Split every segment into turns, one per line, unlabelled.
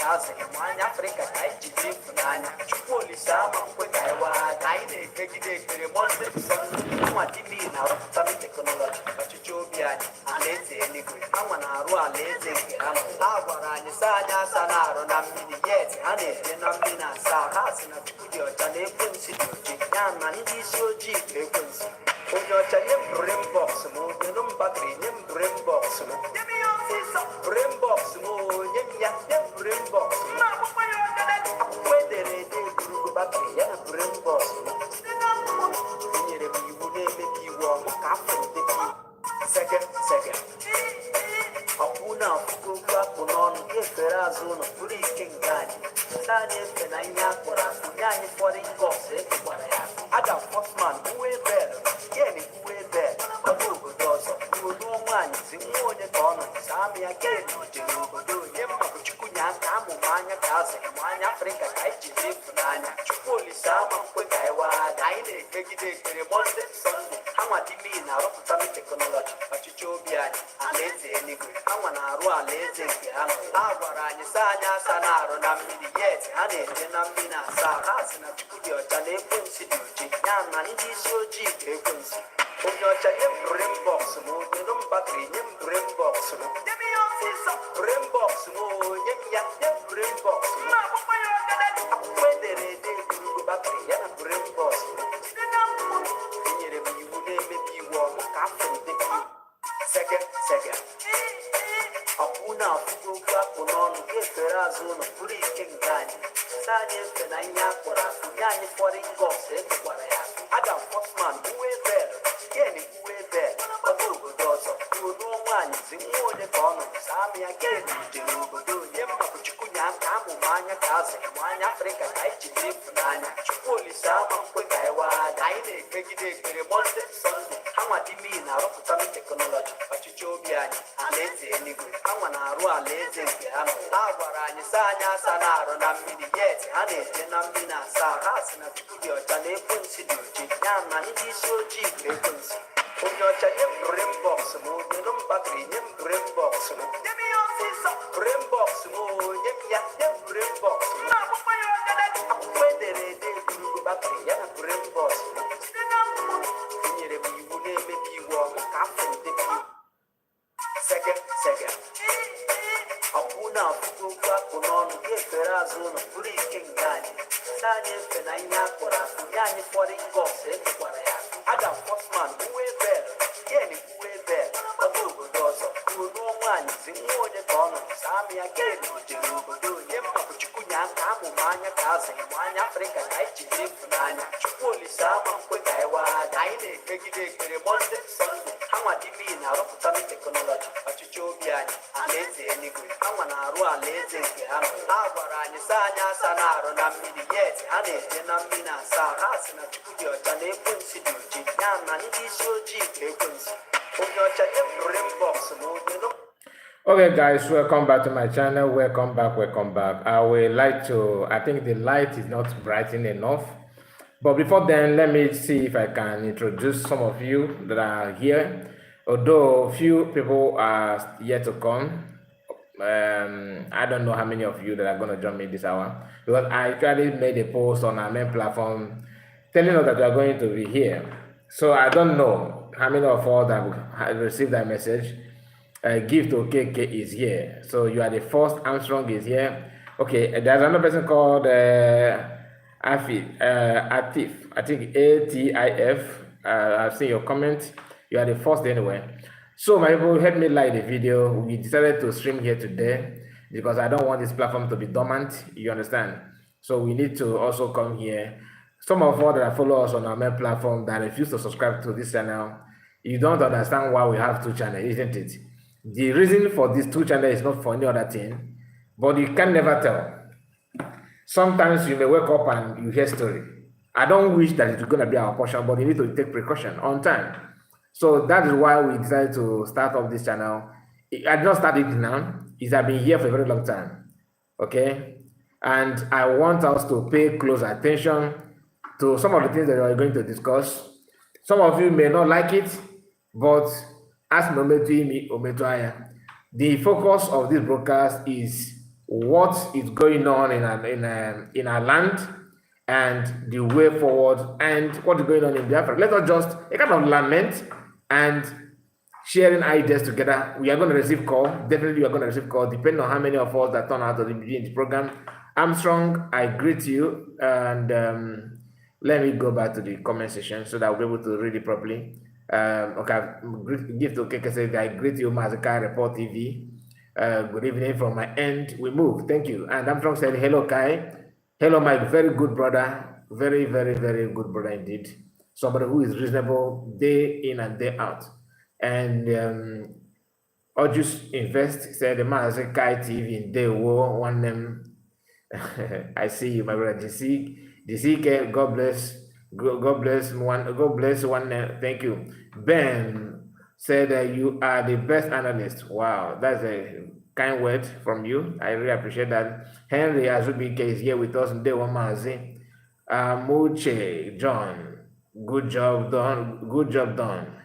Asa mwanya Afrika kaijiri funanya Chukuli sama mkweka ewa Kaine kegide kere monde son Mwa timi na ruputami technology Pachuchobi ani aleze eligwe Amwa na aru aleze ngerama Agwara sanya sanaro na mini yeti Hane na mina sa Hasi na tukudi ochane kwensi doji Nyama nidi shoji kwe kwensi Onyo ochane brain box mo Nenum bakri nyem brain box mo Demi yonsisa brain box mo Nyem ya nyem brain box mo Akwedere de gurugu bakri yana brain box mo Nyere biwu neme biwu mo Kafente biwu Sege Hakuna fukuka kunono Kefera zono Kuri kengani Sanye fena inyakora Kunyani fori ngose Kwara ya Aga Fosman uwe bere Yeni uwe bere Kabugo dozo Uwe mwanyi Zinguonye tono Sami ya kedi Jirugo do Yemma kuchukunya Kamu manya kaze Mwanya Afrika Kaijiri funanya Chukuli sama Kweka ewa Kaine kegide Kere monde sonde Hama timi na rokutami technology Pachuchobi ani Aleze eligwe Hama na aru aleze nke hama Agwara sanya sanaro na mini yeti Hane na mina sa Hasi na chukudi ocha na ekwensi di oji Nyama nidi isi oji ke ekwensi Onye ocha nye brain box mo Nenu mbakri nye brain box mo Demi yonsisa brain box mo Nye ya nye brain box mo Akwedere de gurugu bakri yana brain box mo Nyere biwu neme biwu mo Kafente biwu Sege Hakuna fukuka kunono Kefera zono Kuri kengani Sanye fena inyakora Kunyani fori ngose Kwara ya Aga Fosman uwe bere Yeni uwe bere Kabugo dozo Uwe mwanyi Zinguonye tono Sami ya kedi Jirugo do Yemma kuchukunya Kamu manya kaze Mwanya Afrika kaijiri funanya Chukuli sama mkweka ewa Kaine kegide kere monde sonde Hama dimi na rokutami technology Pachuchobi ani Aleze eligwe Hama na aru aleze nke hama Agwara sanya sanaro na mini yeti Hane na mina sa Hasi na tukudi ocha na ekwensi di oji Nyama nidi isi oji kwe ekwensi Onye ocha nye brain box mo Nenu mbakri nye brain box mo Demi yonsisa brain box mo Nye ya nye brain box mo Akwedere de gurugu bakri yana brain box mo Nyere biwu neme biwu mo Kafente biwu Sege Hakuna fukuka kunono Kefera zono Kuri kengani Sanye fena inyakora Kunyani fori ngose Kwara ya Aga Fosman uwe bere Yeni uwe bere Kabugo dozo Uwe mwanyi Zinguonye tono Sami ya kedi Jirugo do Yemma kuchukunya Kamu manya kaze Mwanya Afrika Kaijiri funanya Chukuli sama Kweka ewa Kaine kegide Kere monde sonde Hama dimi na rokutami technology Pachuchobi ani Aleze eligwe Hama na aru aleze nke hama Agwara sanya sanaro na mini yeti Hane na mina sa Hasi na chukudi ocha na ekwensi di oji Nyama nidi isi oji ke ekwensi Onye ocha nye brain box mo Nenu
Okay, guys, welcome back to my channel. Welcome back. I would like to, I think the light is not brighten enough. But before then, let me see if I can introduce some of you that are here. Although few people are yet to come. I don't know how many of you that are going to join me this hour. Because I actually made a post on our main platform telling us that we are going to be here. So I don't know how many of us that have received that message. Gift KK is here. So you are the first. Armstrong is here. Okay, there's another person called Atif. I think ATIF. I've seen your comment. You are the first anyway. So my people, help me like the video. We decided to stream here today because I don't want this platform to be dormant. You understand? So we need to also come here. Some of us that follow us on our main platform that refuse to subscribe to this channel, you don't understand why we have two channels, isn't it? The reason for these two channels is not for any other thing, but you can never tell. Sometimes you may wake up and you hear story. I don't wish that it's going to be our portion, but you need to take precaution on time. So that is why we decided to start up this channel. I just started now. It's been here for a very long time. Okay? And I want us to pay close attention to some of the things that we are going to discuss. Some of you may not like it, but as the focus of this broadcast is what is going on in our land and the way forward and what is going on in Biafra. Let us just a kind of lament and sharing ideas together. We are going to receive call. Definitely, we are going to receive call, depending on how many of us that turn out to be in the program. Armstrong, I greet you, and let me go back to the comment section so that I'll be able to read it properly. Okay, give to Keke say, I greet you, Mazaka Report TV. Good evening from my end. We move. Thank you. And Armstrong said, hello, Kai. Hello, my very good brother. Very, very, very good brother indeed. Somebody who is reasonable day in and day out. And Ojus Invest said, the man has a Kai TV in day war, one name. I see you, my brother. DCK, God bless. God bless one. God bless one. Thank you. Ben said you are the best analyst. Wow, that's a kind word from you. I really appreciate that. Henry Azubike is here with us. Day one, Mazi. Muche John, good job done. Good job done.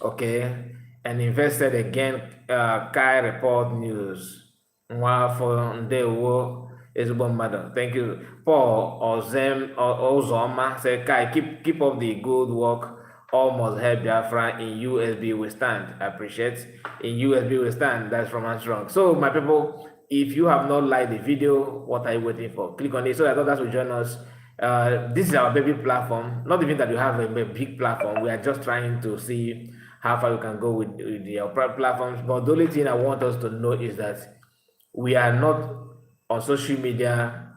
Okay, and invested again. Kai report news. Wow, for Ndewo. Madam. Thank you. Paul Ozoma said, Kai, keep up the good work. All must help Biafra in USB we stand. I appreciate. In USB we stand. That's from Armstrong. So my people, if you have not liked the video, what are you waiting for? Click on it so that others will join us. This is our baby platform. Not even that you have a big platform. We are just trying to see how far we can go with the platforms. But the only thing I want us to know is that we are not on social media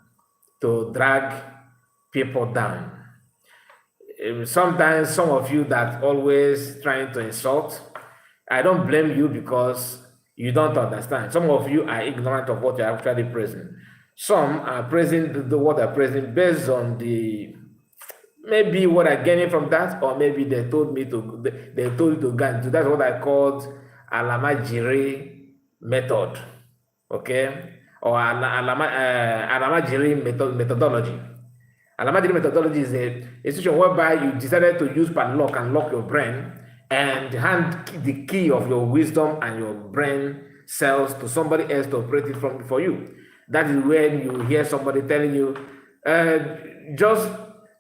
to drag people down. Sometimes some of you that always trying to insult, I don't blame you because you don't understand. Some of you are ignorant of what you're actually praising. Some are praising what they're praising based on the maybe what I'm getting from that, or maybe they told you to go into. That's what I called Alamajiri method. Okay? Or Alamajiri methodology. Alamajiri methodology is a situation whereby you decided to use padlock and lock your brain and hand the key of your wisdom and your brain cells to somebody else to operate it for you. That is when you hear somebody telling you, just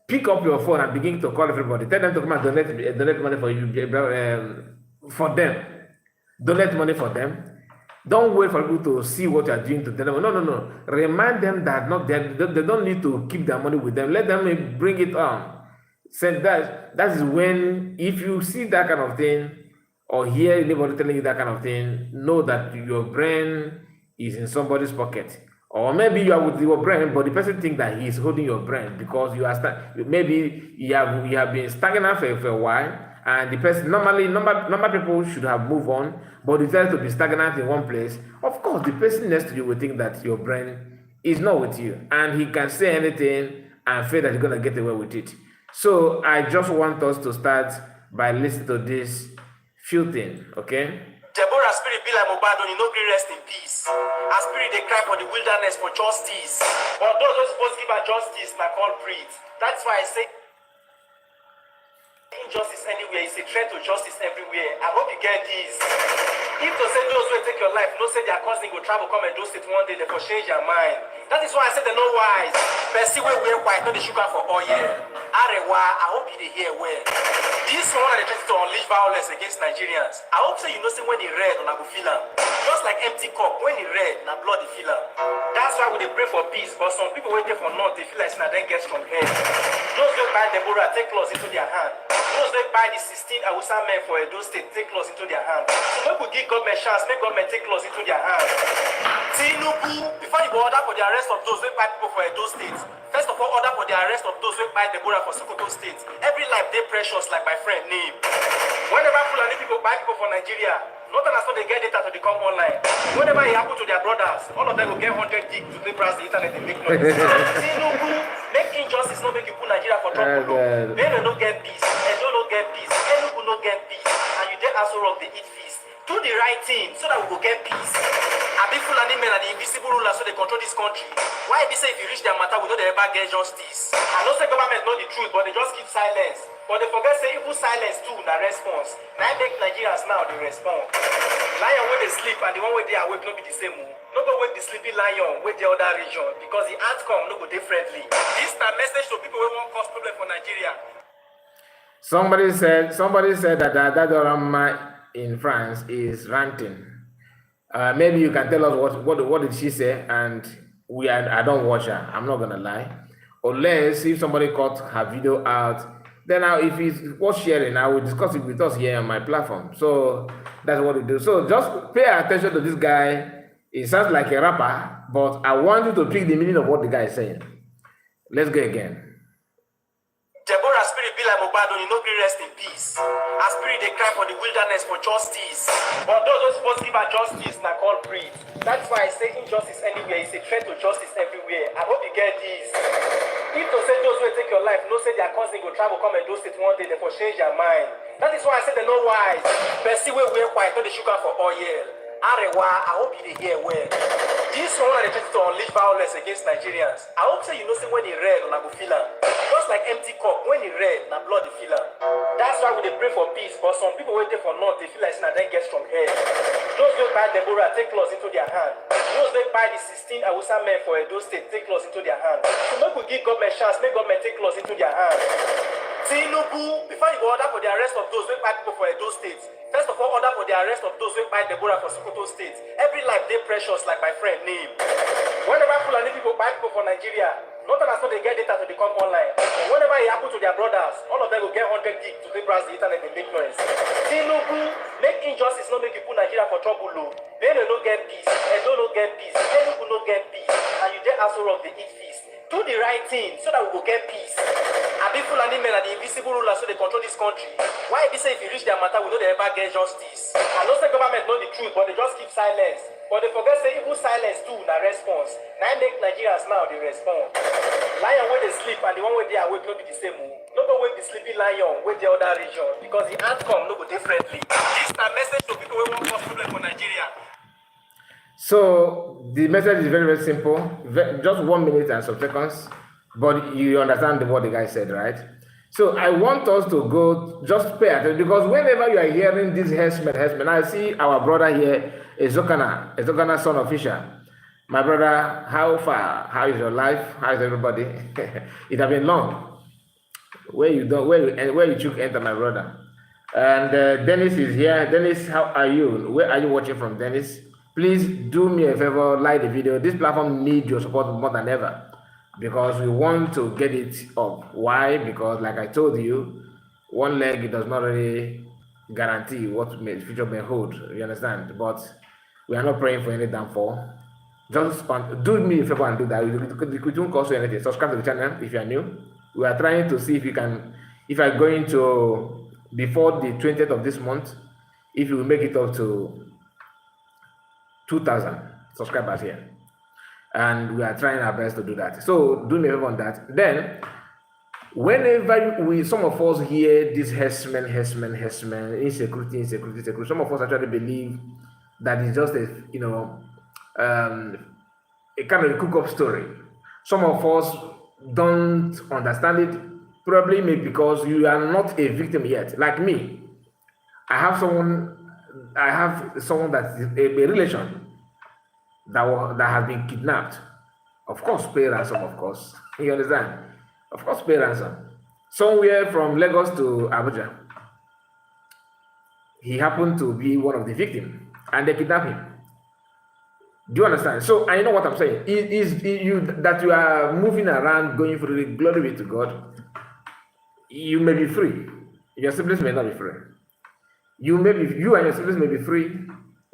pick up your phone and begin to call everybody. Tell them to come and donate money for you, for them. Donate money for them. Don't wait for people to see what you are doing to them. No. Remind them that they don't need to keep their money with them. Let them bring it on. Say that is when, if you see that kind of thing or hear anybody telling you that kind of thing, know that your brain is in somebody's pocket. Or maybe you are with your brain, but the person thinks that he's holding your brain because you are maybe you have been stagnant for a while. And the person, normally people should have moved on, but decided to be stagnant in one place. Of course, the person next to you will think that your brain is not with you, and he can say anything and feel that he's gonna get away with it. So I just want us to start by listening to this few things, okay?
Deborah spirit be like Mobado, you know, rest in peace. Her spirit they cry for the wilderness for justice. But those who supposed to give her justice, my culprit. That's why I say injustice anywhere is a threat to justice everywhere. I hope you get this. If to say those who take your life, no say their cousin go travel come and do it one day, they for change their mind. That is why I said they're no wise. Percy we wear white, not the sugar for oil. Arewa, I hope you hear well. This one they try to unleash violence against Nigerians. I hope so you know say when they red on Abu Filam. Just like empty cup, when it red, na blood they feel. That's why we they pray for peace, but some people waiting for north, they feel like now then get from head. Those who buy Deborah take laws into their hand. Those who buy the 16 Awusa men for Edo State take laws into their hand. So make we give government chance, make government take laws into their hand. Tinubu, before you go order for the arrest of those who buy people for Edo State, first of all order for the arrest of those who buy Deborah for Sokoto State. Every life they precious like my friend name. Whenever Fulani people buy people for Nigeria, not as they get data to become online. Whenever it happens to their brothers, all of them will get 100 gig to browse the internet and make noise. Tinubu, make injustice not make you put Nigeria for trouble. They don't get peace. Edo don't get peace. Enugu don't get peace. And you dare also wrong they eat feast. Do the right thing so that we will get peace. Abi Fulani men are the invisible rulers so they control this country. Why be say if you reach their matter, we don't ever get justice? I know say government know the truth, but they just keep silence. But they forget say even silence too na response. Now make Nigerians now they respond. Lion when they sleep and the one where they awake no be the same. No go wake the sleeping lion with the other region because the outcome no go differently. This na message to people who won't cause problem for Nigeria.
Somebody said that that drama in France is ranting. Maybe you can tell us what did she say, and I don't watch her. I'm not gonna lie. Unless if somebody cut her video out, then if it's worth sharing, I will discuss it with us here on my platform. So that's what we do. So just pay attention to this guy. It sounds like a rapper, but I want you to pick the meaning of what the guy is saying. Let's go again.
Deborah spirit be like Mobado, you no gree rest in peace. Her spirit they cry for the wilderness for justice. But those who supposed to give her justice na called breed. That's why I say injustice anywhere is a threat to justice everywhere. I hope you get this. If to say those who take your life, no say their cousin go travel come and do it one day, they for change their mind. That is why I say they're no wise. Percy we wear white, no they sugar for oil. Arewa, I hope you hear well. This one are trying to unleash violence against Nigerians. I hope say you know say when he red, na go feel am. Just like empty cup, when he red, na blood they feel am. That's why we dey pray for peace. But some people waiting for north, they feel like na then get strong head. Those who buy Deborah take laws into their hand. Those who buy the 16 Hausa men for Edo State take laws into their hand. So make we give government chance, make government take laws into their hand. Tinubu, before you go order for the arrest of those who buy people for Edo State, first of all, order for the arrest of those who buy Deborah for Sokoto State. Every life they precious, like my friend name. Whenever Fulani people buy people for Nigeria, not as they get data to become online. But whenever it happens to their brothers, all of them will get 100 gig to browse the internet and make noise. Tinubu, make injustice not make you put Nigeria for trouble. Low. They don't get peace, and don't get peace, Enugu no get peace, and you get also of the eat feast. Do the right thing so that we will get peace. Abi Fulani men are the invisible rulers so they control this country. Why be say if you reach their matter, we don't ever get justice? I know say government know the truth, but they just keep silence. But they forget say even silence too na response. Now make Nigerians now they respond. Lion when they sleep and the one where they awake no be the same. No go wake the sleeping lion with the other region because the outcome no go differently. This na message to people who want cause problem for Nigeria.
So the message is very, very simple. Just 1 minute and some seconds, but you understand what the guy said, right? So I want us to go just pay attention because whenever you are hearing this herdsmen, I see our brother here, Ezokana son of Fisher. My brother, how far? How is your life? How is everybody? It has been long. Where you took enter, my brother. And Dennis is here. Dennis, how are you? Where are you watching from, Dennis? Please do me a favor, like the video. This platform needs your support more than ever because we want to get it up. Why? Because like I told you, one leg it does not really guarantee what the future may hold. You understand? But we are not praying for any downfall. Just do me a favor and do that. It won't cost you anything. Subscribe to the channel if you are new. We are trying to see if you can, if you are going to, before the 20th of this month, if you will make it up to 2,000 subscribers here, and we are trying our best to do that. So do me a favor on that. Then, whenever some of us hear this herdsmen, insecurity, some of us actually believe that it's just a a kind of a cook-up story. Some of us don't understand it, probably maybe because you are not a victim yet. Like me, I have someone that is a relation that has been kidnapped. Of course, pay ransom, of course. You understand? Of course, pay ransom. Somewhere from Lagos to Abuja. He happened to be one of the victims, and they kidnapped him. Do you understand? So I know what I'm saying. That you are moving around, going for the glory be to God. You may be free. Your siblings may not be free. You and your siblings may be free.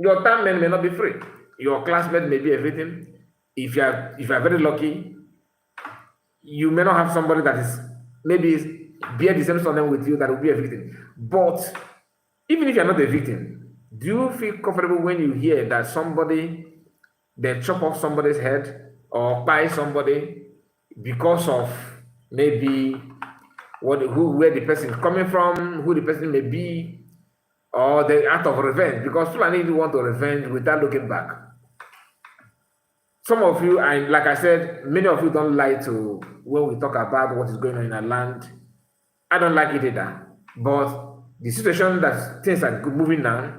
Your timeline may not be free. Your classmate may be a victim. If you are very lucky, you may not have somebody that is maybe bear the same surname with you that will be a victim. But even if you are not a victim, do you feel comfortable when you hear that they chop off somebody's head or buy somebody because of maybe where the person is coming from, who the person may be, or the act of revenge, because Fulani want to revenge without looking back. Some of you, and like I said, many of you don't like to, when we talk about what is going on in our land. I don't like it either. But the situation that things are moving now,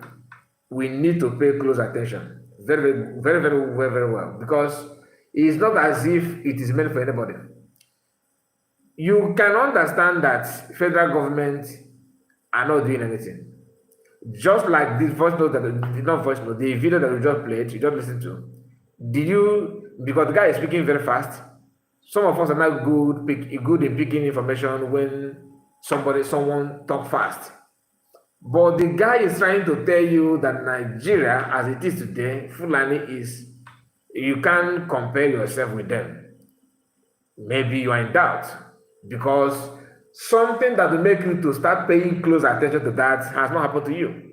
we need to pay close attention. Very well. Because it's not as if it is meant for anybody. You can understand that federal government are not doing anything. Just like this voice note not voice note, the video that we just played, you just listened to. Because the guy is speaking very fast, some of us are not good in picking information when someone talk fast. But the guy is trying to tell you that Nigeria, as it is today, Fulani is, you can't compare yourself with them. Maybe you are in doubt, because something that will make you to start paying close attention to that has not happened to you.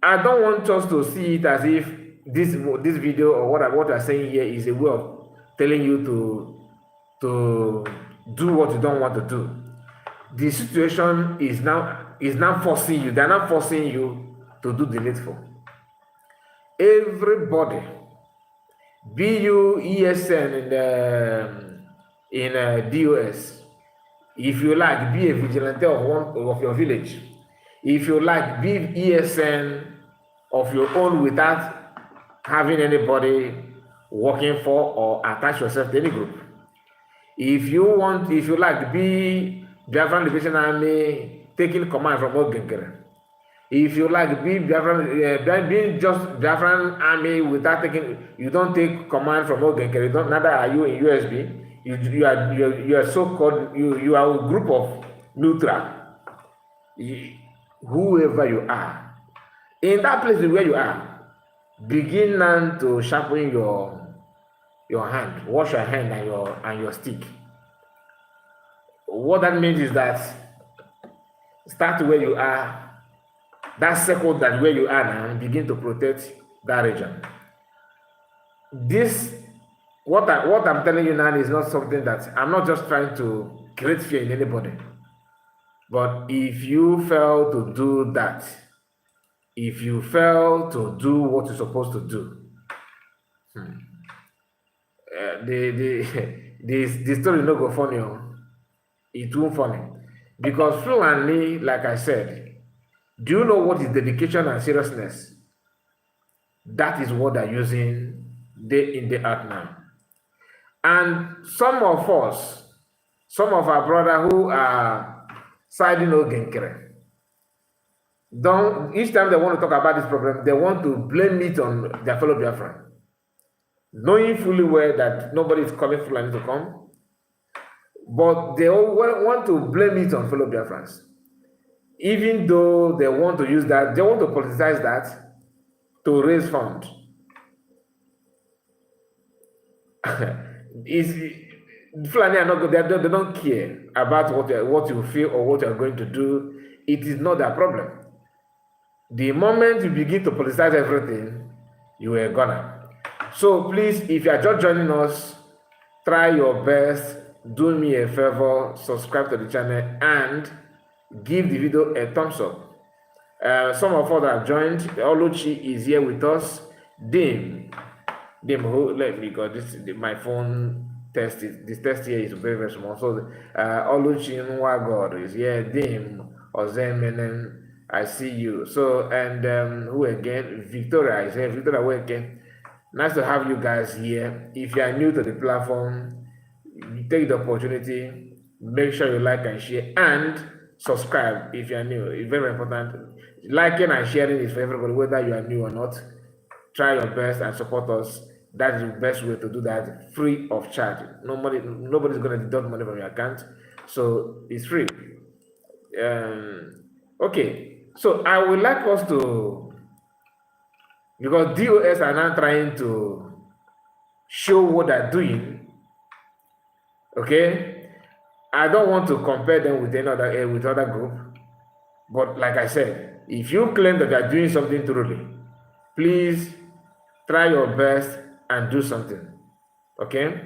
I don't want us to see it as if this video or what I'm saying here is a way of telling you to do what you don't want to do. The situation is now forcing you. They're not forcing you to do the needful. Everybody, be you ESN in DOS, if you like, be a vigilante of your village. If you like, be ESN of your own without having anybody working for or attach yourself to any group. If you like, be Biafran Liberation Army taking command from Ogenkere. If you like, be being just Biafran Army without you don't take command from Ogenkere. Neither are you in USB. You are so-called, you are a group of neutral. Whoever you are, in that place where you are, begin now to sharpen your hand, wash your hand and your stick. What that means is that start where you are, that circle that where you are now, begin to protect that region. What I'm telling you now is not something that I'm not just trying to create fear in anybody. But if you fail to do that, if you fail to do what you're supposed to do, the story no go funny. It won't funny. Because fluently, like I said, do you know what is dedication and seriousness? That is what they're using day in, day out now. And some of our brothers who are siding Ogenkere, each time they want to talk about this problem, they want to blame it on their fellow Biafran, knowing fully well that nobody is calling Fulani to come, but they all want to blame it on fellow Biafrans. Even though they want to use that, they want to politicize that to raise funds. Fulani are not good. They don't care about what you feel or what you are going to do. It is not their problem. The moment you begin to politicize everything, you are gonna. So please, if you are just joining us, try your best. Do me a favor, subscribe to the channel and give the video a thumbs up. Some of us have joined. Oluchi is here with us. Dim, who let me go. My phone test. This test here is very small. So Oluchi Nwagod is here. Dim Ozemenen, I see you. So and who again? Victoria is here. Victoria, who again? Nice to have you guys here. If you are new to the platform, take the opportunity. Make sure you like and share and subscribe if you are new. It's very important. Liking and sharing is for everybody, whether you are new or not. Try your best and support us. That is the best way to do that, free of charge. Nobody's going to deduct money from your account, so it's free. Okay, so I would like us to, because DOS are now trying to show what they're doing. Okay, I don't want to compare them with other group, but like I said, if you claim that you are doing something truly, please try your best and do something. Okay,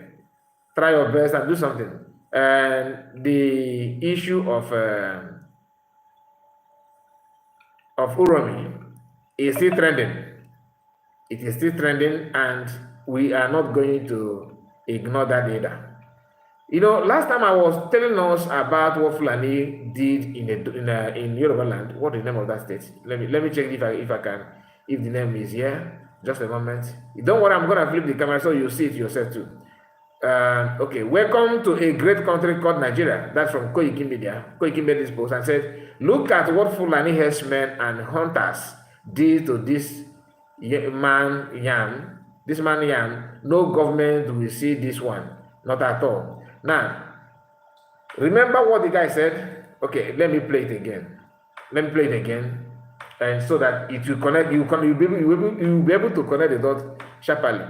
try your best and do something. And the issue of of Uromi is still trending. It is still trending, and we are not going to ignore that either. You know, last time I was telling us about what Fulani did in Yoruba land. What is the name of that state? Let me check if the name is here. Just a moment. Don't worry, I'm gonna flip the camera so you see it yourself too. Okay, welcome to a great country called Nigeria. That's from Koiki Media. Koiki made this post and said, "Look at what Fulani herdsmen and hunters did to this man Yan. This man Yan. No government will see this one, not at all." Now, remember what the guy said? Okay, let me play it again. Let me play it again, and so that it will connect. You'll be able to connect the dots sharply.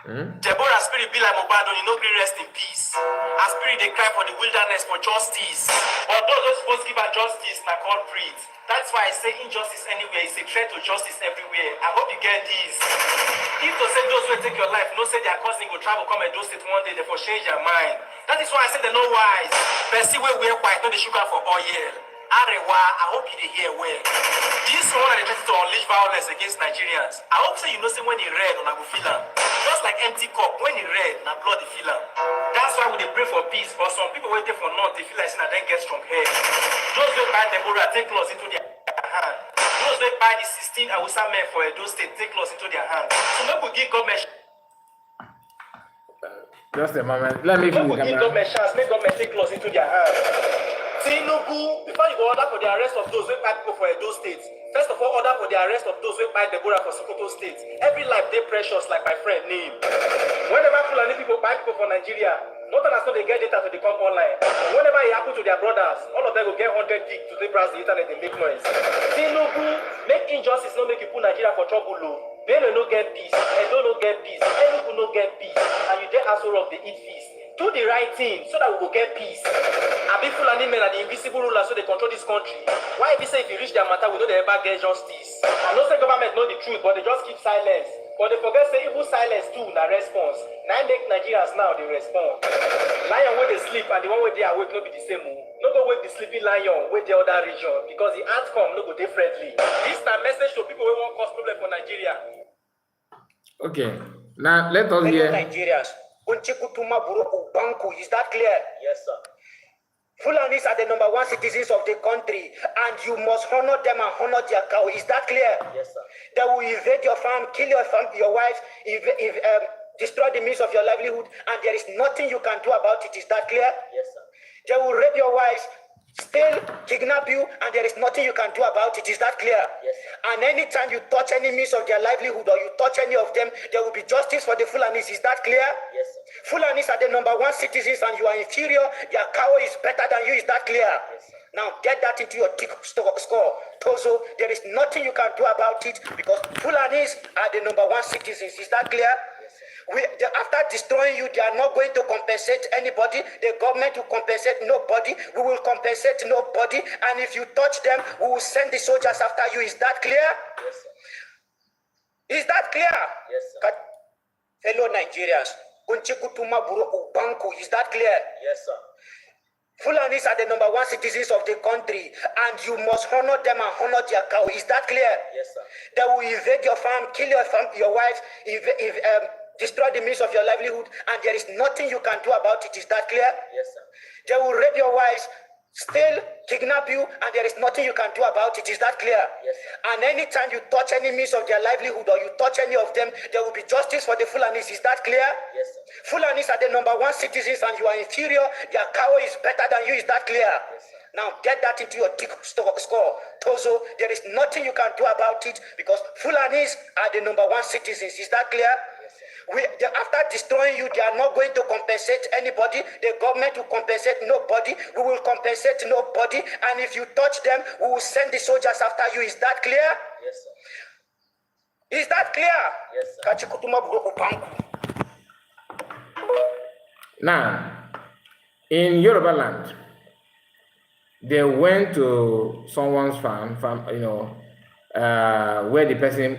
Deborah spirit be like Mobado, you know, rest in peace. Her spirit they cry for the wilderness for justice. But those who supposed to give her justice, my culprit. That's why I say injustice anywhere is a threat to justice everywhere. I hope you get this. If to say those who take your life, no say their cousin will travel come and do it one day, they for change their mind. That is why I say they're no wise. But see where we're quiet, not the sugar for oil. Arewa, I hope you hear well. This one are trying to unleash violence against Nigerians. I hope so you know say when he read on Abu Filam. Just like empty cup, when he read, na blood the filam. That's why we pray for peace. But some people waiting for not, they feel like saying I then get strong head. Those who buy Deborah take laws into their hand. Those who buy the 16 Awusa men for Edo State take laws into their hand. So maybe we give government.
Just a moment. Let me give
government chance, make government take laws into their hand. Tinubu, before you go order for the arrest of those who buy people for Edo State, first of all, order for the arrest of those who buy Deborah for Sokoto State. Every life they precious, like my friend name. Whenever Fulani people buy people for Nigeria, not as they get data to the come online. Whenever it happens to their brothers, all of them will get 100 gig to browse the internet and make noise. Tinubu, make injustice, not make you put Nigeria for trouble. Bello no get peace, Edo no get peace, Enugu no get peace, and you dare ask of the eat feast. Do the right thing so that we will get peace. I be Fulani men are the invisible rulers so they control this country. Why if you say if you reach their matter, we know they ever get justice? I know say government know the truth, but they just keep silence. But they forget say evil silence too, na response. Now make Nigerians now they respond. Lion where they sleep and the one where they awake no be the same. No go wake the sleeping lion with the other region because the outcome no go differently. This is a message to people who want cause problem for Nigeria.
Okay, now let us hear.
Nigerians. Is that clear?
Yes, sir.
Fulanis are the number one citizens of the country, and you must honor them and honor their cow. Is that clear?
Yes, sir.
They will invade your farm, kill your wife, destroy the means of your livelihood, and there is nothing you can do about it. Is that clear?
Yes, sir.
They will rape your wives, still kidnap you, and there is nothing you can do about it. Is that clear?
Yes, sir.
And anytime you touch any means of their livelihood or you touch any of them, there will be justice for the Fulanis. Is that clear?
Yes, sir.
Fulanis are the number one citizens and you are inferior. Their cow is better than you. Is that clear?
Yes, sir.
Now get that into your tick score. Tozo, there is nothing you can do about it because Fulanis are the number one citizens. Is that clear? After destroying you, they are not going to compensate anybody. The government will compensate nobody. We will compensate nobody. And if you touch them, we will send the soldiers after you. Is that clear?
Yes, sir.
Is that clear?
Yes, sir.
Fellow Nigerians, is that clear?
Yes, sir.
Fulanis are the number one citizens of the country, and you must honor them and honor their cow. Is that clear?
Yes, sir.
They will invade your farm, kill your wife, destroy the means of your livelihood, and there is nothing you can do about it. Is that clear?
Yes, sir.
They will rape your wives, still kidnap you, and there is nothing you can do about it. Is that clear?
Yes, sir.
And anytime you touch any means of their livelihood or you touch any of them, there will be justice for the Fulanis. Is that clear?
Yes, sir.
Fulanis are the number one citizens and you are inferior. Their cow is better than you. Is that clear?
Yes, sir.
Now get that into your tick score. Tozo, there is nothing you can do about it because Fulanis are the number one citizens. Is that clear? After destroying you, they are not going to compensate anybody. The government will compensate nobody. We will compensate nobody. And if you touch them, we will send the soldiers after you. Is that clear?
Yes, sir.
Is that clear?
Yes, sir.
Now, in Yoruba land, they went to someone's farm, where the person,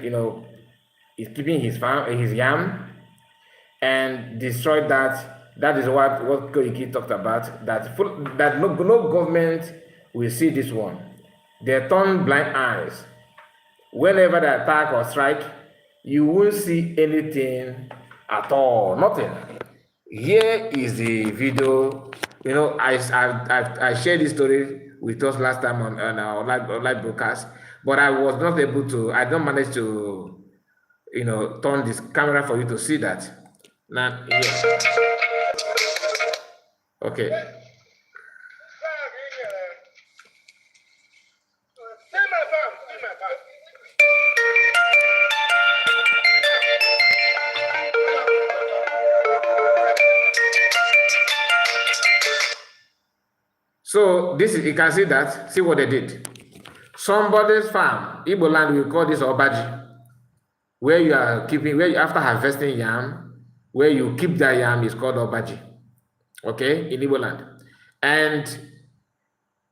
is keeping his farm, his yam, and destroyed that. That is what Koiki talked about. That no government will see this one. They turn blind eyes whenever they attack or strike, you won't see anything at all, nothing. Here is the video. You know, I shared this story with us last time on our live broadcast, but I was not able to. I don't manage to, you know, turn this camera for you to see that. Now, here. Okay. So this is, you can see that, see what they did. Somebody's farm, Igbo land, we call this Obaji, where you are keeping, where you, after harvesting yam, where you keep that yam is called Obaji, okay, in Igbo land. And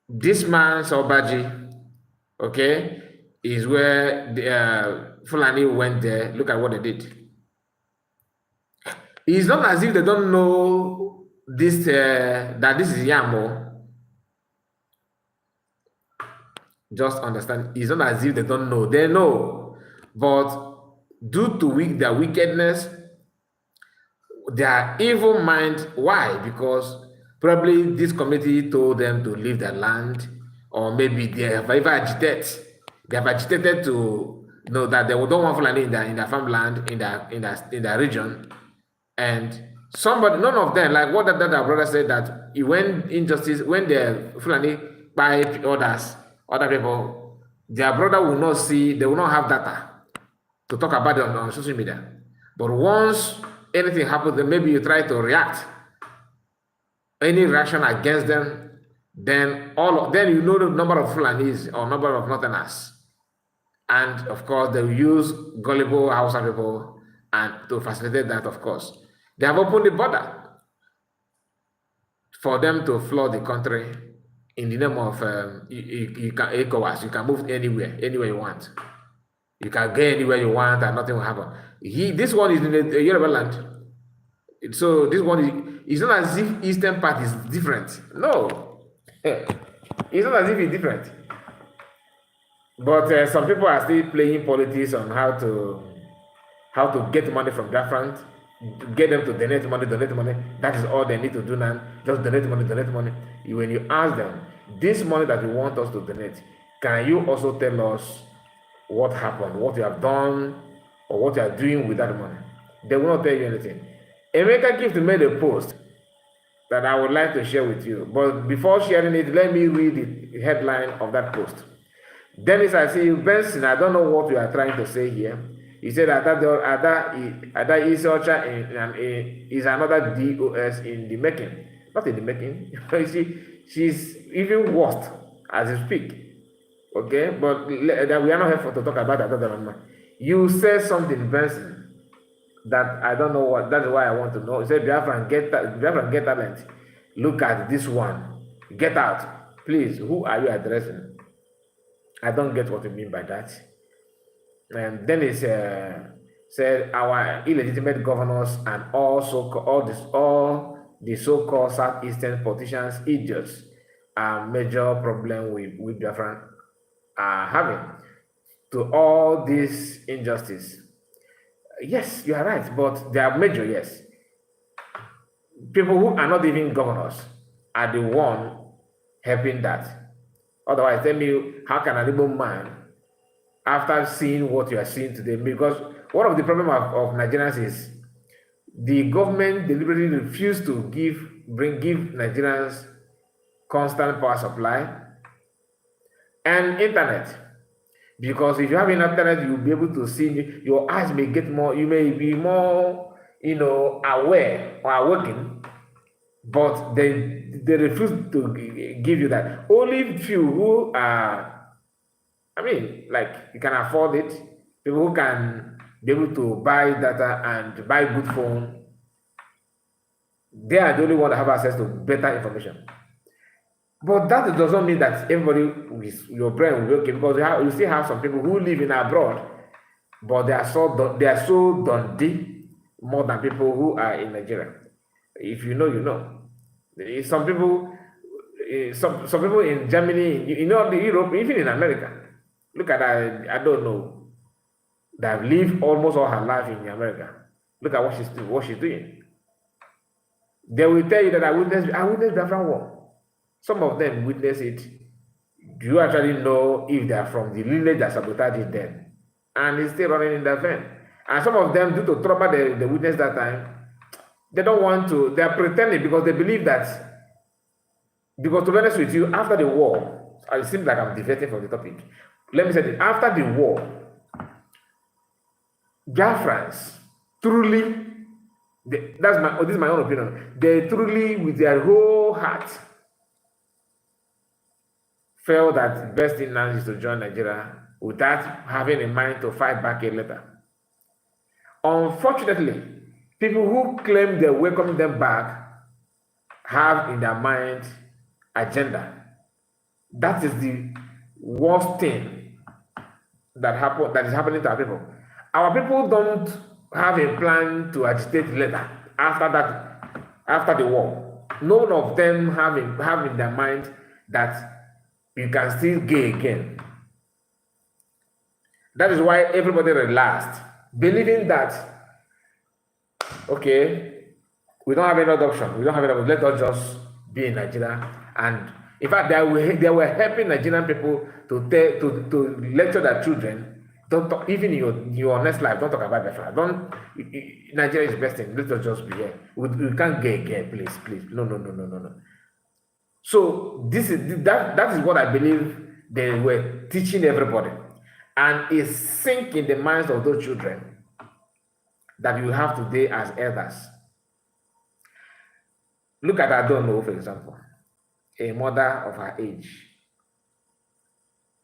this man's Obaji, okay, is where the Fulani went there. Look at what they did. It's not as if they don't know this, that this is yam. Just understand, it's not as if they don't know, they know, but due to their wickedness, their evil mind, why? Because probably this community told them to leave their land, or maybe they have agitated to know that they don't want Fulani in their farmland, in their region, and somebody, none of them, like what that brother said, that when injustice, when the Fulani buy other people, their brother will not see, they will not have data to talk about it on social media. But once anything happens, then maybe you try to react, any reaction against them, then then you know the number of Fulanis or number of Northerners. And of course, they will use gullible Hausa people and to facilitate that, of course. They have opened the border for them to flood the country in the name of you can ECOWAS. You can move anywhere you want. You can go anywhere you want and nothing will happen. This one is in the Yoruba land. So this one is not as if eastern part is different. No. It's not as if it's different. But some people are still playing politics on how to get money from that front, get them to donate money. That is all they need to do now. Just donate money. When you ask them, this money that you want us to donate, can you also tell us what happened, what you have done, or what you are doing with that money? They will not tell you anything. Emeka Gift made a post that I would like to share with you. But before sharing it, let me read the headline of that post. Dennis, I see you. Benson, I don't know what you are trying to say here. He said that Ada is another DOS in the making. Not in the making. You see, she's even worse as you speak. Okay, but we are not here to talk about that. You said something, Benson, that I don't know what. That's why I want to know. You said Biafran get talent. Look at this one. Get out, please. Who are you addressing? I don't get what you mean by that. And then it said our illegitimate governors and all the so-called southeastern politicians, idiots, are major problem with Biafran are having to all this injustice. Yes, you are right, but they are major, yes. People who are not even governors are the one helping that. Otherwise, tell me, how can an Igbo man, after seeing what you are seeing today, because one of the problems of Nigerians is the government deliberately refused to give Nigerians constant power supply and internet. Because if you have internet, you'll be able to see, your eyes may get more, you may be more, aware or awakened, but they refuse to give you that. Only few who are, you can afford it, people who can be able to buy data and buy good phone, they are the only one that have access to better information. But that does not mean that everybody with your brain will be okay, because you still have some people who live in abroad, but they are so dundee more than people who are in Nigeria. If you know, you know. Some people in Germany, Europe, even in America, Look at that, I don't know, that lived almost all her life in America. Look at what she's doing. They will tell you that I witnessed Biafran war. Some of them witness it. Do you actually know if they are from the lineage that sabotaged it then? And it's still running in that vein. And some of them, due to trauma they witnessed that time, they don't want to, they are pretending because they believe that, because to be honest with you, after the war, it seems like I'm deviating from the topic. Let me say this, after the war, Biafrans truly, this is my own opinion, they truly, with their whole heart, felt that the best thing now is to join Nigeria without having in mind to fight back later. Unfortunately, people who claim they're welcoming them back have in their mind agenda. That is the worst thing that is happening to our people. Our people don't have a plan to agitate later after the war. None of them have in their mind that you can still gay again. That is why everybody relaxed, believing that, okay, we don't have any other option. Let us just be in Nigeria. And in fact, they were helping Nigerian people to lecture their children. Don't talk, even in your next life, don't talk about Biafra. Nigeria is the best thing. Let us just be here. We can't get again, please. No. So that is what I believe they were teaching everybody. And it's sink in the minds of those children that you have today as elders. Look at Adono, for example, a mother of her age.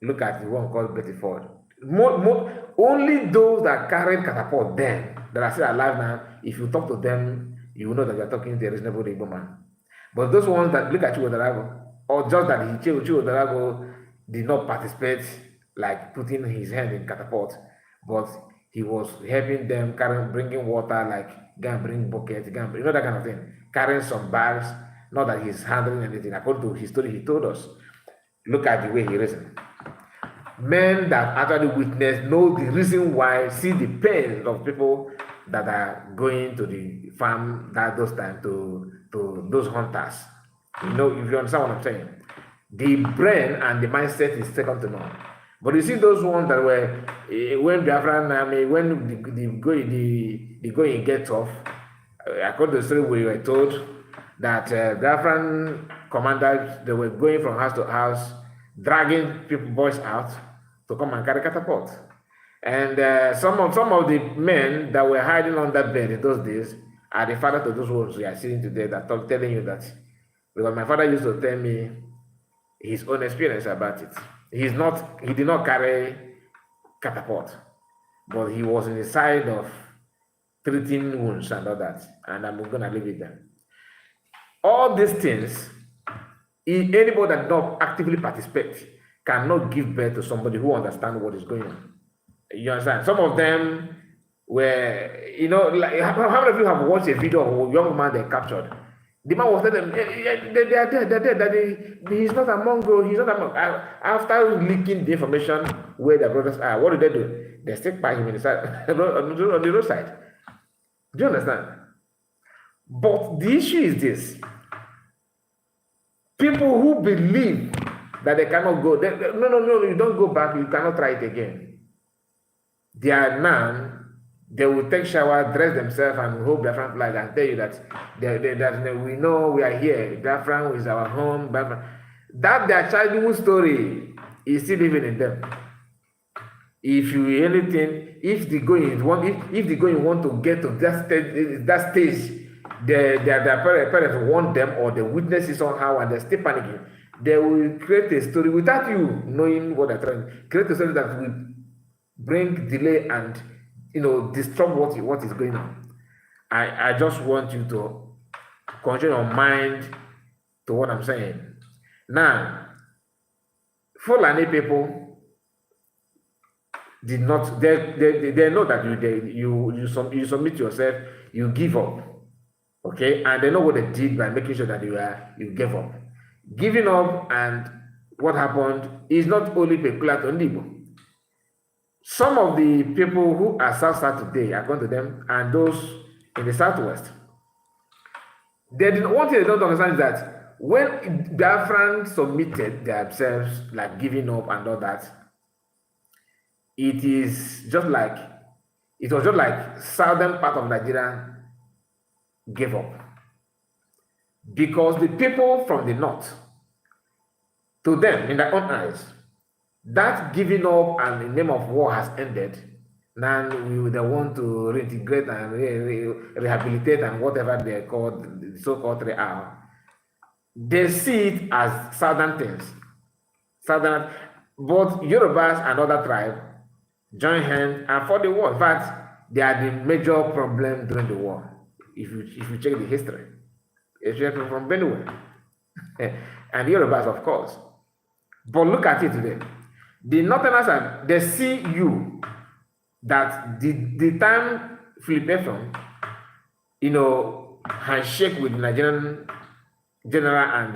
Look at the one called Betty Ford. Only those that carried catapult then, that are still alive now, if you talk to them, you will know that you are talking to a reasonable Igbo man. But those ones that look at Chiwodarago, or just that Chiwodarago did not participate, like putting his hand in catapult, but he was helping them bringing water, like go and bring buckets, that kind of thing, carrying some bags, not that he's handling anything. According to his story, he told us, look at the way he reasoned. Men that actually witness know the reason why, see the pain of people that are going to the farm those times to those hunters. If you understand what I'm saying, the brain and the mindset is second to none. But you see those ones that were when Biafran army, when the going get tough, according to the story we were told that Biafran commanders, they were going from house to house, dragging boys out to come and carry catapult. And some of the men that were hiding on that bed in those days are the father to those ones we are seeing today that I'm telling you that. Because my father used to tell me his own experience about it. He did not carry catapult, but he was in the side of treating wounds and all that. And I'm gonna leave it there. All these things, anybody that don't actively participate cannot give birth to somebody who understands what is going on. You understand? Some of them were, like, how many of you have watched a video of a young man they captured? The man was telling them, they are dead, he's not among us, he's not among. After leaking the information where their brothers are, what do? They stick by him on the roadside. Do you understand? But the issue is this. People who believe that they cannot go, no, you don't go back, you cannot try it again. They are now, they will take shower, dress themselves, and hold Biafran flag and tell you that we know we are here. Biafran is our home. Biafran. That their childhood story is still living in them. If the going want to get to that stage, their parents want them or they witness it somehow and they're still panicking, they will create a story without you knowing what they're trying. Create a story that will bring delay and disturb what is going on. I just want you to control your mind to what I'm saying. Now, Fulani people did not. They know that you submit yourself, you give up, okay, and they know what they did by making sure that you gave up. Giving up and what happened is not only peculiar to Igbo. some of the people who are South today, according to them, and those in the Southwest, they didn't want they don't understand is that when Biafrans submitted themselves, like giving up and all that, it was just like southern part of Nigeria gave up. Because the people from the north, to them, in their own eyes, that giving up and the name of war has ended. Now they want to reintegrate and rehabilitate and whatever they call the so-called 3R. They see it as southern things. Southern, both Yorubas and other tribes join hands and fought the war. In fact, they are the major problem during the war. If you check the history, especially from Benue and Yorubas, of course. But look at it today. The Northerners, they see you that the time Philip from, handshake with the Nigerian general and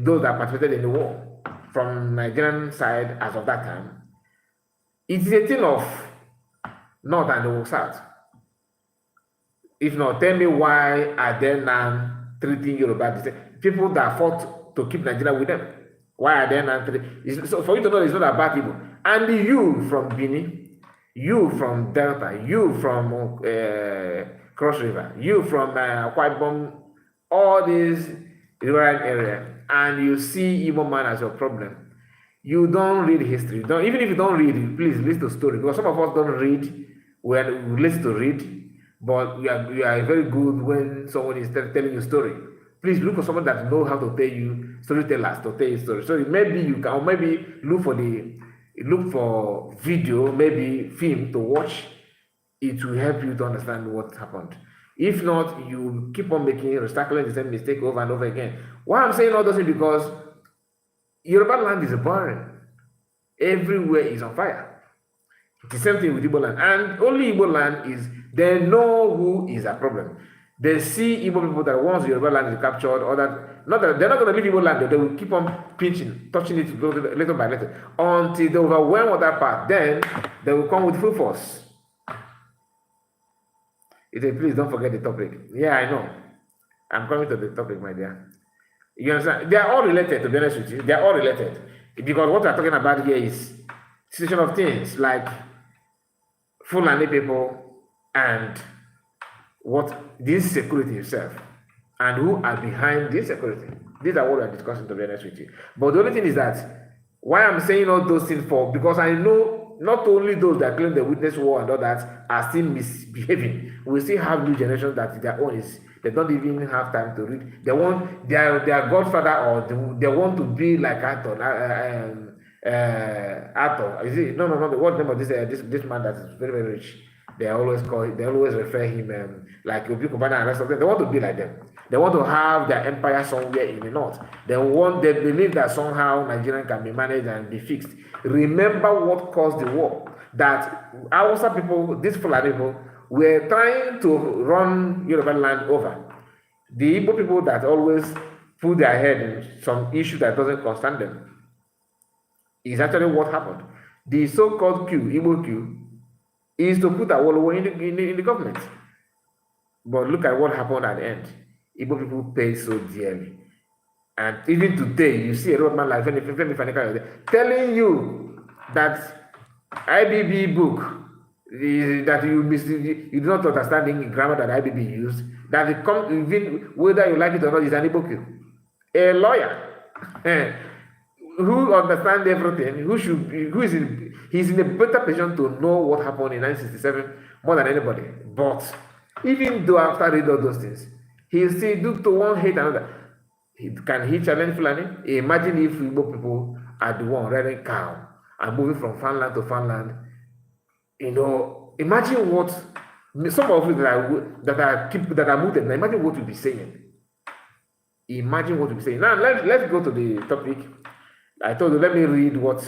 those that participated in the war from Nigerian side as of that time, it is a thing of North and the South. If not, tell me why are they now treating Yoruba people that fought to keep Nigeria with them? Why are they now treating? So for you to know, it's not about people. And you from Benin, you from Delta, you from Cross River, you from Akwa Ibom, all these rural area, and you see Igbo man as your problem. You don't read history. Even if you don't read it, please listen to story. Because some of us don't read. We listen to read, but we are very good when someone is telling you a story. Please look for someone that knows how to tell you storytellers to tell you story. So maybe you can, or maybe look for video, maybe film to watch. It will help you to understand what happened. If not, you keep on recycling the same mistake over and over again. Why I'm saying all those things because Yoruba land is boring. Everywhere is on fire. The same thing with Igbo land. And only Igbo land is, they know who is a problem. They see Igbo people that once Yoruba land is captured, or that, not that they're not going to leave Igbo land, they will keep on pinching, touching it little by little, until they overwhelm other part. Then they will come with full force. Please don't forget the topic. Yeah, I know. I'm coming to the topic, my dear. You understand? They are all related, to be honest with you. They are all related. Because what we're talking about here is situation of things like Fulani people and what this security itself and who are behind this security. These are what we're discussing, to be honest with you. But the only thing is that why I'm saying all those things for, because I know not only those that claim they witness war and all that are still misbehaving. We still have new generations that their own is, they don't even have time to read. They want their godfather, or they want to be like Arthur. Is it no? What name of this man that is very, very rich? They always refer him like Obi Kubana and rest of them. They want to be like them. They want to have their empire somewhere in the north. They believe that somehow Nigeria can be managed and be fixed. Remember what caused the war? That Hausa people, these Fulani people, were trying to run Yoruba land over. The Igbo people that always put their head in some issue that doesn't concern them is actually what happened. The so-called Igbo Q, is to put Awolowo in the government. But look at what happened at the end. Igbo people pay so dearly. And even today, you see a road man like Femi telling you that IBB book, that you do not understand the grammar that IBB used, that it comes, even whether you like it or not, is an Igbo Q. A lawyer who understands everything, he's in a better position to know what happened in 1967 more than anybody. But even though after reading all those things, he still do to one hate another. Can he challenge Fulani? Imagine if Igbo people are the one rearing cow and moving from farmland to farmland. Imagine what some of you that are moved. Imagine what you'll be saying. Imagine what you'll be saying. Now let's go to the topic. I told you, let me read what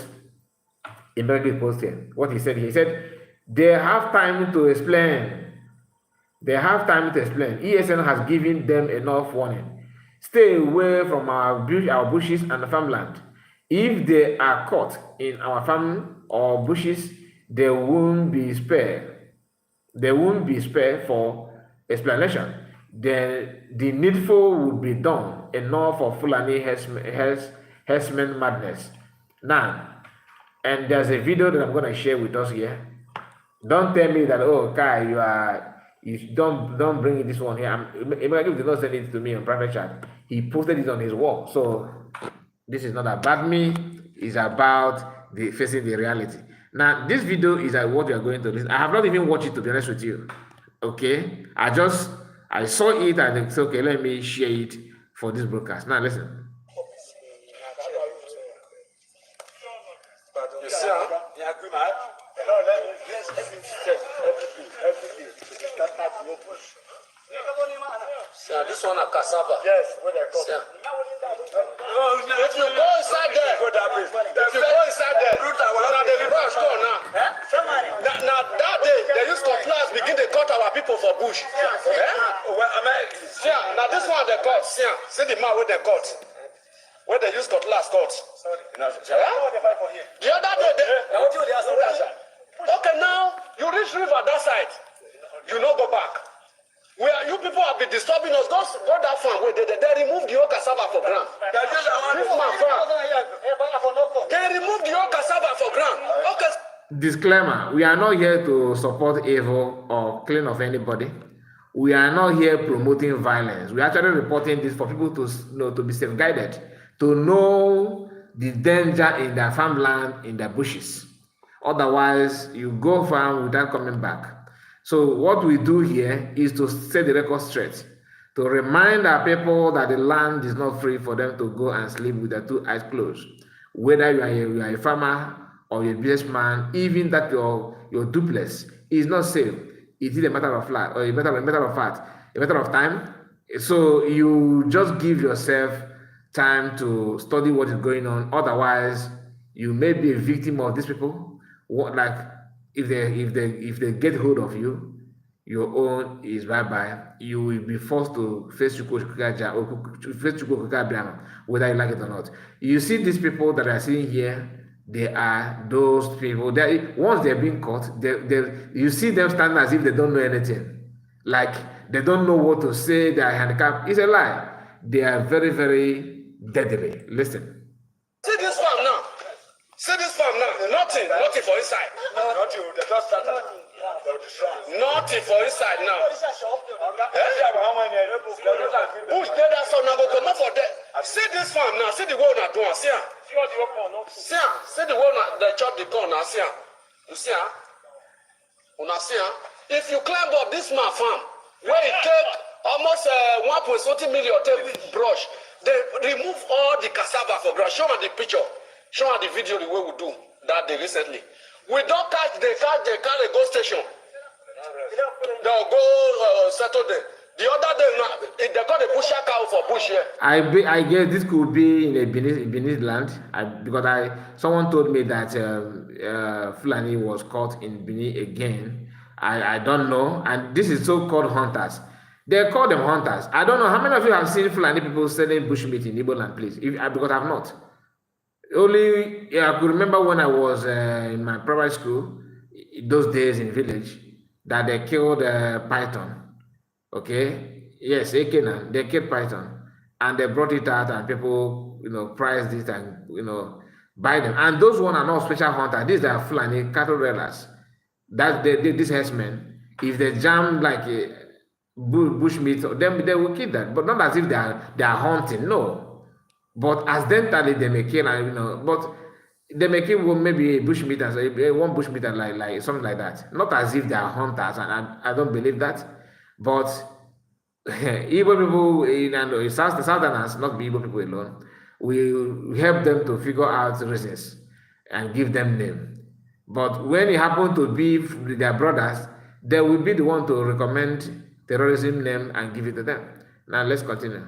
American posted. What he said. He said, they have time to explain. ESN has given them enough warning. Stay away from our bushes and farmland. If they are caught in our farm or bushes, they won't be spared. They won't be spared for explanation. Then the needful would be done, enough for Fulani herdsmen madness. Now, and there's a video that I'm going to share with us here. Don't tell me that, oh, Kai, you don't bring this one here. Ibrahim did not send it to me on private chat. He posted it on his wall. So this is not about me. It's about facing the reality. Now, this video is what we are going to listen. I have not even watched it, to be honest with you. Okay, I saw it and it's okay. Let me share it for this broadcast. Now listen.
You see, yeah, good man. No, let's everything.
So this one a cassava.
Yes, where they come.
If you go inside there, now the reverse go now. Now that day, they used to class begin to cut our people for bush. Now this one they cut. See the man where they cut. Where they use cutlass cut. The other day, okay, now you reach river that side. You no go back. Where you people have been disturbing us, go that farm where they remove the old cassava for ground. This man farm. They remove the old cassava for ground. Okay.
Disclaimer, we are not here to support evil or clean of anybody. We are not here promoting violence. We are actually reporting this for people to be self-guided, to know the danger in their farmland, in their bushes. Otherwise, you go farm without coming back. So what we do here is to set the record straight, to remind our people that the land is not free for them to go and sleep with their two eyes closed. Whether you are a farmer or a businessman, even that your duplex is not safe. It is a matter of fact, or a matter of time. So you just give yourself time to study what is going on. Otherwise, you may be a victim of these people. If they get hold of you, your own is bye-bye. You will be forced to face Chukwukaja or face Chukwukaja, whether you like it or not. You see these people that are sitting here, they are those people. Once they're being caught, you see them standing as if they don't know anything. Like they don't know what to say, they are handicapped. It's a lie. They are very, very deadly. Listen.
See this farm now. Nothing for inside.
Nothing, they just started.
Nothing for inside now. Bush did that so now go come up for that. See this farm now. See the one that doing. See the one that they chop the corn now. See you see una see if you climb up this man farm where it take almost 1.something million take brush, they remove all the cassava for ground. Show me the picture. Show me the video the way we do that day recently. We don't catch the car, they carry go station. They'll go settle there. The other day, they got a pusher cow for bush here.
I guess this could be in a Benin land, because someone told me that Fulani was caught in Benin again. I don't know, and this is so-called hunters. They call them hunters. I don't know how many of you have seen Fulani people selling bushmeat in Igbo land, please. Because I've not. Only I could remember when I was in my primary school, those days in village, that they killed python. Okay, yes, they killed python, and they brought it out, and people, priced it and buy them. And those ones are not special hunters; these are Fulani cattle raiders. That these herdsmen, if they jam like a bushmeat, then they will kill that. But not as if they are hunting. No. But accidentally they may kill, but they may kill maybe a bushmeat, one bushmeat like something like that. Not as if they are hunters, and I don't believe that. But Igbo people, the Southerners, not the Igbo people alone, we help them to figure out reasons and give them name. But when it happens to be their brothers, they will be the one to recommend terrorism name and give it to them. Now let's continue.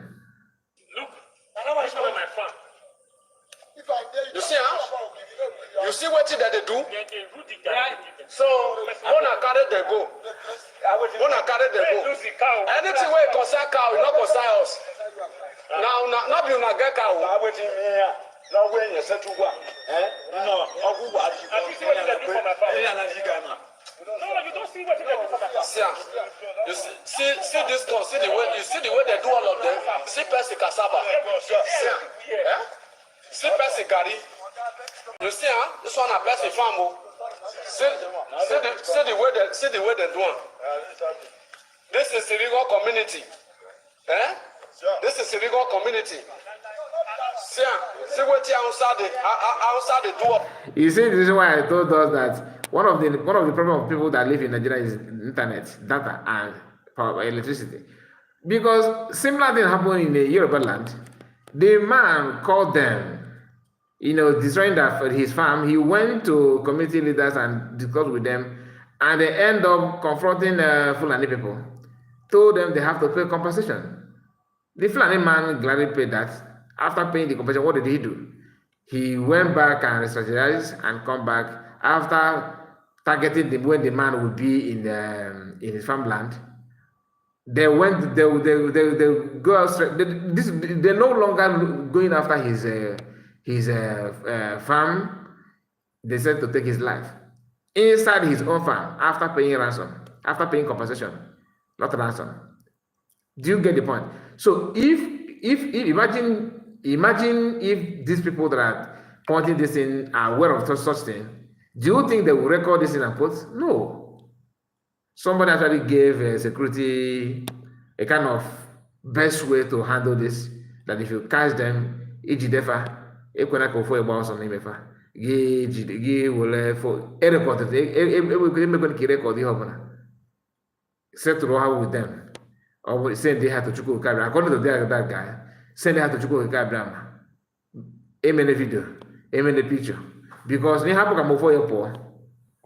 You see what that they do? So when I carry they go. Anything where concern cow, not concern us. Now not be una get cow.
Now when you settle what? No, I'll go.
No, you don't see what you do for my
See, see this one. See the way they do all of them. See Percy cassava. See Percy curry. You see, this one a Percy farm. See the way they do it. This is the Rigo community. This is the Rigo community. See what outside the door.
You see, this is why I told us that one of the problem of people that live in Nigeria is internet, data, and power, electricity. Because similar thing happened in the Yoruba land. The man called them, destroying his farm. He went to community leaders and discussed with them, and they end up confronting Fulani people. Told them they have to pay compensation. The Fulani man gladly paid that. After paying the compensation, what did he do? He went back and re-strategized and come back after targeting when the man would be in his farmland. They go out straight. They're no longer going after his farm. They said to take his life inside his own farm after paying ransom, after paying compensation, not ransom. Do you get the point? So if imagine if these people that are pointing this in are aware of such thing, do you think they will record this in and put? No. Somebody actually gave security a kind of best way to handle this, that if you catch them, settle with them. Or send they had to Chuku Kabra. According to that guy, send they had to Chuku Kabra. Amen the video, amen the picture. Because they have to come for your poor.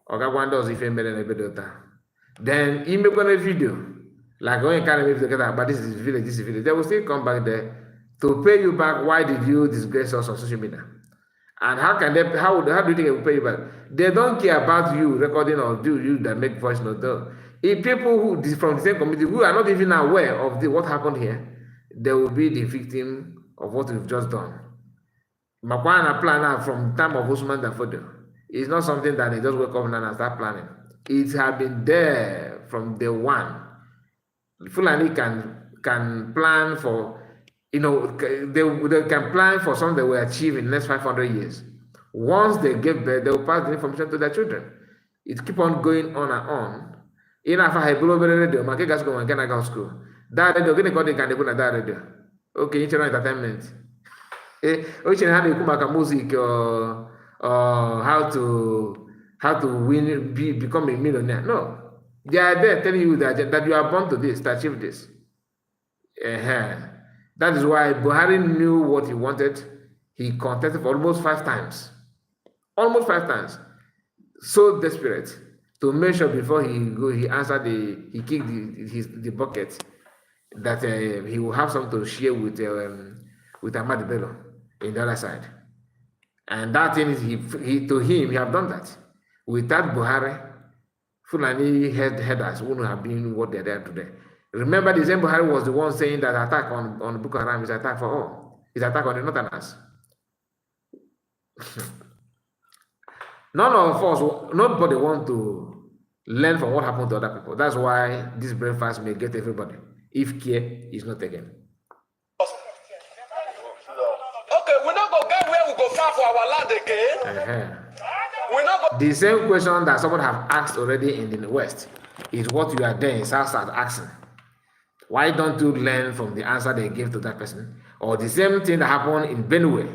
Or got one does if you made a video. Then he make a video. Like going kind of together, but this is village. They will still come back there to pay you back. Why did you disgrace us on social media? And how do you think they will pay you back? They don't care about you recording or do you that make voice note though. If people who from the same community who are not even aware of what happened here, they will be the victim of what we've just done. Makwana plan from time of Usman Dafodio. It's not something that they just wake up now and start planning. It has been there from day one. Fulani can plan for, they can plan for something they will achieve in the next 500 years. Once they give birth, they will pass the information to their children. It keep on going on and on. In a radio, my kids go and go school. That radio, get the can go na that radio. Okay, it's entertainment. Which how you come music or how to win, become a millionaire. No, they are there telling you that you are born to this, to achieve this. That is why Buhari knew what he wanted. He contested for almost 5 times. Almost 5 times. So desperate to make sure before he answered he kicked the bucket that he will have something to share with Ahmad Bello in the other side. And that thing is he have done that. Without Buhari, Fulani headers wouldn't have been what they're there today. Remember, the same Buhari was the one saying that attack on Boko Haram is attack for all. It's attack on the Northerners. None of us, nobody want to learn from what happened to other people. That's why this breakfast may get everybody, if care is not taken.
Okay, we're not going to get where we go far for our land again. We're not going.
The same question that someone have asked already in the West is what you are there in South asking. Why don't you learn from the answer they gave to that person? Or the same thing that happened in Benue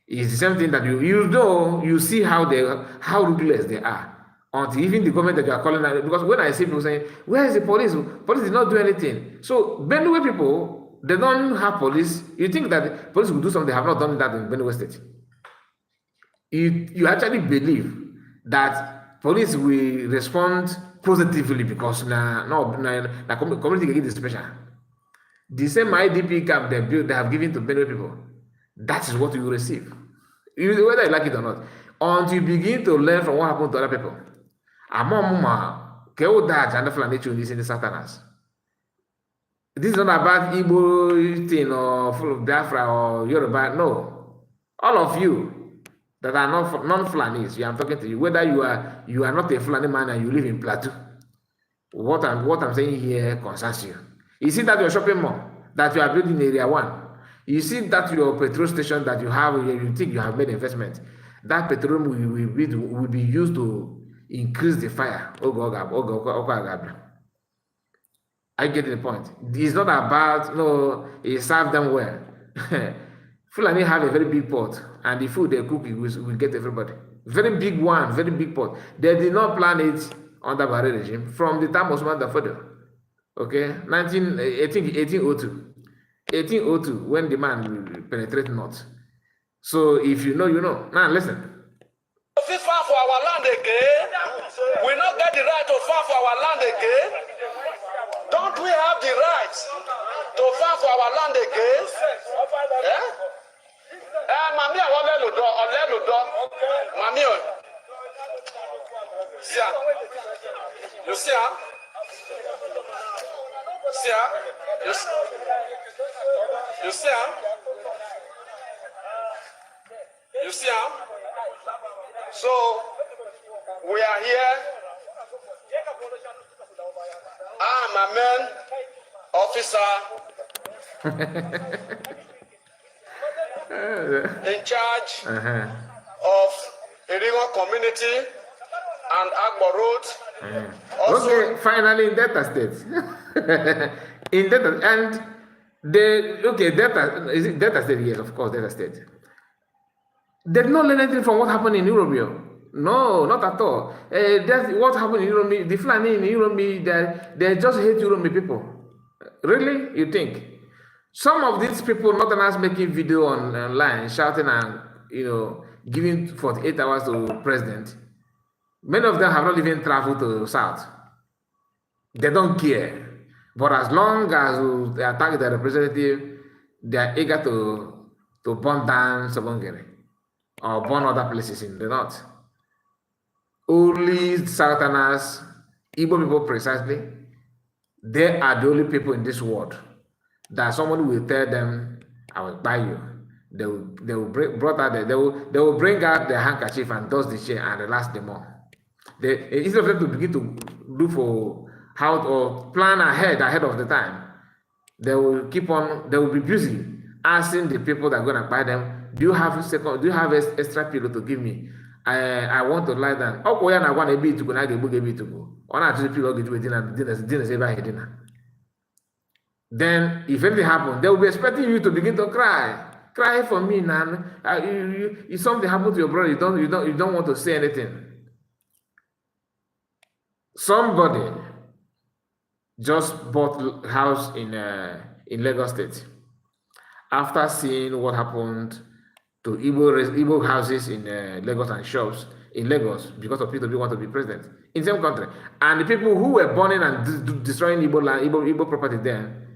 is the same thing that you see how ruthless they are. Until even the government that you are calling out, because when I see people saying, where is the police? Police did not do anything. So Benue people, they don't have police. You think that police will do something, they have not done that in Benue State. You actually believe that police will respond positively because the community can get this special. The same IDP camp they have given to Benue people, that is what you will receive. Whether you like it or not. Until you begin to learn from what happened to other people. This is not about Igbo thing or full of Biafra or Yoruba. No. All of you that are not non-Fulanis, I'm talking to you, whether you are not a Fulani man and you live in Plateau, what I'm saying here concerns you. You see that your shopping mall that you are building in Area 1, you see that your petrol station that you have, you think you have made investment, that petroleum will be used to increase the fire. I get the point. It's not about, no, it serve them well. Fulani have a very big pot, and the food they cook will get everybody. Very big one, very big pot. They did not plan it under Bahrain regime from the time of Osman Dafodio. Okay, 1802. 1802, when the man penetrated north. So if you know, you know. Now listen.
We fight for our land again. We not get the right to fight for our land again. Don't we have the right to fight for our land again? Yeah? Mami, I want to do. Mami, see her? You see her? See her? You see her? You see her? So, we are here. I'm a man, officer, in charge of Irigo community and Agbo Road. Also,
okay, finally in Delta State. In Delta, and Delta, is it Delta State? Yes, of course, Delta State. They did not learn anything from what happened in Europe. No, not at all. That's what happened in Europe. The Fulani in Europe, they just hate Europe people. Really? You think? Some of these people, not us making video online, shouting and giving 48 hours to president. Many of them have not even traveled to the south. They don't care. But as long as they attack the representative, they are eager to burn down Sobongere or burn other places in the north. Only Southerners, Igbo people precisely, they are the only people in this world that somebody will tell them, I will buy you. They will bring out their handkerchief and dust the chair and relax them all. Instead of them to begin to look for how to plan ahead of the time, they will be busy asking the people that are going to buy them, do you have extra pillow to give me? I want to lie down. Oh, yeah, I want a bit to go. I get to go. On a pillow get with dinner. Then, if anything happens, they will be expecting you to begin to cry. Cry for me, Nan. If something happens to your brother, you don't want to say anything. Somebody just bought a house in Lagos State after seeing what happened to Igbo houses in Lagos and shops in Lagos because of people who want to be president in the same country. And the people who were burning and destroying Igbo land, Igbo property there,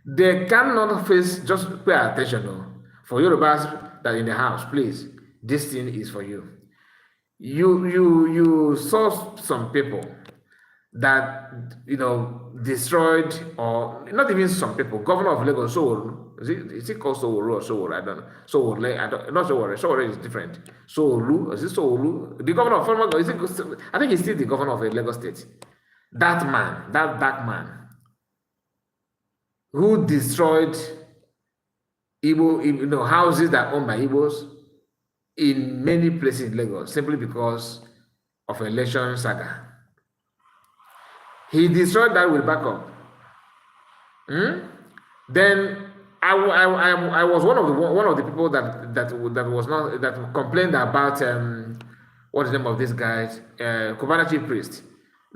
they cannot face, just pay attention though. For Yorubas that in the house, please, this thing is for you. You saw some people that destroyed, or not even some people. Governor of Lagos, Sowore, is it called Sowore or Sowore? I don't know. Sowore, not Sowore. Sowore is different. Sowore, is it Sowore? The governor of former, I think he's still the governor of Lagos State. That man, that dark man, who destroyed Igbo, houses that are owned by Igbos in many places in Lagos simply because of election saga. He destroyed that with backup. Then I was one of the people that complained about what is the name of this guy, Kubana chief priest,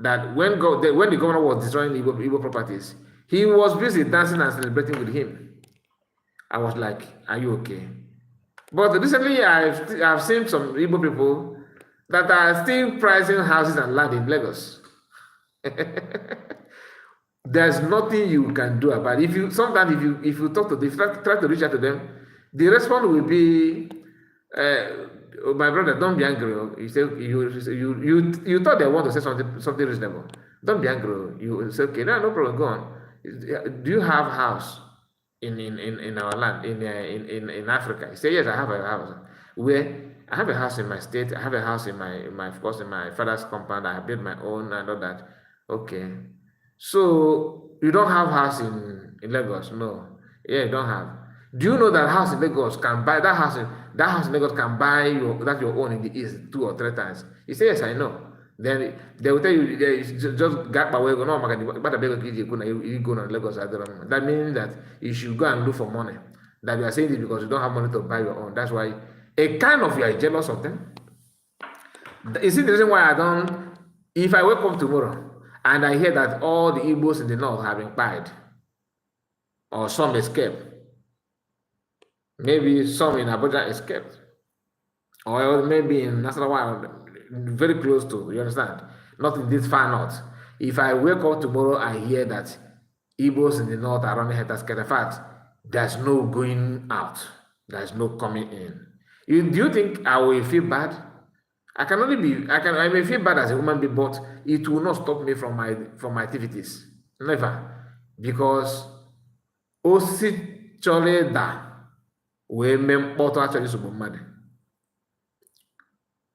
that when the governor was destroying Igbo properties, he was busy dancing and celebrating with him. I was like, are you okay? But recently I've seen some Igbo people that are still pricing houses and land in Lagos. There's nothing you can do about it. If you talk to them, try to reach out to them, the response will be, my brother, don't be angry. You say you thought they want to say something reasonable. Don't be angry. You say, okay, no problem, go on. Do you have a house in our land in Africa? You say, yes, I have a house. where I have a house in my state, I have a house in my of course in my father's compound, I have built my own and all that. Okay. So you don't have house in Lagos? No. Yeah, you don't have. Do you know that house in Lagos can buy that house in Lagos can buy your own in the east 2 or 3 times? You say yes, I know. Then they will tell you, yeah, just get my way. No, but you go to Lagos. That means that you should go and look for money. That you are saying this because you don't have money to buy your own. That's why a kind of you are jealous of them. Is it the reason why I don't? If I wake up tomorrow and I hear that all the Igbos in the north have been fired, or some escaped, maybe some in Abuja escaped, or maybe in Nasarawa, very close to, you understand? Not in this far north. If I wake up tomorrow, I hear that Igbos in the north are running head in fact, there's no going out, there's no coming in. Do you think I will feel bad? I may feel bad as a human being, but it will not stop me from my activities. Never. Because osi chole da we mempoto actually subumade.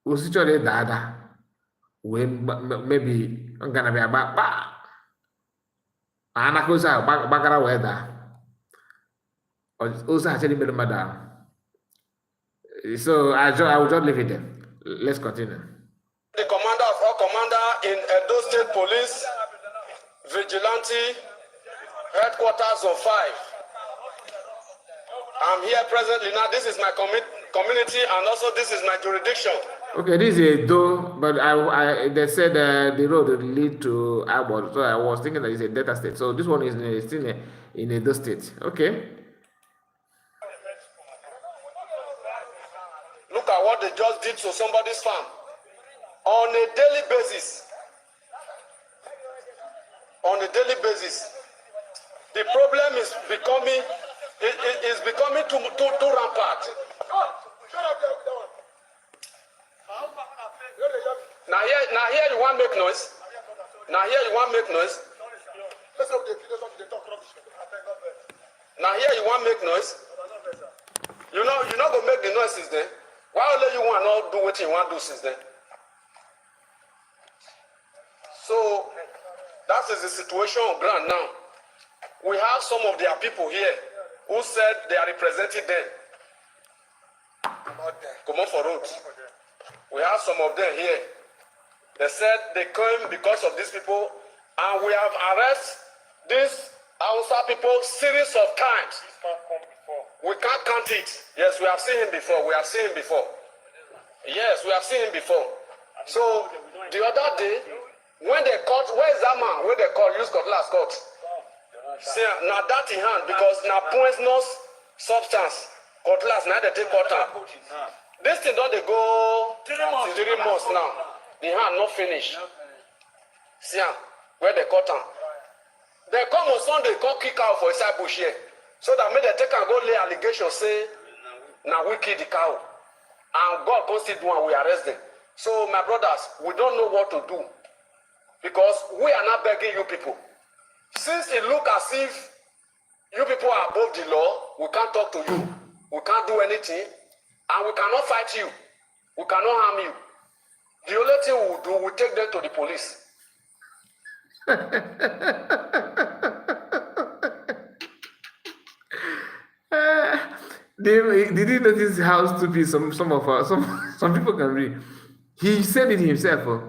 Osi chole da we maybe I'm gonna be about anakosa bagara weather. Also actually made madam. So I will just leave it there. Let's continue.
The commander of all commander in Edo State Police, Vigilante, headquarters of 5. I'm here presently now. This is my community and also this is my jurisdiction.
Okay, this is Edo, but they said the road will lead to Airport, so I was thinking that it's a Delta State. So this one is still in Edo State. Okay.
Look at what they just did to somebody's farm on a daily basis. On a daily basis, the problem is becoming too rampant. Now here you want make noise. Now here you want make noise. Now here you want make noise. You know go make the noises then. Why only you want not do what you want to do since then? So that is the situation on ground now. We have some of their people here who said they are representing them. Come on for roads. We have some of them here. They said they came because of these people, and we have arrested these Hausa people series of times. We can't count it. Yes, we have seen him before. We have seen him before. Yes, we have seen him before. So the other day, when they caught, where is that man? Where they caught, use cutlass caught. See, now that in hand because now poisonous substance. Cutlass now they take water. This thing don't they go 3 months now. The hand not finished. See, where they caught him. They come on Sunday, come kick out for inside bush here. So that made they take and go lay allegation, say, now we kill the cow. And God can still do and we arrest them. So my brothers, we don't know what to do. Because we are not begging you people. Since it looks as if you people are above the law, we can't talk to you. We can't do anything. And we cannot fight you. We cannot harm you. The only thing we will do, we take them to the police.
Did you notice how stupid some people can read? He said it himself.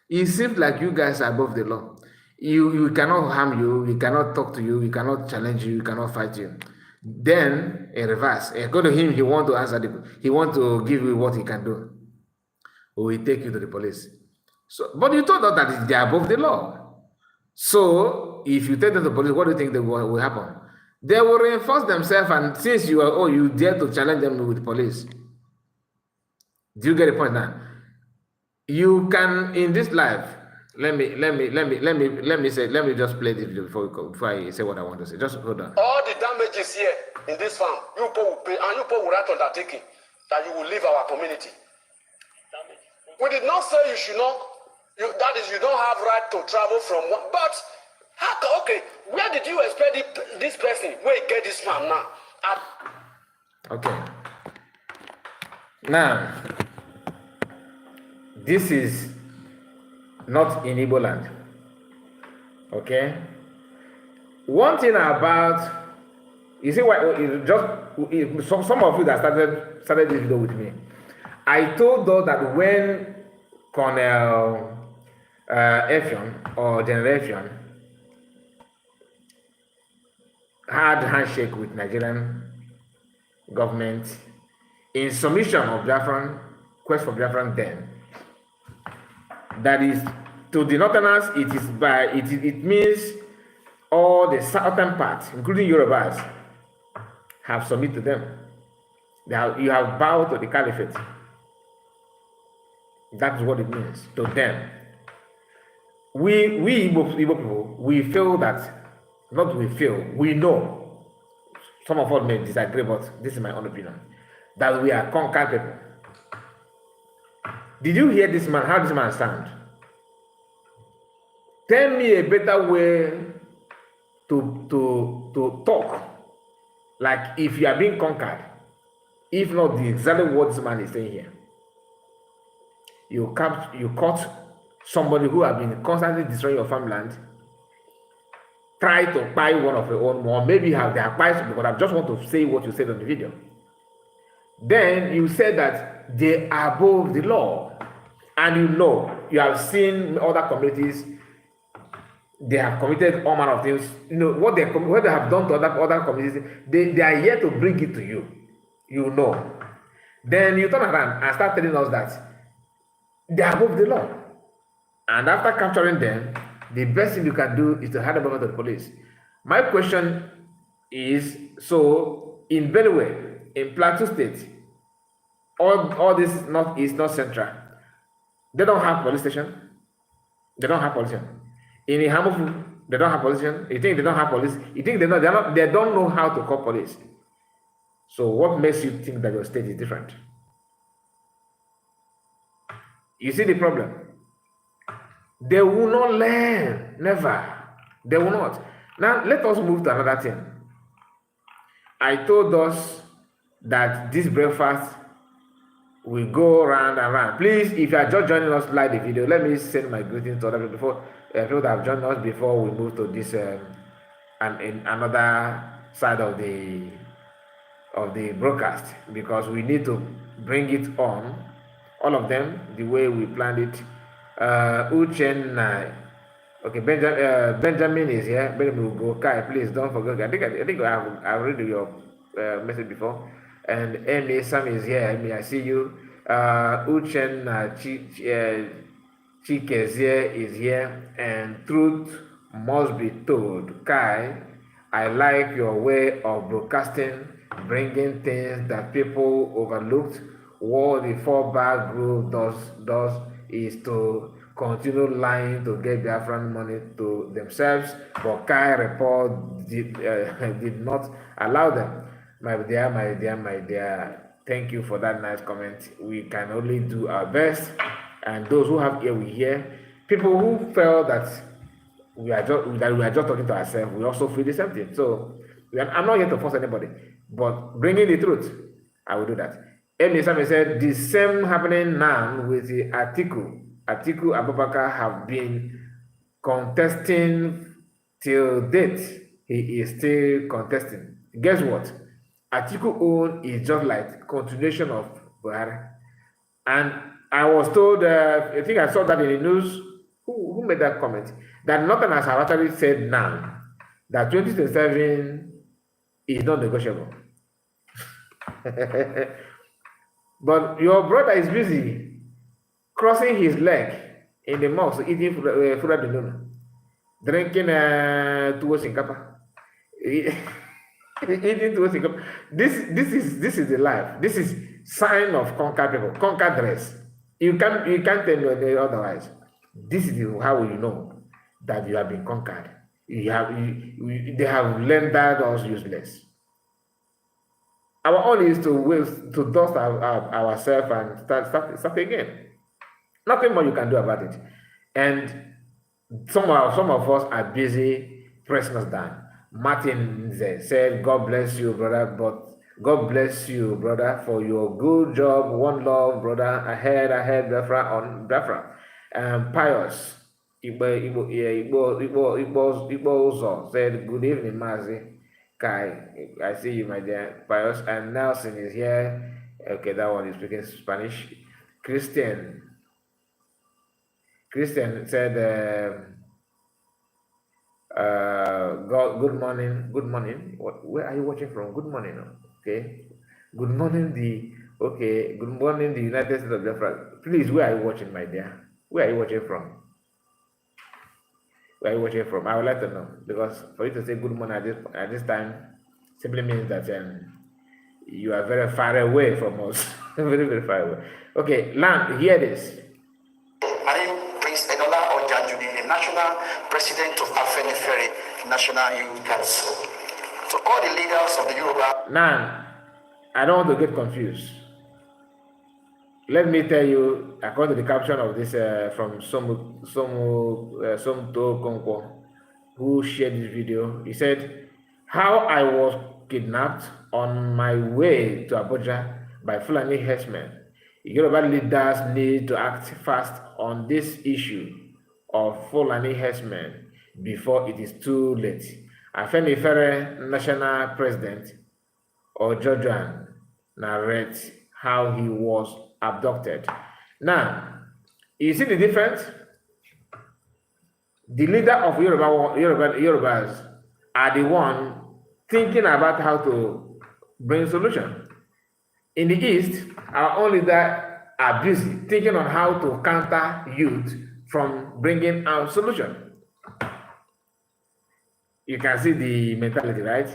It seems like you guys are above the law. You cannot harm you, we cannot talk to you, we cannot challenge you, we cannot fight you. Then in reverse, go to him, he want to answer he want to give you what he can do. Or we take you to the police. So, but you told us that they are above the law. So if you take them to the police, what do you think will happen? They will reinforce themselves, and since you dare to challenge them with the police. Do you get the point now? You can in this life. Let me just play this video before I say what I want to say. Just hold on.
All the damages here in this farm, you people will pay, and you people will write undertaking that you will leave our community. We did not say you should not. That is, you don't have right to travel from one. But okay, where did you expect this person? Where you get this farm now?
Okay. Now, this is not in Igbo land. Okay? One thing about, you see, what some of you that started this video with me, I told those that when Colonel Effion or General Effion had handshake with Nigerian government in submission of Biafran, quest for Biafran then, that is, to the northerners, it means all the southern part, including Yorubas, have submitted to them. You have bowed to the caliphate. That's what it means to them. We Igbo people, we feel that, not we feel, we know, some of us may disagree, but this is my own opinion, that we are conquered people. Did you hear this man, how this man sound? Tell me a better way to talk, like if you are being conquered, if not the exactly what this man is saying here. You caught somebody who has been constantly destroying your farmland, try to buy one of your own, or maybe they have bought, because I just want to say what you said on the video. Then you said that they are above the law, and you have seen other communities, they have committed all manner of things. You know what they have done to other communities. They are here to bring it to you. You know. Then you turn around and start telling us that they are above the law. And after capturing them, the best thing you can do is to hand them over to the police. My question is, so in Benue, in Plateau State, all this is not central. They don't have police station. They don't have police station. In Ihamufu, they don't have police station. You think they don't have police? You think they don't know how to call police. So what makes you think that your state is different? You see the problem? They will not learn. Never. They will not. Now, let us move to another thing. I told us that this breakfast will go round and round. Please, if you are just joining us, like the video. Let me send my greetings to other people before people that have joined us before we move to this and in another side of the broadcast, because we need to bring it on, all of them, the way we planned it. Uchenna, okay, Benjamin is here. Benjamin will go. Kai, please don't forget. I think I've read your message before. And Amy, Sam is here. Amy, I see you. Uchenna Chikezie is here. And truth must be told. Kai, I like your way of broadcasting, bringing things that people overlooked. What the fallback group does is to continue lying to get Biafran money to themselves, but Kai report did not allow them. My dear, thank you for that nice comment. We can only do our best, and those who have ear will hear. People who felt that we are just talking to ourselves, we also feel the same thing. So I'm not here to force anybody, but bringing the truth, I will do that. Amy said the same happening now with the Atiku Abubakar have been contesting till date. He is still contesting. Guess what? Atiku own is just like continuation of Buhari. And I was told, I think I saw that in the news. Who made that comment? That Northerners have actually said now that 2027 is not negotiable. But your brother is busy crossing his leg in the mosque, eating Fura Dinuna, drinking towards Sinkapa. Eating towards Sinkapa. This is the life. This is sign of conquered people, conquered dress. You can't tell me otherwise. This is how you know that you have been conquered. They have rendered us useless. Our own is to dust ourselves and start again. Nothing more you can do about it. And some of us are busy pressing us down. Martin said, God bless you, brother, but God bless you, brother, for your good job. One love, brother. Ahead, Biafra on Biafra. Pious. Igbo Uzo said, good evening, Mazi. Kai, I see you, my dear. Pious. And Nelson is here. Okay, that one is speaking Spanish. Christian said, God, good morning. Where are you watching from? Good morning. Okay. Good morning, good morning, the United States of Biafra. Please, where are you watching, my dear? Where are you watching from? Where are you watching from? I would like to know, because for you to say good morning at this time simply means that you are very far away from us. Very, very far away. Okay, Land, hear this.
My name is Prince Enola Ojanjuni, the National President of Afenifere National Youth Council. To all the leaders of the Yoruba.
Now, I don't want to get confused. Let me tell you, according to the caption of this from Somto Konkwo, who shared this video, he said, how I was kidnapped on my way to Abuja by Fulani herdsmen. Yoruba leaders need to act fast on this issue of Fulani herdsmen before it is too late. Afenifere National President Ojojuan narrates how he was abducted. Now, you see the difference? The leader of Yorubas are the one thinking about how to bring solution. In the East, our own leaders are busy thinking on how to counter youth from bringing out solution. You can see the mentality, right?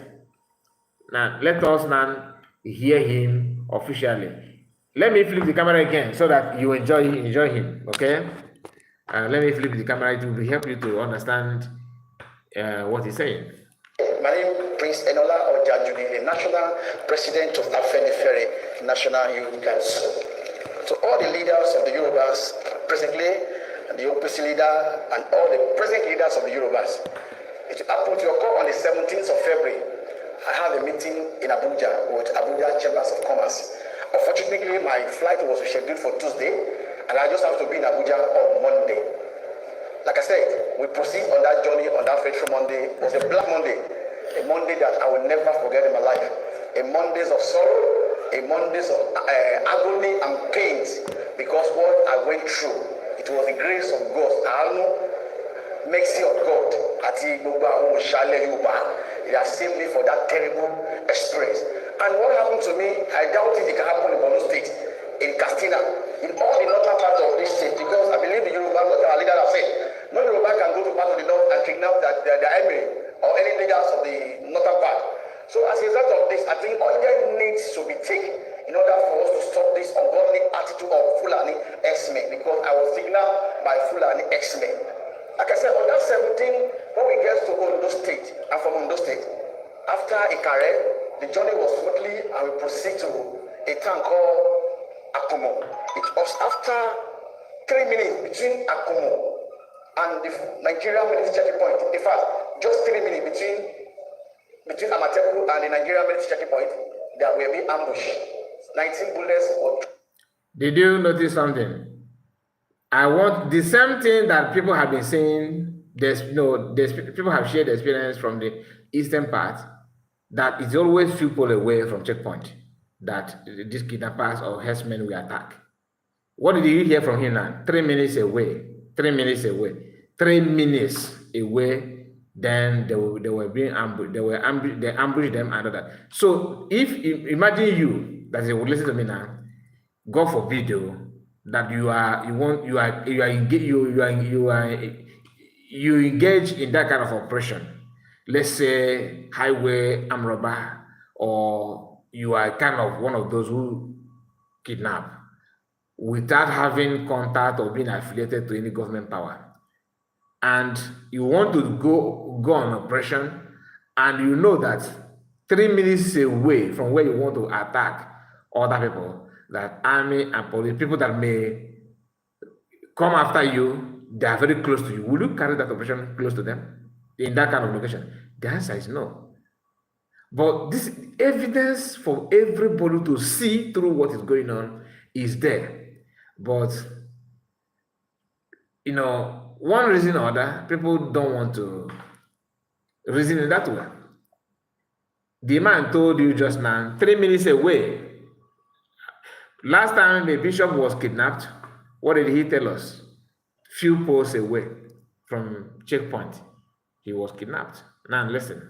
Now, let us now hear him officially. Let me flip the camera again so that you enjoy him, okay? Let me flip the camera. It will help you to understand what he's saying.
My name is Prince Enola Ojanjuni, the National President of Afenifere National Youth Council. To all the leaders of the Yorubas presently, and the OPC leader, and all the present leaders of the Yorubas, it happened to occur on the 17th of February. I had a meeting in Abuja with Abuja Chambers of Commerce. Unfortunately, my flight was scheduled for Tuesday, and I just have to be in Abuja on Monday. Like I said, we proceed on that journey on that fateful Monday. It was a black Monday, a Monday that I will never forget in my life. A Mondays of sorrow, a Mondays of agony and pains, because what I went through, it was the grace of God. I know mercy of God. He has saved me for that terrible experience. And what happened to me, I doubt if it can happen in Borno State, in Katsina, in all the northern parts of this state, because I believe the Yoruba, what our leaders have said, no Yoruba can go to part of the north and kidnap the emir or any leaders of the northern part. So as a result of this, I think urgent needs to be taken in order for us to stop this ungodly attitude of Fulani X-Men, because I was signaled by Fulani X-Men. Like I said, on that 17, when we get to Ondo State, and from Ondo State, after Ikare, the journey was smoothly, and we proceed to a town called Akumo. It was after 3 minutes between Akumo and the Nigerian military checking point. In fact, just 3 minutes between Amateku and the Nigerian military checking point, there will be ambush. 19 bullets were.
Did you notice something? I want the same thing that people have been saying. People have shared the experience from the eastern part, that it's always people away from checkpoint that these kidnappers or herdsmen will attack. What did you hear from him now? 3 minutes away. 3 minutes away. 3 minutes away. Then they were being ambushed. They ambushed them and all that. So if imagine you that you will listen to me now, God forbid that you engage in that kind of operation. Let's say highway armed robber, or you are kind of one of those who kidnap without having contact or being affiliated to any government power, and you want to go on operation, and you know that 3 minutes away from where you want to attack other people, that army and police, people that may come after you, they are very close to you. Will you carry that operation close to them in that kind of location? The answer is no. But this evidence for everybody to see through what is going on is there. But one reason or other, people don't want to reason in that way. The man told you just now, 3 minutes away. Last time the bishop was kidnapped, what did he tell us? Few posts away from checkpoint, he was kidnapped. Now listen.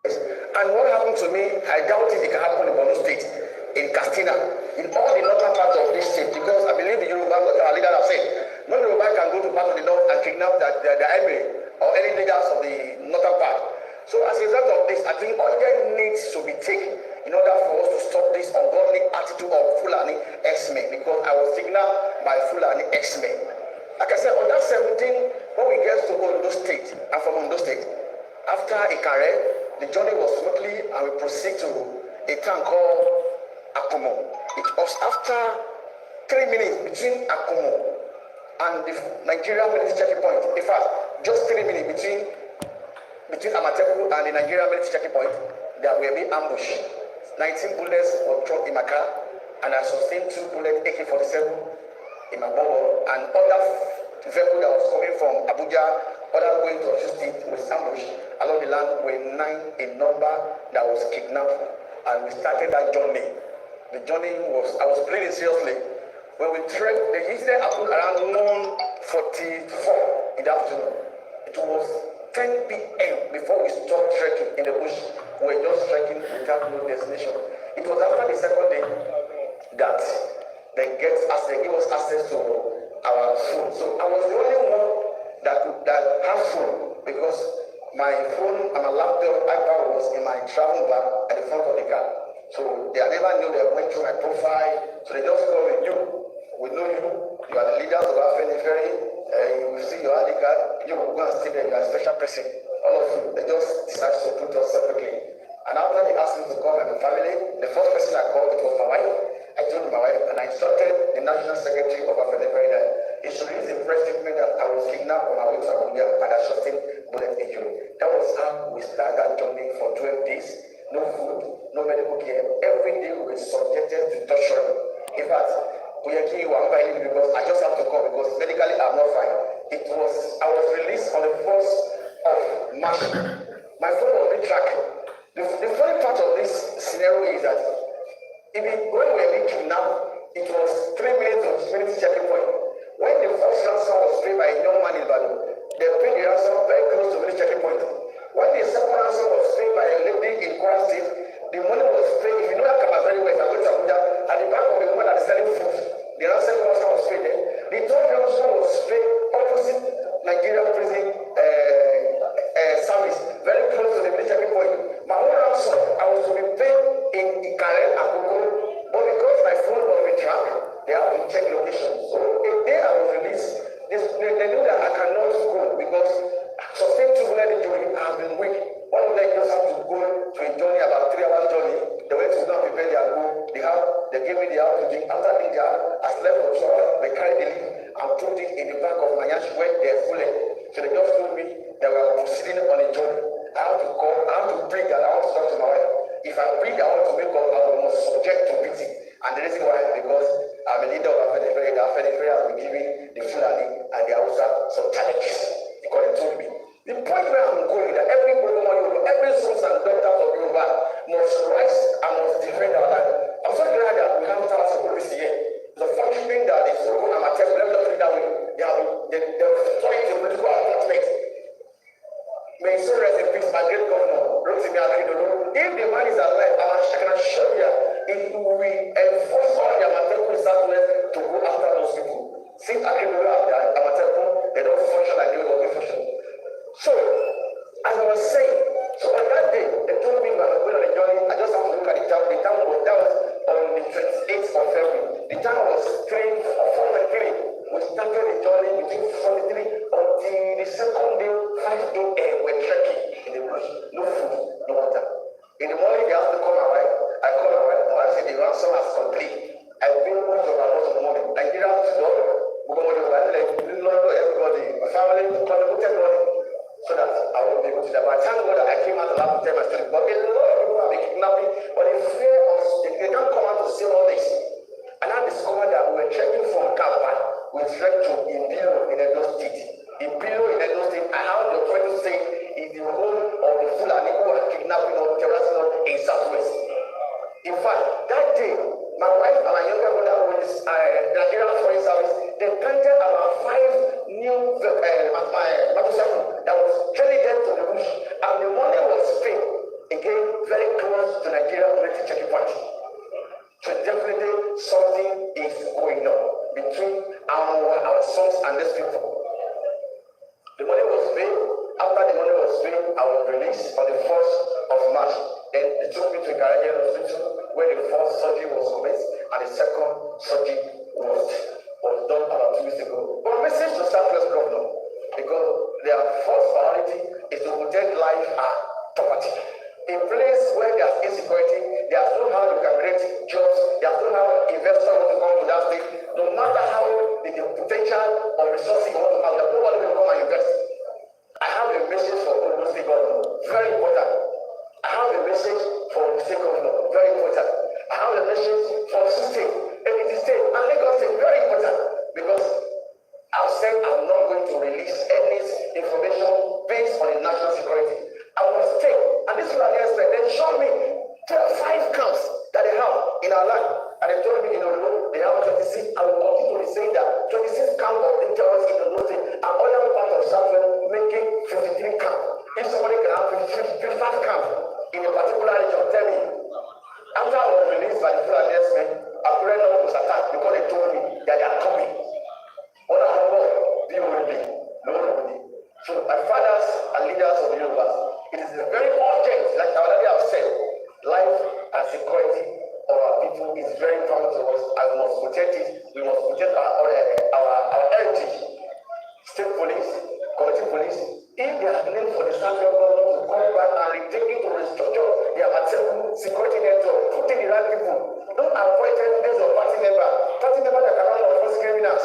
And what happened to me, I doubt if it can happen in Borno State, in Katsina, in all the northern part of this state, because I believe the Yoruba, what our leaders have said, no Yoruba can go to part of the north and kidnap the emir or any leaders of the northern part. So as a result of this, I think urgent needs to be taken in order for us to stop this ungodly attitude of Fulani X-Men, because I was signaled by Fulani X-Men. Like I said, on that 17, when we get to Ondo State, and from Ondo State, after Ikare, the journey was smoothly, and we proceed to a town called Akumo. It was after 3 minutes between Akumo and the Nigerian military checking point. In fact, just 3 minutes between Amateku and the Nigerian military checking point, there will be ambush. 19 bullets were thrown in my car, and I sustained 2 bullets AK-47 in my bubble, and other vehicle that was coming from Abuja, other going to Osun State was ambushed along the land were 9 in number that was kidnapped, and we started that journey. The journey was, I was bleeding seriously. When we trekked, the incident happened around 1:44 in the afternoon. It was 10 p.m. before we stopped trekking in the bush. We were just trekking without no destination. It was after the second day that they gave us access to our phone. So I was the only one that had phone, because my phone and my laptop, iPad was in my travel bag at the front of the car. So they never knew they went through my profile. So they just called me, you. We know you. You are the leader of our Ferry. You see your ID card. You will go and stay there. You are a special person. All of you. They just decided to put us separately. And after they asked me to call my family, the first person I called, it was my wife. I told my wife, and I instructed the National Secretary of our Ferry that he should release a press statement that I was kidnapped on my way to Abuja and I sustained bullet injury. That was how we started that journey for 12 days. No food, no medical care. Every day we were subjected to torture. In fact, because I just have to call because medically I'm not fine. I was released on the 1st of March. My phone was being tracked. The funny part of this scenario is that when we were being kidnapped, it was 3 minutes of military checking point. When the first ransom was paid by a young man in Ibadan, they paid the ransom very close to the military checking point. When the second ransom was paid by a lady in Kwara State, the money was paid. If you know that Kama very well, if I go to Abuja, at the back of the woman that is selling food, the ransom was paid there. The third ransom was paid opposite Nigerian prison service, very close to the military point. My own ransom, I was to be paid in Ikare and Akoko, but because my phone was tracked, they have to check location. So a day I was released, they knew that I cannot go because sustained 2 bullet injury has been weak. One of them just have to go to a journey, about 3 hours journey. They went to go and prepare their go. They gave me the house to drink. After doing that, I slept for 2 hours. They carried the leaf and put it in the back of my yash where they're fully. So they just told me that we were proceeding on a journey. I have to call, I have to breathe, and I want to talk to my wife. If I breathe, I want to make up, I was subject to beating. And the reason why is because I'm a leader of Afenifere. The Afenifere has been giving the Fulani and the Hausa some challenges. Because they told me. The point where I'm going, that every Yoruba, every sons and daughters of Yoruba must rise and must defend our land. I'm so glad that we have Tala police here. The functioning that is so good, I'm at let me not put it that way. They're trying to political attachment. May so rest in peace, my great governor, Rotimi Akeredolu. If the man is alive, I can assure you, it will enforce all the Amateku Southwest to go after those people. Since Akeredolu have died, Amateku, they don't function like they were functioning. So, as I was saying, so on that day, they told me when I was going on the journey, I just have to look at the town. The town was, that was on the 28th of February. The town was 4:03. We started the journey between 43 until the second day, 5 a.m. We're trekking in the bush. No food, no water. In the morning, they have to call my wife. I call my wife. My wife said the ransom has complete. I've been moved to my house in the morning. Nigeria has to go. Everybody, my family contributed money. so that I won't be able to die. But I thank God that I came out alive to tell my story. But a lot of people have been kidnapping, but they fear us. They can't come out to say all this. And I discovered that we were trekking from Kapa, we trekked to Impilo in Edo State. Impilo in Edo State, I have the authority to say is the home of the Fulani who are kidnapping or terrorizing us in Southwest. In fact, that day, my wife and my younger brother were in the Nigerian Foreign Service. They counted about 5 new motorcycles that was carried them to the bush. And the money was paid again very close to Nigeria military checking point. So definitely something is going on between our sons and these people. The money was paid. After the money was paid, I was released on the 1st of March. Then they took me to Nigerian hospital where the first surgery was commenced and the second surgery was done about 2 weeks ago. But message to Southwest Governor, because their first priority is to protect life and property. In place where there's insecurity, there's no how you can create jobs, there's no how investors want to come to that state. No matter how the potential or resources you want to have, nobody will come and invest. I have a message for all state governor, very important. I have a message for the state governor, very important. I have a message for state, Ekiti state, and Lagos state, very important. Because I've said I'm not going to release any information based on the national security. I will stay, and this is what I expect. They showed me 5 camps that they have in our land. And they told me, they have 26. I will continue to say that 26 camps of the terrorists in the north and other parts of Southwest making 53 camps. If somebody can have 55 camps in a particular region, tell me. After I was released by the Fulani men, Akure was attacked because they told me that they are coming. What I know, be ready, no ready. So my fathers and leaders of the universe, it is very urgent, like I already have said, life and security of our people is very important to us, and we must protect it. We must protect our heritage. State police, community police, if they are named for the central government to come back and retaking to restructure their security network, putting the right people, don't avoid 10 days of party member that can run off criminals,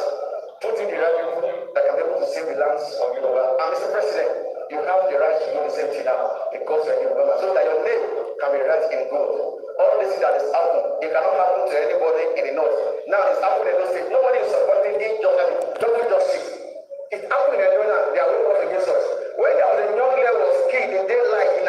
putting the right people that can be able to save the lands of Yoruba. And Mr. President, you have the right to do the same thing now because you're Yoruba, so that your name can be right in gold. All this that is happening, it cannot happen to anybody in the north. Now it's happening in the state. Nobody is supporting injustice. It happened in Arizona. They are working against us. When there was a young girl was killed in daylight in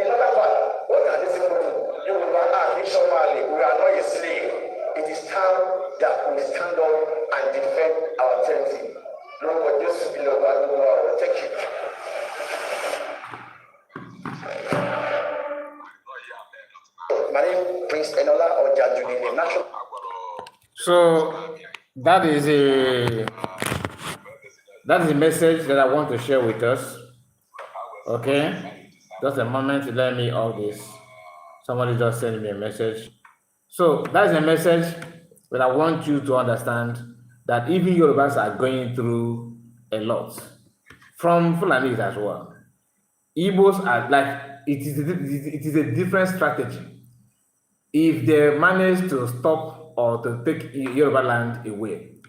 another part, what are these people doing? You will not ask Somali, we are not a slave. It is time that we stand up and defend our territory. Lord, just be Lord, take it. My name is Prince Enola Ojajuni, the national.
So that is a message that I want to share with us. Okay, just a moment, let me all this. Somebody just sent me a message. So that's a message that I want you to understand that even Yorubas are going through a lot, from Fulanis as well. Igbos are like, it is a different strategy. If they manage to stop or to take Yoruba land away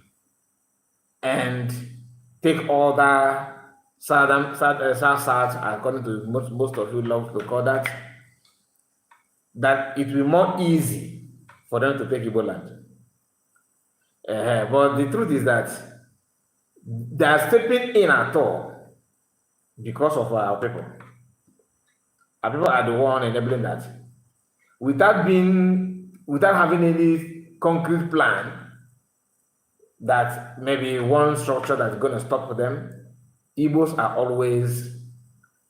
and take all that south, according to most of you love to call that it will be more easy for them to take Igbo land. But the truth is that they are stepping in at all because of our people. Our people are the one enabling that. Without having any concrete plan that maybe one structure that's going to stop them, Igbos are always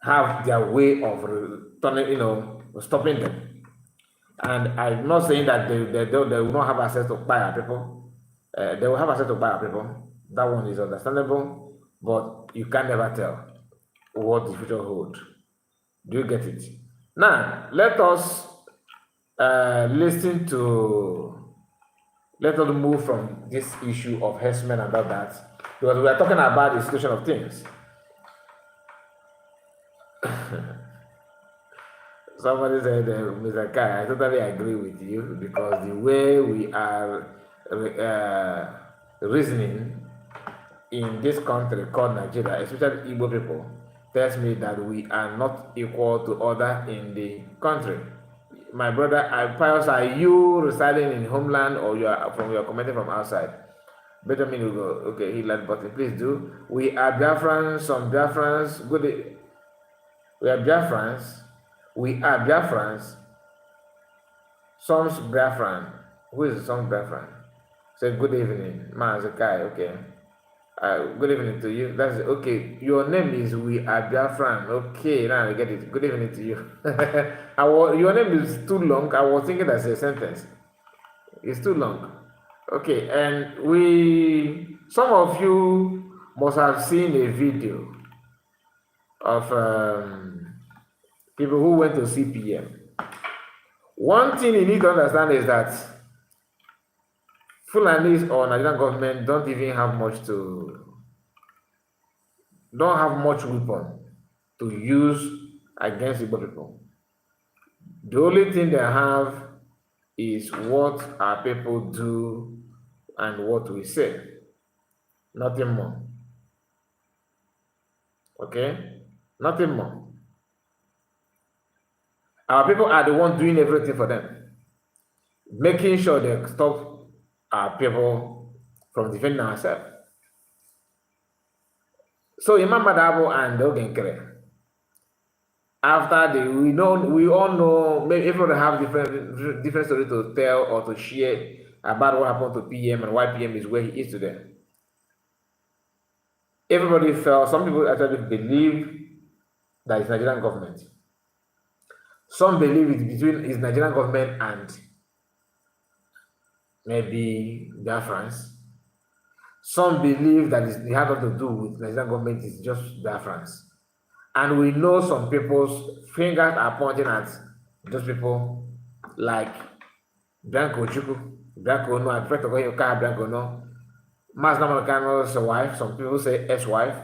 have their way of stopping them. And I'm not saying that they will not have access to buy our people. They will have access to buy our people. That one is understandable, but you can never tell what the future holds. Do you get it? Now, let us let us move from this issue of herdsmen and all that, because we are talking about the situation of things. Somebody said, Mr. Kai, I totally agree with you, because the way we are reasoning in this country called Nigeria, especially Igbo people, tells me that we are not equal to other in the country. My brother, Pius, are you residing in homeland or you are commenting from outside? Better me to go. Okay, he like button. Please do. We are Biafrans, some Biafrans. Good. We are Biafrans. We are Biafrans. Some Biafran. Who is some Biafran? Say good evening, Mazakai. Okay. Good evening to you. That's okay. Your name is We Are Biafran. Okay, now I get it. Good evening to you. Your name is too long. I was thinking that's a sentence. It's too long. Okay, and some of you must have seen a video of people who went to CPM. One thing you need to understand is that Fulanis or Nigerian government don't have much weapon to use against Igbo people. The only thing they have is what our people do and what we say. Nothing more. Okay? Nothing more. Our people are the ones doing everything for them, making sure they stop our people from defending ourselves. So Imam Madabo and Ogenkere, after we all know, maybe everyone have different stories to tell or to share about what happened to PM and why PM is where he is today. Everybody felt, some people actually believe that it's Nigerian government. Some believe it's Nigerian government and maybe Biafrans. Some believe that it has nothing to do with Nigerian government, it's just Biafrans. And we know some people's fingers are pointing at those people like Branko Chuku, Branko no, I prefer to call him Branko no, Nnamdi Kanu's wife, some people say ex-wife,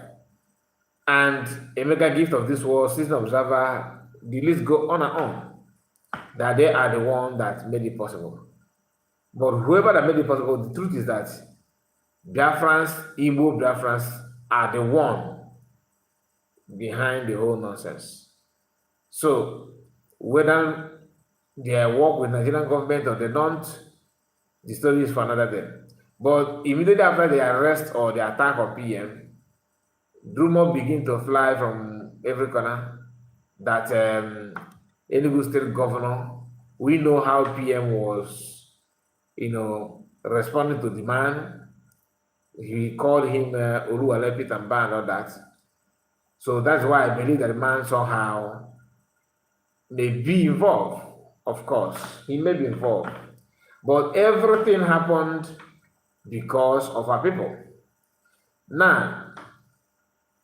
and a mega gift of this world, Citizen Observer, the list go on and on, that they are the one that made it possible. But whoever that made it possible, the truth is that Biafrans, Igbo Biafrans are the one behind the whole nonsense. So whether they work with Nigerian government or they don't, the story is for another day. But immediately after the arrest or the attack on PM, rumors begin to fly from every corner that Enugu State Governor, we know how PM was, responding to demand. He called him Oluwalepi Tamba and all that. So that's why I believe that the man somehow may be involved. Of course, he may be involved. But everything happened because of our people. Now,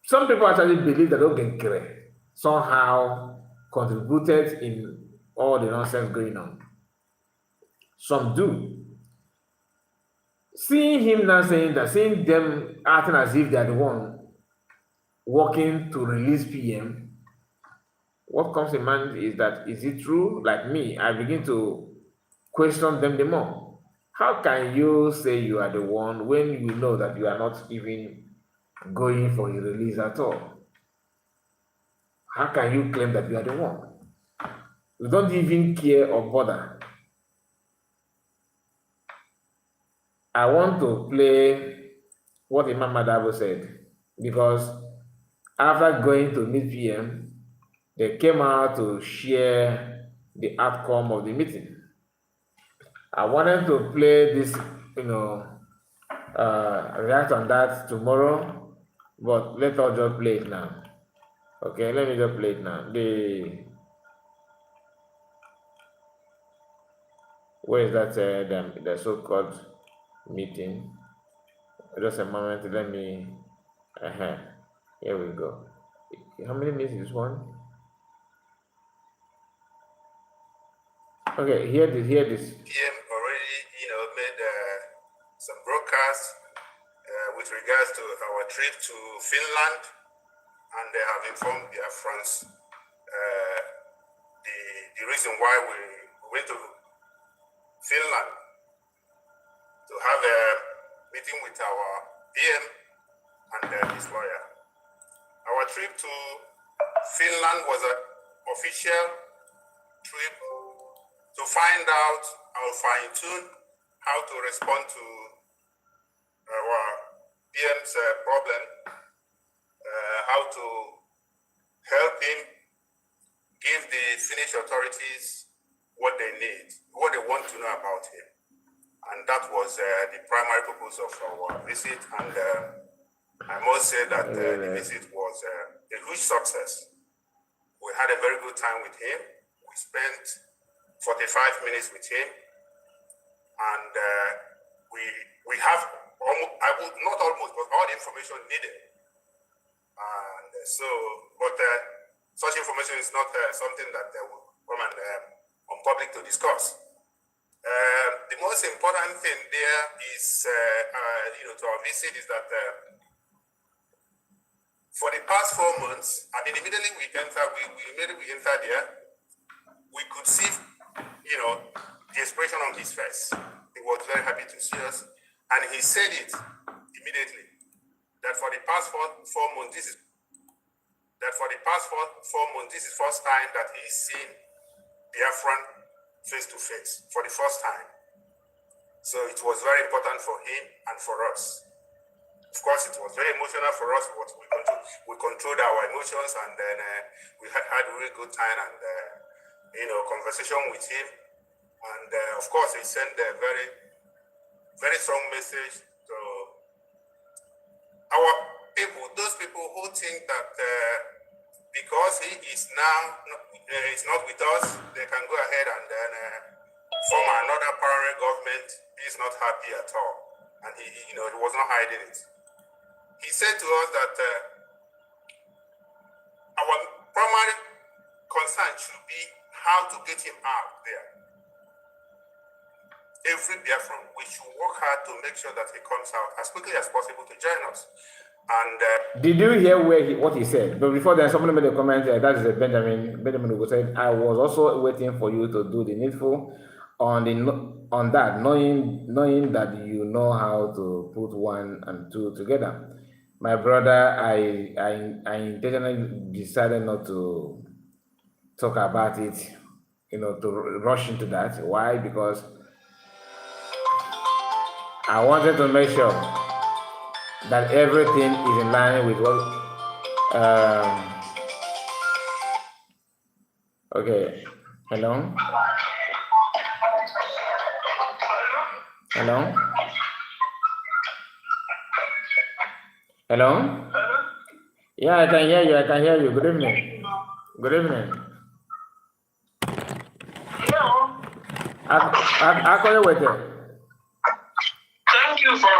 some people actually believe that Ogenkere somehow contributed in all the nonsense going on. Some do. Seeing him now saying that, seeing them acting as if they are the one working to release PM, what comes in mind is that, is it true? Like me, I begin to question them the more. How can you say you are the one when you know that you are not even going for a release at all? How can you claim that you are the one? You don't even care or bother. I want to play what Imam Madabo said, because after going to meet PM, they came out to share the outcome of the meeting. I wanted to play this, react on that tomorrow, but let's all just play it now. Okay, let me just play it now. Where is that the so-called meeting? Just a moment, let me, here we go. How many minutes is this one? Okay, hear this.
PM already, made some broadcasts with regards to our trip to Finland, and they have informed their friends the reason why we went to Finland to have a meeting with our PM and his lawyer. Our trip to Finland was an official trip to find out or fine-tune how to respond to our PM's problem, how to help him give the Finnish authorities what they need, what they want to know about him. And that was the primary purpose of our visit. And I must say that the visit was a huge success. We had a very good time with him. We spent 45 minutes with him. And we have, not almost, but all the information needed. And so, but such information is not something that will come on public to discuss. The most important thing there is, to our visit is that for the past 4 months, and then immediately we entered there, we could see, the expression on his face. He was very happy to see us, and he said it immediately that for the past four months, this is the first time that he's seen Biafran face to face for the first time. So it was very important for him and for us. Of course, it was very emotional for us, but we controlled our emotions, and then we had a really good time and conversation with him. And of course, he sent a very, very strong message to our people, those people who think that because he is now is not with us, they can go ahead and then form another parallel government. He's not happy at all, and he was not hiding it. He said to us that our primary concern should be how to get him out there. Every Biafran, we should work hard to make sure that he comes out as quickly as possible to join us. And
did you hear what he said? But before that, somebody made a comment. That is Benjamin who said, "I was also waiting for you to do the needful on that, knowing that you know how to put 1 and 2 together." My brother, I intentionally decided not to talk about it, to rush into that. Why? Because I wanted to make sure that everything is in line with what. Okay. Hello. Hello. Hello. Yeah, I can hear you. Good evening. Good evening.
Hello.
I call you with it.
Thank you for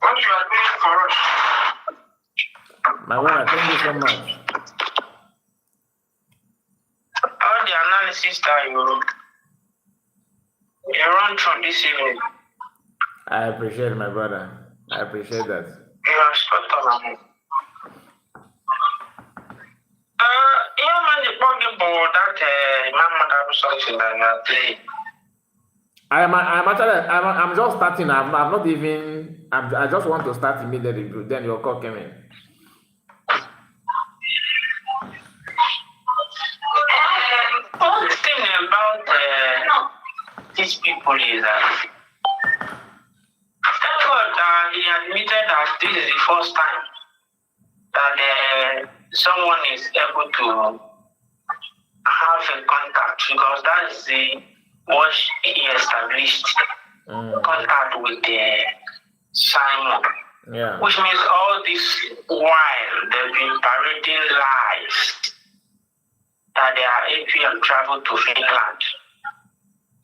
what you are doing for us.
My brother, thank you so much.
All the analysis that you run through this evening.
I appreciate it, my brother. I appreciate that.
You are spot on. Man, the problem about that Mama was something that you are playing.
I'm just starting. I'm not even. I just want to start immediately. Then your call came in.
All the thing about these people is that thank God that he admitted that this is the first time that someone is able to have a contact, because that is what he established contact with Simon.
Yeah.
Which means all this while they've been parading lies that their APM traveled to Finland,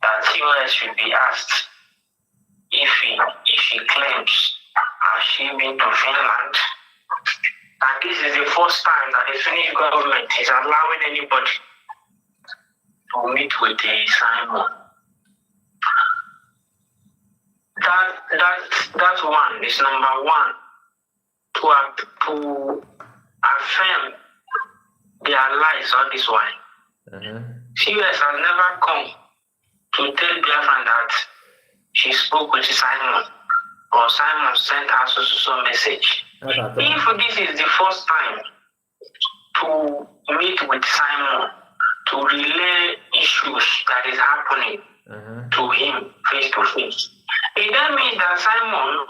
that US should be asked if she claims has she been to Finland. And this is the first time that the Finnish government is allowing anybody to meet with Simon. That's one. Is number one, to affirm their lies on this one. US has never come to tell Biafran that she spoke with Simon or Simon sent us a message. If this is the first time to meet with Simon to relay issues that is happening to him face to face, it then means that Simon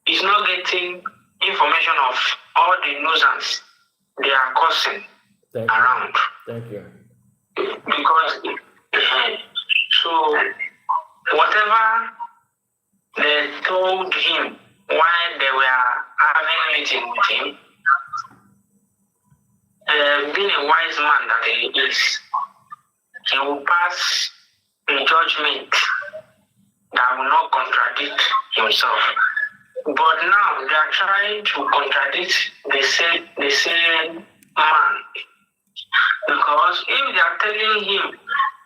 is not getting information of all the nuisance they are causing around.
Thank you.
Because so whatever they told him while they were having a meeting with him, being a wise man that he is, he will pass a judgment that will not contradict himself. But now they are trying to contradict the same man. Because if they are telling him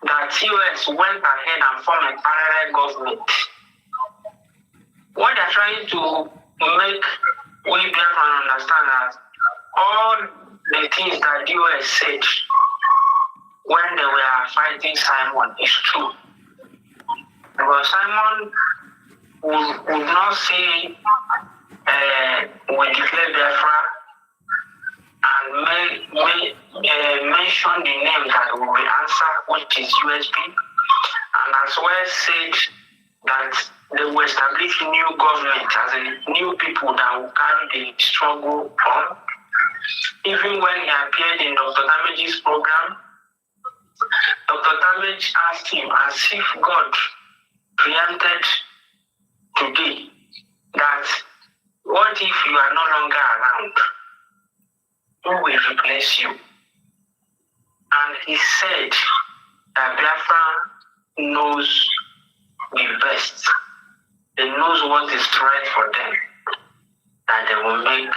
that TOS went ahead and formed a parallel government, what they are trying to make we Biafran understand that all the things that TOS said when they were fighting Simon is true. Because Simon would not say we declare Biafra and mention the name that will be answered, which is USB, and as well said that they will establish new government as a new people that will carry the struggle on. Even when he appeared in Dr. Damage's program, Dr. Damage asked him as if God preempted today that what if you are no longer around? Who will replace you? And he said that Biafra knows the best. They knows what is right for them, that they will make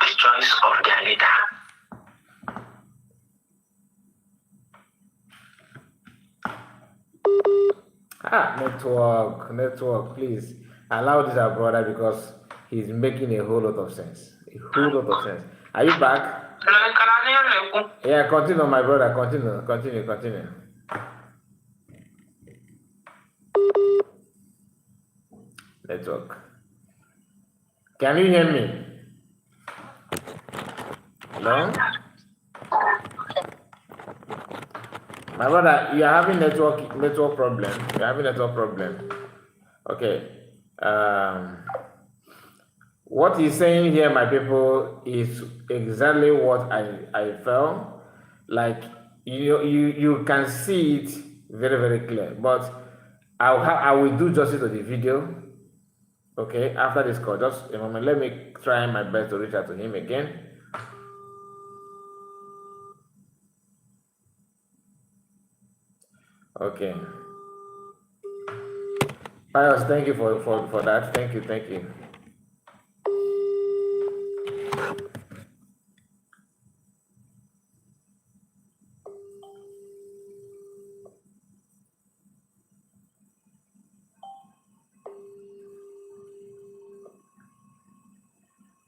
the choice of their leader.
Network, please allow this our brother because he's making a whole lot of sense. Are you back? Yeah, continue, my brother. Continue. Network. Can you hear me? Hello? My brother, you are having network problem. Okay. What he's saying here, my people, is exactly what I felt. Like you can see it very, very clear. But I will do justice to the video. Okay, after this call, just a moment. Let me try my best to reach out to him again. Okay. Pius, thank you for that. Thank you.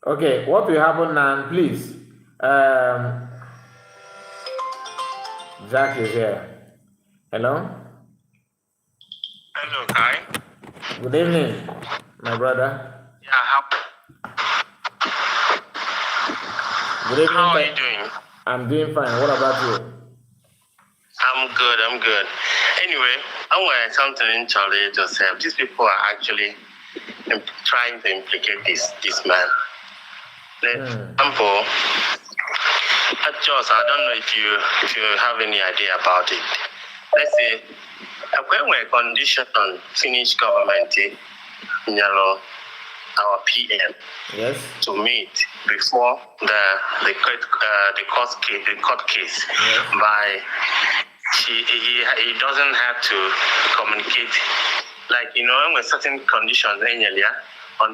Okay, what will happen now, please? Jack is here. Hello?
Hello, Kai.
Good evening, my brother.
Yeah,
Good evening.
how are you doing?
I'm doing fine. What about you?
I'm good. Anyway, I want to something challenge yourself. These people are actually trying to implicate this man. For example, I don't know if you have any idea about it. Let's say when we're conditioned on Finnish government, our PM,
yes,
to meet before the court case,
yes,
by he doesn't have to communicate, like with certain conditions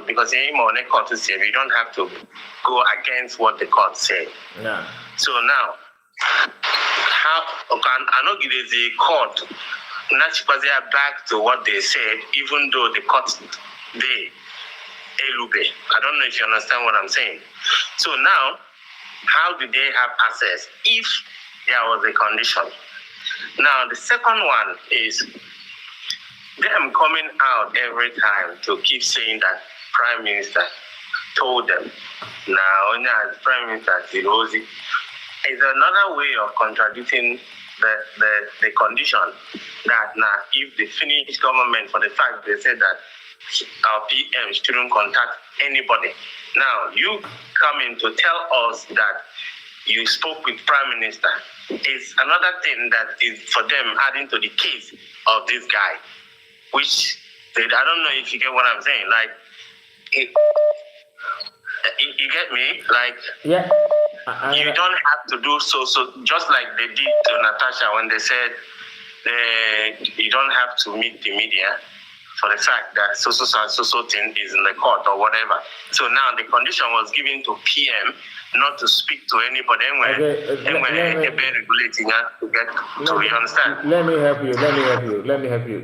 because in court say we don't have to go against what the court said.
Yeah.
So now, how can I not give the court back to what they said, even though the court Elube. I don't know if you understand what I'm saying. So now, how do they have access if there was a condition? Now, the second one is them coming out every time to keep saying that Prime Minister told them. Now, as Prime Minister Tirozi is another way of contradicting the condition that now if the Finnish government, for the fact they said that our PM shouldn't contact anybody. Now, you come in to tell us that you spoke with Prime Minister. It's another thing that is for them adding to the case of this guy, which I don't know if you get what I'm saying. Like, you get me? Like,
yeah.
You don't have to do so just like they did to Natasha when they said you don't have to meet the media for the fact that so thing is in the court or whatever. So now the condition was given to PM not to speak to anybody you understand?
Let me help you.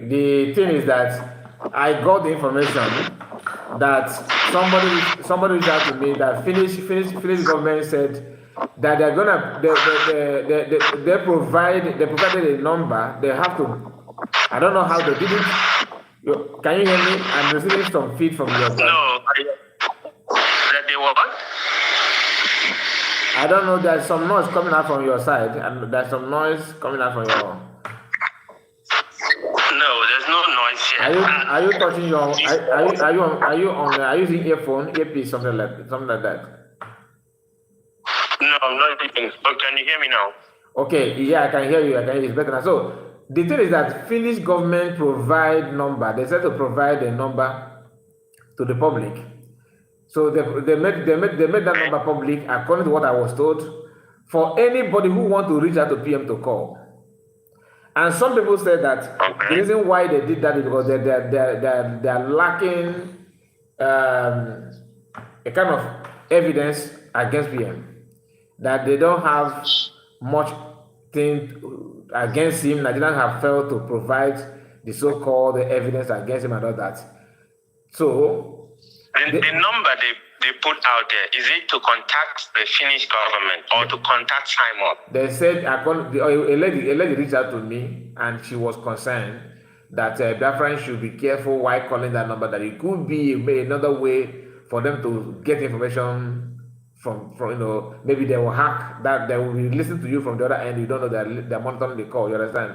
The thing is that I got the information that somebody reached out to me that Finnish government said that they're gonna they provided a number. They have to. I don't know how they did it. Can you hear me? I'm receiving some feed from your side.
No, that they were what?
I don't know. There's some noise coming out from your side, and there's some noise coming out from your.
No, there's no noise here.
Are you touching your? Are you using earpiece, something like that?
No, I'm not using. But can you hear me now?
Okay, yeah, I can hear you. It's better now. So the thing is that Finnish government provide number. They said to provide a number to the public. So they made that number public according to what I was told for anybody who want to reach out to PM to call. And some people said that the reason why they did that is because they're lacking a kind of evidence against PM. That they don't have much thing against him. Nigerians have failed to provide the so-called evidence against him and all that. So
the number they put out there, is it to contact the Finnish government or to contact Simon?
They said a lady reached out to me and she was concerned that Biafran should be careful while calling that number, that it could be another way for them to get information from maybe they will hack that, they will be listening to you from the other end. You don't know that they're monitoring the call. You understand?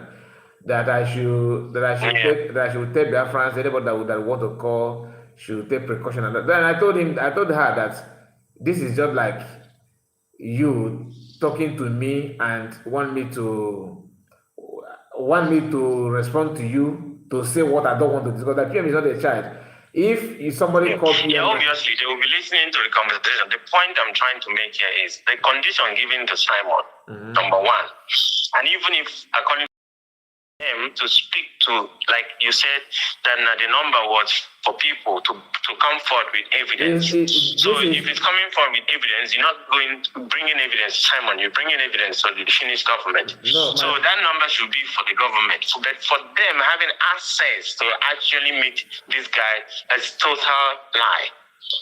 That I should take Biafrans, anybody that want to call should take precaution. And then I told her that this is just like you talking to me and want me to respond to you to say what I don't want to discuss. That PM is not a child. If somebody calls me,
obviously they will be listening to the conversation. The point I'm trying to make here is the condition given to Simon, number one, and even if according to him to speak to, like you said, that the number was for people to come forward with evidence. If it's coming forward with evidence, you're not bringing evidence to Simon, you're bringing evidence to the Finnish government. So that number should be for the government. But for them having access to actually meet this guy, that's total lie.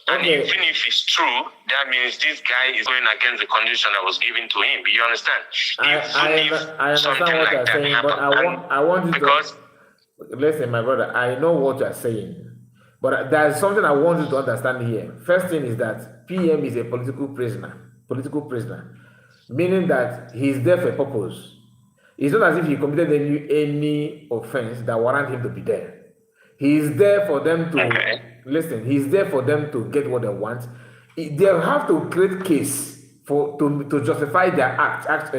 And even if it's true, that means this guy is going against the condition that was given to him. You understand?
I understand what you're saying, but I want you to listen, my brother. I know what you're saying, but there's something I want you to understand here. First thing is that PM is a political prisoner, meaning that he's there for a purpose. It's not as if he committed any offense that warrant him to be there. He's there for them to listen. He's there for them to get what they want. They have to create case to justify their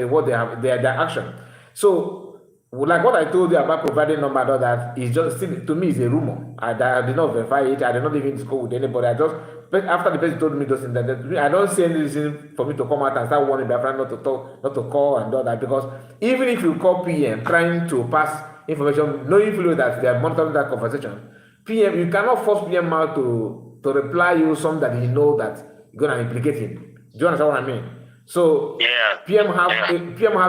what they have their action. So, like what I told you about providing number and all that is just still, to me, is a rumor. I did not verify it. I did not even discuss with anybody. After the person told me those things, I don't see any reason for me to come out and start warning my friend not to call and all that, because even if you call PM trying to pass information, knowing fully that they are monitoring that conversation, PM, you cannot force PM out to reply you something that he know that you're gonna implicate him. Do you understand what I mean? So PM have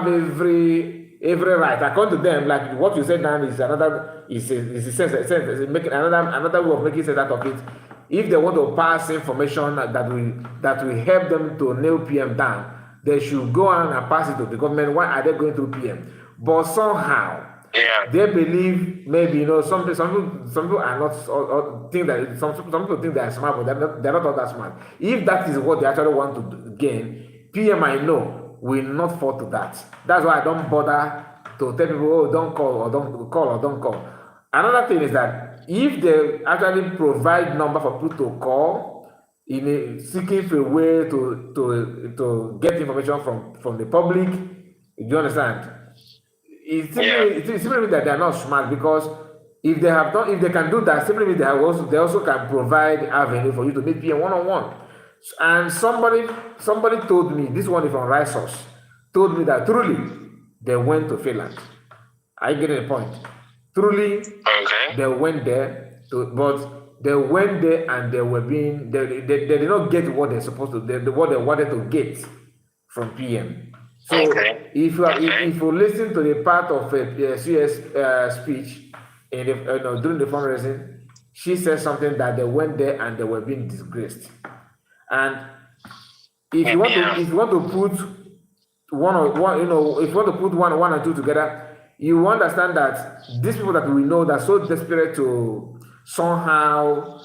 every right. According to them, like what you said now is another making another way of making sense out of it. If they want to pass information that will help them to nail PM down, they should go on and pass it to the government. Why are they going through PM? But somehow Yeah. They believe maybe some people are not or think that some people think they are smart, but they're not all that smart. If that is what they actually want to gain, PM I know will not fall to that. That's why I don't bother to tell people, oh, don't call or don't call. Another thing is that if they actually provide number for people to call seeking for a way to get information from the public, you understand? It simply means that they are not smart, because if they can do that, simply means they also can provide avenue for you to meet PM one-on-one. And somebody told me, this one is from Rice Source, told me that truly they went to Finland. I get the point. Truly, they went there, but they went there and they did not get what they're supposed to, what they wanted to get from PM. So if you listen to the part of CS speech during the fundraising, she said something that they went there and they were being disgraced. And if you want to put one and two together, you understand that these people that we know that are so desperate to somehow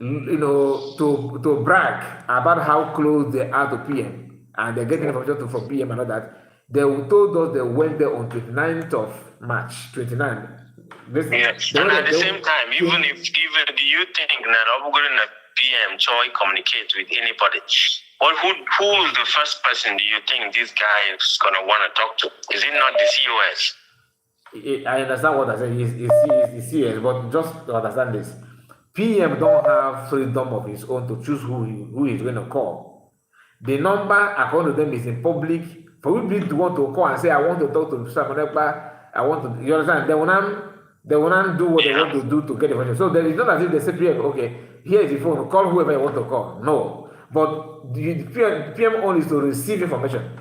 to brag about how close they are to PM, and they're getting information from PM and all that. They told us they went there on 29th of March, 29th.
And at the same time, even do you think that I'm going to PM try communicate with anybody? Who is the first person do you think this guy is going to want to talk to? Is it not the COS?
I understand what I said. It's CS, but just to understand this, PM don't have freedom of his own to choose who he's going to call. The number, according to them, is in public. For people to want to call and say, I want to talk to Mr. Monepa, you understand? They will not do what they want to do to get the information. So there is not as if they say, PM, okay, here is the phone, call whoever you want to call. No. But the PM only is to receive information.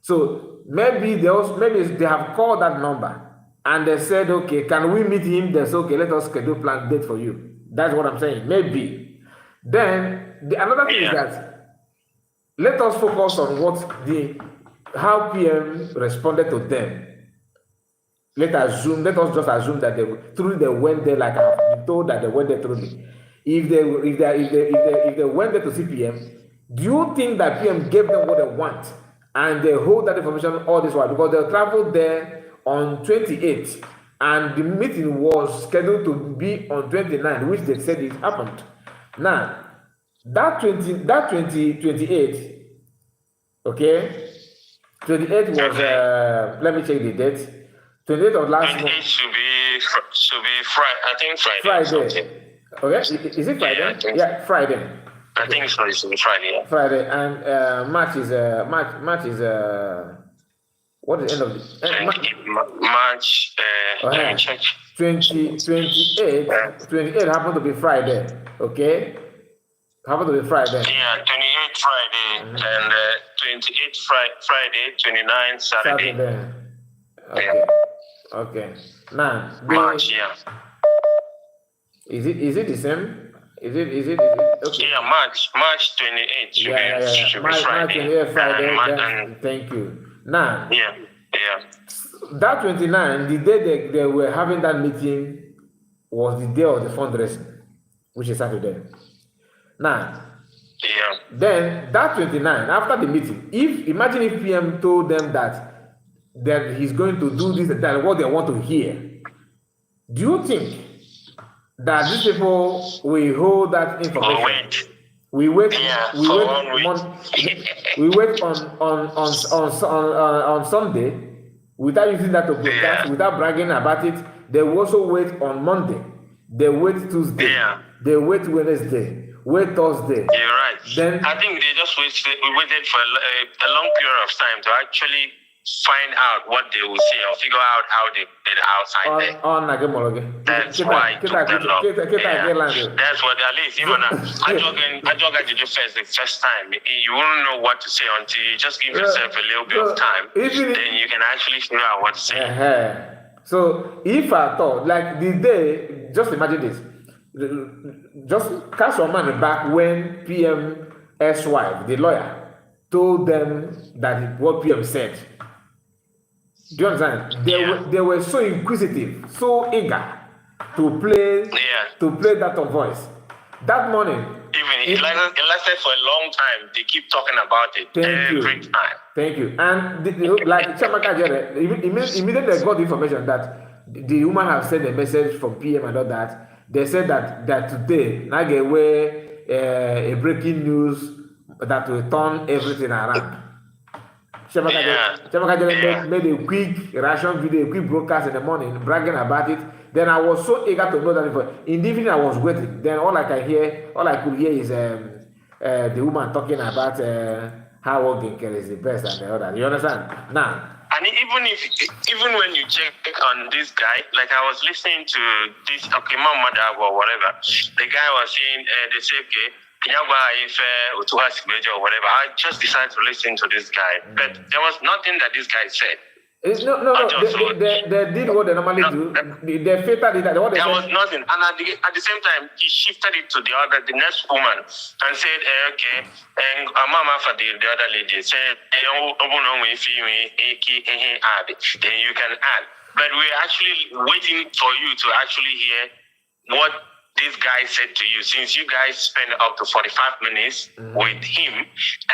So maybe they have called that number and they said, okay, can we meet him? They said, okay, let us schedule plan date for you. That's what I'm saying. Maybe. Then another thing is that let us focus on how PM responded to them. Let us just assume that they went there, like I've been told that they went there truly. If they went there to see PM, do you think that PM gave them what they want and they hold that information all this while? Because they traveled there on 28th and the meeting was scheduled to be on 29th, which they said it happened. Now, that 28, okay, 28 was let me check the date. 28 of last month.
28 should be Friday. I think Friday.
Okay, is it Friday? Yeah, Friday.
I think so. It's Friday. Yeah.
Friday, and March is what is the end of the
March? Let me check.
28 happened to be Friday. Okay. Happened to be Friday.
Yeah, 28 Friday, and 28 Friday, 29 Saturday.
Okay.
Yeah.
Okay. Now,
March, yeah.
Is it the same? Is it okay?
Yeah, March 28 should be Friday.
March 28 Friday. Thank you. Now.
Yeah.
That 29, the day they were having that meeting was the day of the fundraising, which is Saturday. Now, then that 29, after the meeting, imagine if PM told them that he's going to do this, that what they want to hear, do you think that these people will hold that information? We wait on Sunday without using that to broadcast, without bragging about it. They will also wait on Monday. They wait Tuesday. They wait Wednesday. Wait Thursday.
You're right. Then I think they just waited for a long period of time to actually find out what they will say or figure out how they did outside there. That's why it took them long. That's what at least even I did the first time. You won't know what to say until you just give yourself a little bit of time. Then you can actually figure out what to say.
So if I thought like the day, just imagine this. Just cast your money back when PM's wife, the lawyer, told them that what PM said. Do you understand? They were so inquisitive, so eager to play that voice. That morning,
it lasted for a long time. They keep talking about it every time.
Thank you. And like Chamaka Jere, immediately they got the information that the woman have sent a message from PM and all that. They said that today, now get away a breaking news that will turn everything around. Chamaka made a quick reaction video, a quick broadcast in the morning, bragging about it. Then I was so eager to know that info. In the evening, I was waiting. Then all I could hear is the woman talking about how working is the best and the other. You understand? Now.
And even when you check on this guy, like I was listening to this Mada or whatever, the guy was saying they say or whatever. I just decided to listen to this guy, but there was nothing that this guy said.
No. They did what they normally do. They filtered it. There
was nothing, and at the same time, he shifted it to the next woman, and said, "Okay." And Mama for the other lady said, "Then you can add." But we're actually waiting for you to actually hear what this guy said to you, since you guys spent up to 45 minutes with him,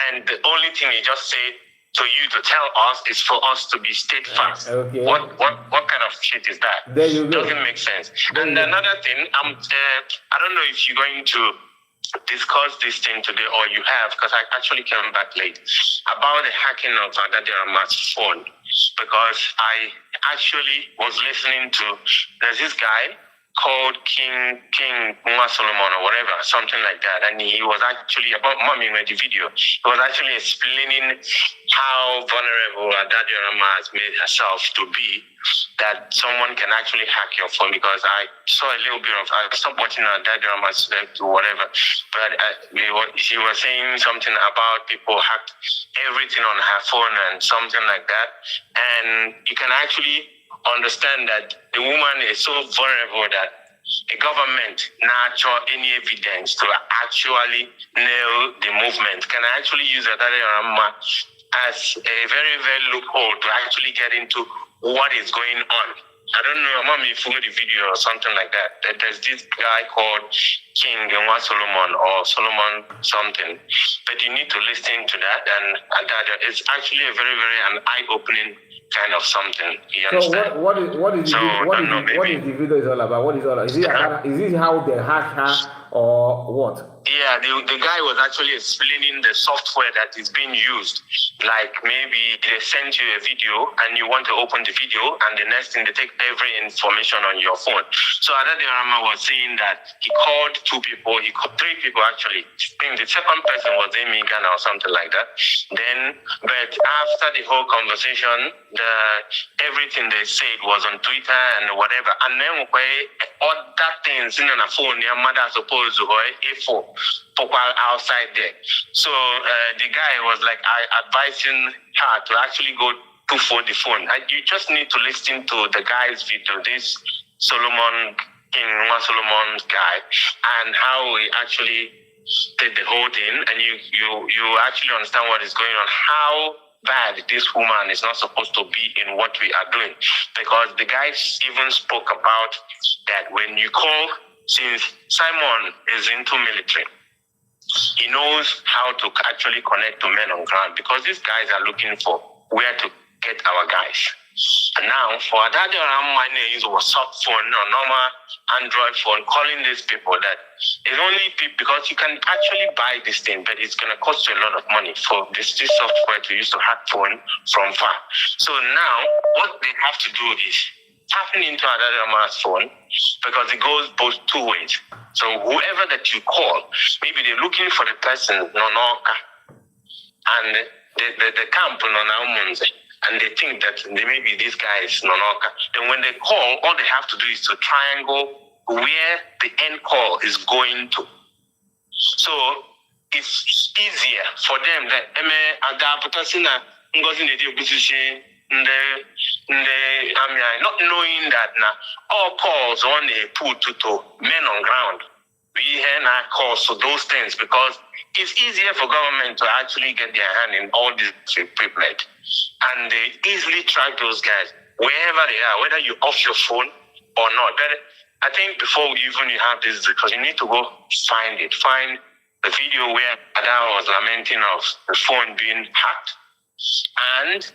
and the only thing he just said to you to tell us is for us to be steadfast.
Okay.
What kind of shit is that?
There you go.
Doesn't make sense. And another thing, I don't know if you're going to discuss this thing today or you have, because I actually came back late, about the hacking of Adadiarama's phone, because I actually was listening to, there's this guy called King Solomon or whatever, something like that. And he was actually, about mommy made the video, he was actually explaining how vulnerable Adadiarama has made herself to be, that someone can actually hack your phone. Because I saw a little bit of, I stopped watching Adadiarama's or whatever, but she was saying something about people hacked everything on her phone and something like that. And you can actually understand that the woman is so vulnerable that the government not show any evidence to actually nail the movement, can actually use Adadiarama as a very, very loophole to actually get into what is going on. I don't know, Mom, if you got the video or something like that. There's this guy called King Solomon or Solomon something. But you need to listen to that, and it's actually a very, very an eye-opening kind of something. You understand?
So what is the video is all about? What is all about? Is it how they hack her or what?
Yeah, the guy was actually explaining the software that is being used. Like maybe they send you a video and you want to open the video, and the next thing they take every information on your phone. So Adadiarama was saying that he called three people actually. I think the second person was Ghana or something like that. But after the whole conversation, everything they said was on Twitter and whatever. And then other things in a phone, your mother supposed to A4 outside there. So the guy was like advising her to actually go to for the phone. You just need to listen to the guy's video, this King Solomon guy, and how he actually did the whole thing, and you actually understand what is going on, how bad this woman is not supposed to be in what we are doing. Because the guys even spoke about that when you call, since Simon is into military, he knows how to actually connect to men on ground, because these guys are looking for where to get our guys. And now, for Adadiarama, use a WhatsApp phone or normal Android phone, calling these people that is only because you can actually buy this thing, but it's going to cost you a lot of money for this software to use to hack phone from far. So now, what they have to do is tapping into Adadiarama's phone, because it goes both two ways. So whoever that you call, maybe they're looking for the person, Nonoka, and the camp, Nonamunze, and they think that maybe this guy is Nonoka. Then when they call, all they have to do is to triangle where the end call is going to. So it's easier for them that not knowing that now all calls on a put to men on ground. we hear now calls for those things because it's easier for government to actually get their hand in all this equipment, and they easily track those guys wherever they are, whether you off your phone or not. But I think before you have this, because you need to go find the video where Adam was lamenting of the phone being hacked, and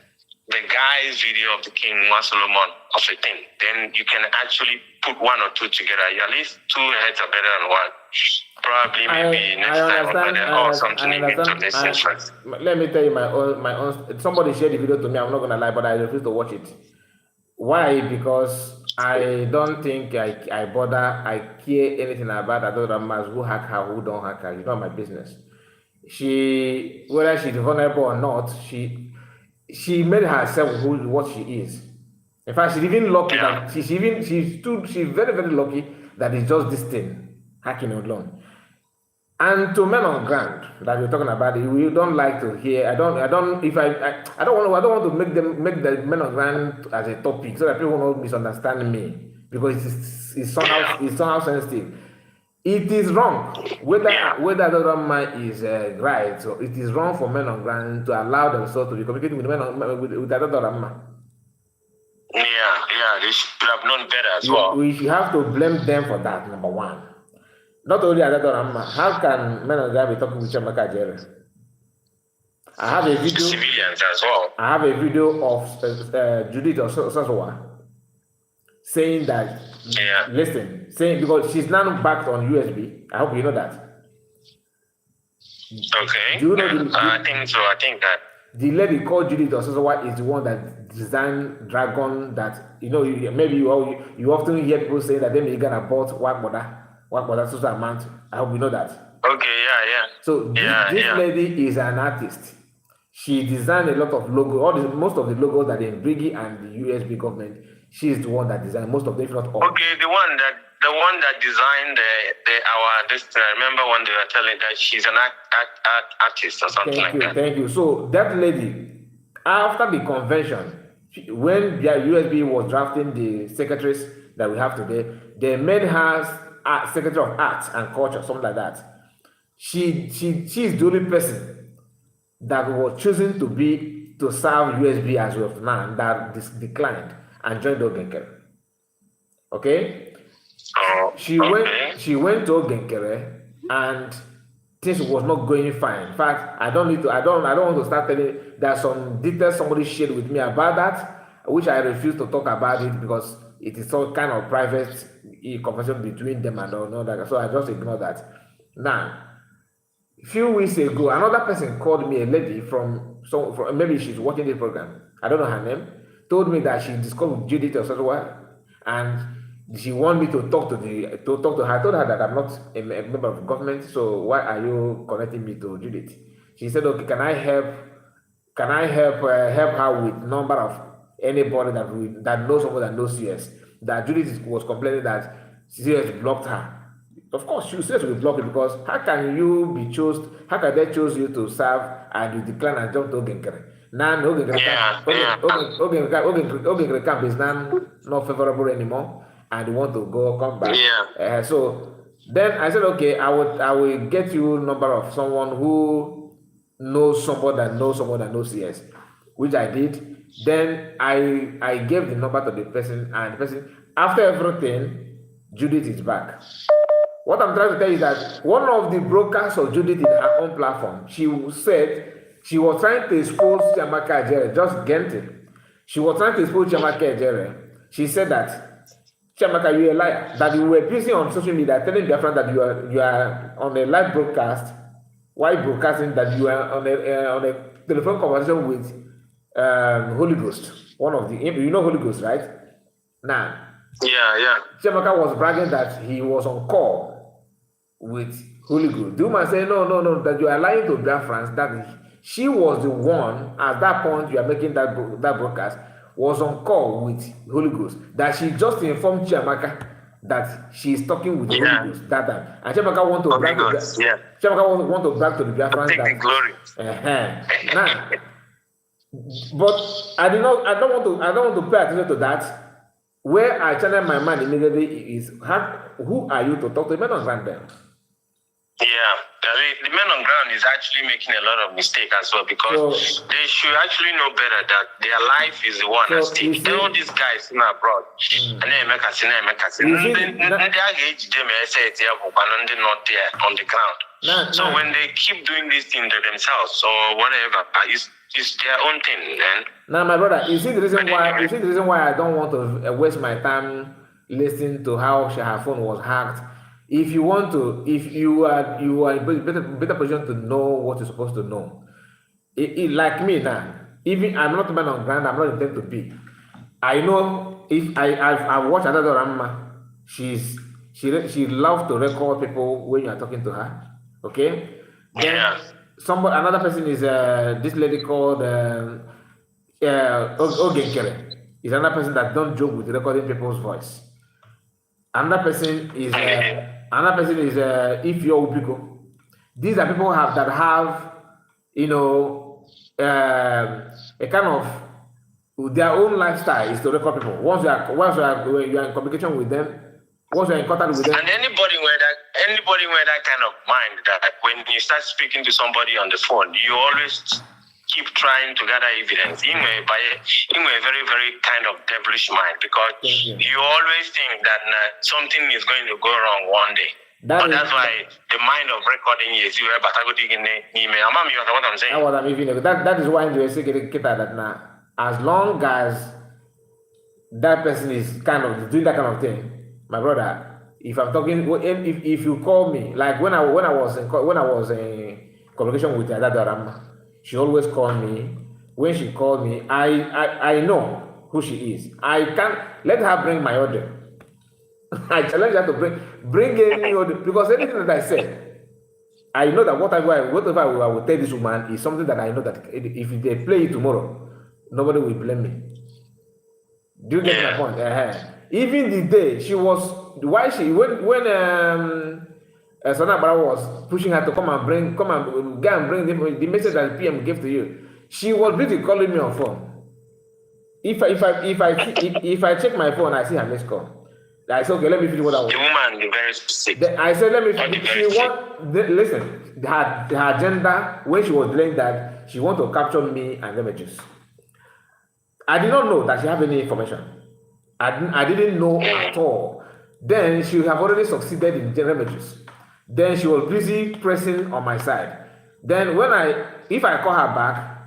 the guy's video of the king, Solomon, of a thing. Then you can actually put one or two together. At least two heads are better than one. Probably maybe next time or something you need to listen first.
Let me tell you my own. Somebody shared the video to me. I'm not gonna lie, but I refuse to watch it. Why? Because I don't think I bother. I care anything about other Ramas who hack her, who don't hack her. It's not my business. Whether she's vulnerable or not, she made herself what she is. In fact, she's even lucky that she's very, very lucky that it's just this thing hacking alone. And to men on ground that we're talking about, we don't like to hear. I don't want to make the men on ground as a topic so that people won't misunderstand me, because it's somehow sensitive. It is wrong whether the other man is right. So it is wrong for men on ground to allow themselves to be communicating with men with the other man.
Yeah, they should have known better as well.
We should have to blame them for that. Number one. Not only other man, how can men on ground be talking with Chiamaka Jere? I have a video.
Civilians as well.
I have a video of Judith Osasowa saying that.
Yeah.
Listen, saying because she's now backed on USB. I hope you know that.
Okay.
Do you know
I think so. I think that
the lady called Judith Osasowa is the one that designed Dragon. That maybe you often hear people say that they may get bought what social amount. I hope you know that.
Okay. Yeah.
So this lady is an artist. She designed a lot of logos. Most of the logos that in Briggy and the USB government. She is the one that designed most of them, if not all.
Okay, the one that designed I remember when they were telling that she's an artist or something like that.
Thank you. So that lady, after the convention, when their USB was drafting the secretaries that we have today, they made her Secretary of Arts and Culture, something like that. She is the only person that was chosen to serve USB as of now that declined and joined Ogenkere. Okay? She went to Ogenkere and things was not going fine. In fact, I don't want to start telling. There's some details somebody shared with me about that, which I refuse to talk about it because it is some kind of private conversation between them and all that. So I just ignore that. Now, a few weeks ago, another person called me, a lady from maybe she's watching the program. I don't know her name. Told me that she discussed with Judith or something, and she wanted me to talk to her. I told her that I'm not a member of government, so why are you connecting me to Judith? She said, okay, can I help her with number of anybody that knows someone that knows CS? That Judith was complaining that CS blocked her. Of course, she says we block it because how can they choose you to serve and you decline and jump to Ogenkere? Now Ogenkere camp is now not favorable anymore, and they want to come back. So then I said, okay, I will get you number of someone who knows someone that knows CS, which I did. Then I gave the number to the person, and the person, after everything, Judith is back. What I'm trying to tell you is that one of the brokers of Judith in her own platform, she said she was trying to expose Chiamaka Ejere, just Gente. She was trying to expose Chiamaka Ejere. She said that, Chiamaka, you're a liar. That you were busy on social media telling your friend that you are on a live broadcast, while broadcasting that you are on a telephone conversation with Holy Ghost. One of the, Holy Ghost, right? Now, Chiamaka was bragging that he was on call with Holy Ghost. Duma said, no, that you are lying to Biafrans, that she was the one, at that point you are making that broadcast, was on call with Holy Ghost. That she just informed Chiamaka that she is talking with the Holy Ghost that time. And Chiamaka want to brag to the Biafrans.
Take the glory.
Now, but I don't want to pay attention to that. Where I channel my mind immediately is, who are you to talk to? Men on ground there.
Yeah, the men on ground is actually making a lot of mistakes as well, because they should actually know better that their life is the one at stake. All these guys in abroad, and then make us not there on the ground. So when they keep doing these things to themselves or whatever, it's their own thing, man.
Now, my brother, you see the reason why? You see the reason why I don't want to waste my time listening to how her phone was hacked. If you want to, if you are in better position to know what you're supposed to know. Like me now, even I'm not a man on ground, I'm not intended to be. I know if I've watched another Rama, she loves to record people when you are talking to her. Okay? Then another person is this lady called Ogenkere. Is another person that don't joke with recording people's voice. Another person is if you're Upico. These are people that have, you know, a kind of their own lifestyle is to record people. Once you are in communication with them, once you are in contact with them,
and anybody with that kind of mind, that when you start speaking to somebody on the phone, you always keep trying to gather evidence in a very, very kind of devilish mind, because you always think that something is going to go wrong one day. That's why the mind of recording is you have what I'm saying.
That is why you say that now, as long as that person is kind of doing that kind of thing, my brother, if I'm talking, if you call me, like when I was in communication with Adadaram, she always called me. When she called me, I know who she is. I can't let her bring my order. I challenge her to bring any order, because anything that I said, I know that whatever I will tell this woman is something that I know that if they play it tomorrow, nobody will blame me. Do you get my point? Even the day she was, when Sonabara was pushing her to come and bring the message that the PM gave to you, she was busy calling me on phone. If I check my phone, I see her missed call. I said, okay, let me finish what I want.
The woman is very sick.
I said, let me finish. Listen, her agenda, when she was doing that, she wanted to capture me and images. I did not know that she had any information. I didn't know at all. Then she have already succeeded in general images. Then she was busy pressing on my side. Then if I call her back,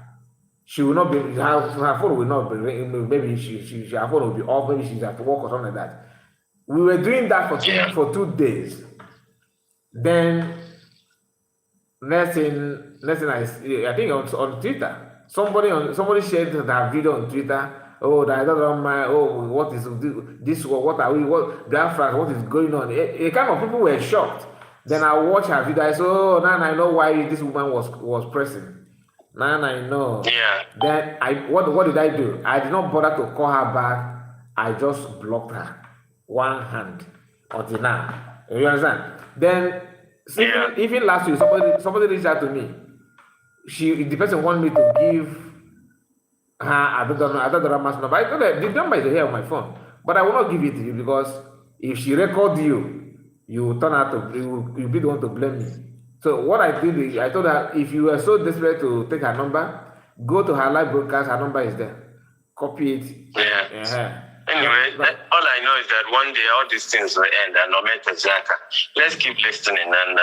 she will not be, her phone will not be, maybe her phone will be off, maybe she's at work or something like that. We were doing that for 2 days. Then next thing I think on Twitter, somebody shared that video on Twitter. Oh, I don't know what is this? What are we? What Biafra? What is going on? A kind of people were shocked. Then I watched her video. I said, oh, now I know why this woman was pressing. Now I know.
Yeah.
Then what did I do? I did not bother to call her back. I just blocked her. One hand until now. You understand? Then even last week, somebody reached out to me. The person wanted me to give her Adadorama's number. I told her the number is here on my phone, but I will not give it to you, because if she records you turn out to you'll be the one to blame me. So what I did is I told her, if you are so desperate to take her number, go to her live broadcast. Her number is there. Copy it.
Yeah. Anyway, all I know is that one day all these things will end, and no matter Zaka. Let's keep listening, and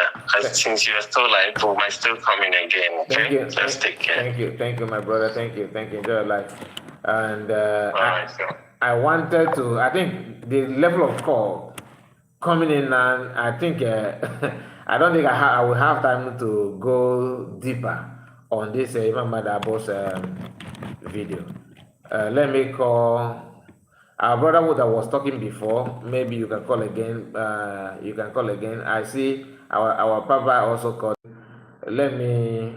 since you're still like, we might still coming again. Okay?
Thank you.
Just take care.
Thank you, my brother. Thank you. Enjoy your life. And I wanted to. I think the level of call coming in, and I think I don't think I will have time to go deeper on this Imam Madabo's video. Let me call. Our brother that was talking before, maybe you can call again. I see our Papa also called. Let me.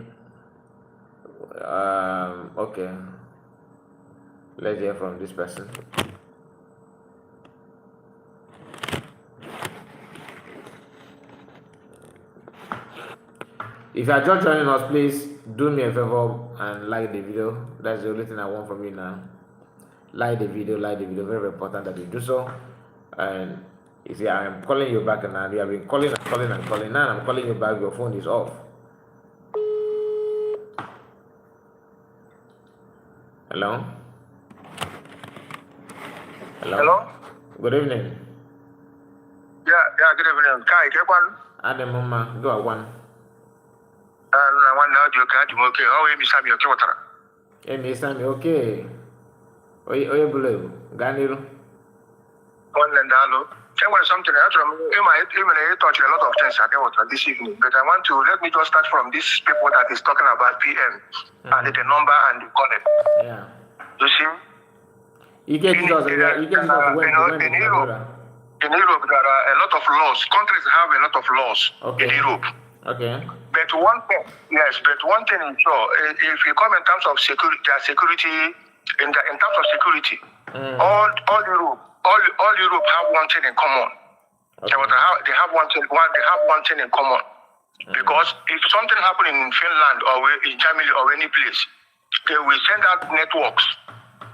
Okay. Let's hear from this person. If you are just joining us, please do me a favor and like the video. That's the only thing I want from you now. Like the video, very important that you do so. And You see, I'm calling you back now. You have been calling and calling and calling. Now I'm calling you back. Your phone is off. Hello? Hello?
Hello?
Good evening.
Yeah, good evening. Kai, get one.
Adam Mama, go at one.
And one now, you can't do okay. Oh, Miss Sammy, okay, water.
Hey, Miss Sammy, okay. Oye, blue. Ganiro.
One and hello. Tell me something. I touch a lot of things I water this evening, but I want to let me just start from this people that is talking about PM and the number and the content.
Yeah.
You see?
You get it us. You get it us when
in Europe, there are a lot of laws. Countries have a lot of laws in Europe.
Okay.
But one thing is sure. If you come in terms of security, in terms of security, all Europe have one thing in common. Okay. They have one thing in common. Because if something happens in Finland or in Germany or any place, they will send out networks,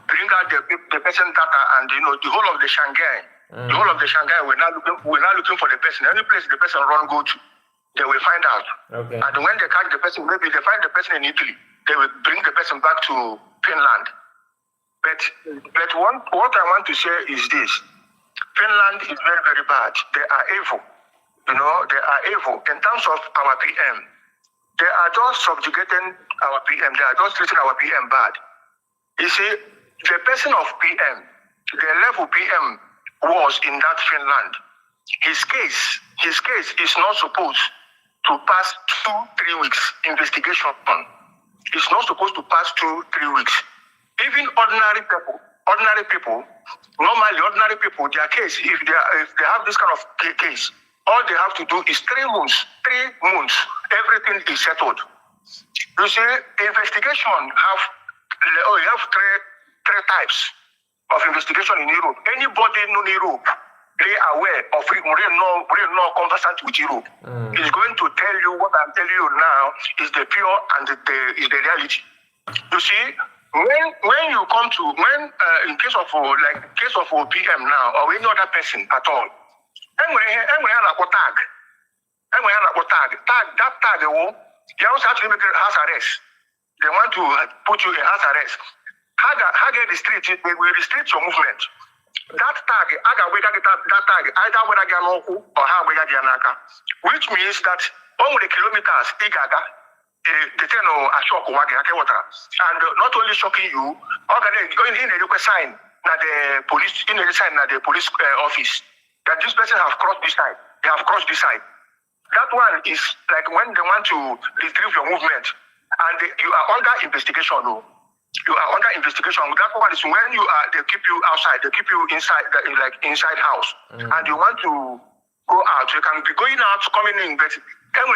bring out the person data, and the whole of the Shanghai. The whole of the Shanghai, we're not looking for the person. Any place the person go to, they will find out. Okay. And when they catch the person, maybe they find the person in Italy, they will bring the person back to Finland. But what I want to say is this: Finland is very, very bad. They are evil. They are evil in terms of our PM. They are just subjugating our PM. They are just treating our PM bad. You see, the person of PM, the level PM was in that Finland. His case is not supposed to pass 2-3 weeks investigation. It's not supposed to pass 2-3 weeks. Even ordinary people, their case, if they have this kind of case, all they have to do is 3 months, everything is settled. You see, investigation you have three types of investigation in Europe. Anybody in Europe, they are aware of it, really conversant with Europe. Is going to tell you what I'm telling you now is the pure and is the reality. You see, when you come to in case of PM now or any other person at all, that tag, you also have to make house arrest. They want to put you in house arrest. How get restricted? They will restrict your movement. That tag, either whether they are or how we get naka, which means that all the kilometers the thing shock and not only shocking you, going in a sign that the police office that this person have crossed this side. They have crossed this side. That one is like when they want to retrieve your movement and you are under investigation. You are under investigation. That one is when they keep you outside, they keep you inside, inside house, and you want to go out. You can be going out, coming in, but the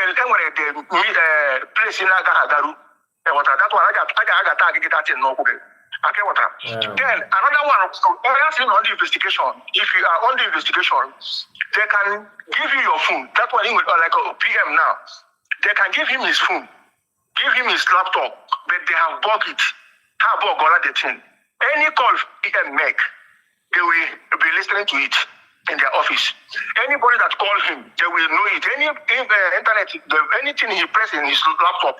place in Agaru, that one I got target that in no. Then another one, on the investigation. If you are on the investigation, they can give you your phone. That one like a PM now. They can give him his phone, give him his laptop, but they have bugged it. How about the thing? Any call he can make, they will be listening to it in their office. Anybody that calls him, they will know it. Any internet, anything he presses in his laptop,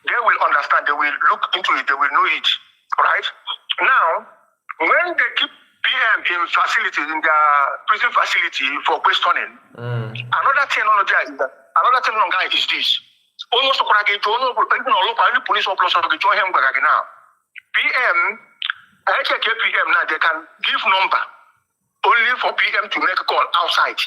they will understand. They will look into it. They will know it. Right? Now, when they keep PM in facilities, in their prison facility for questioning, another thing is this. Almost even police officers join him now. PM, PM now, they can give number only for PM to make a call outside.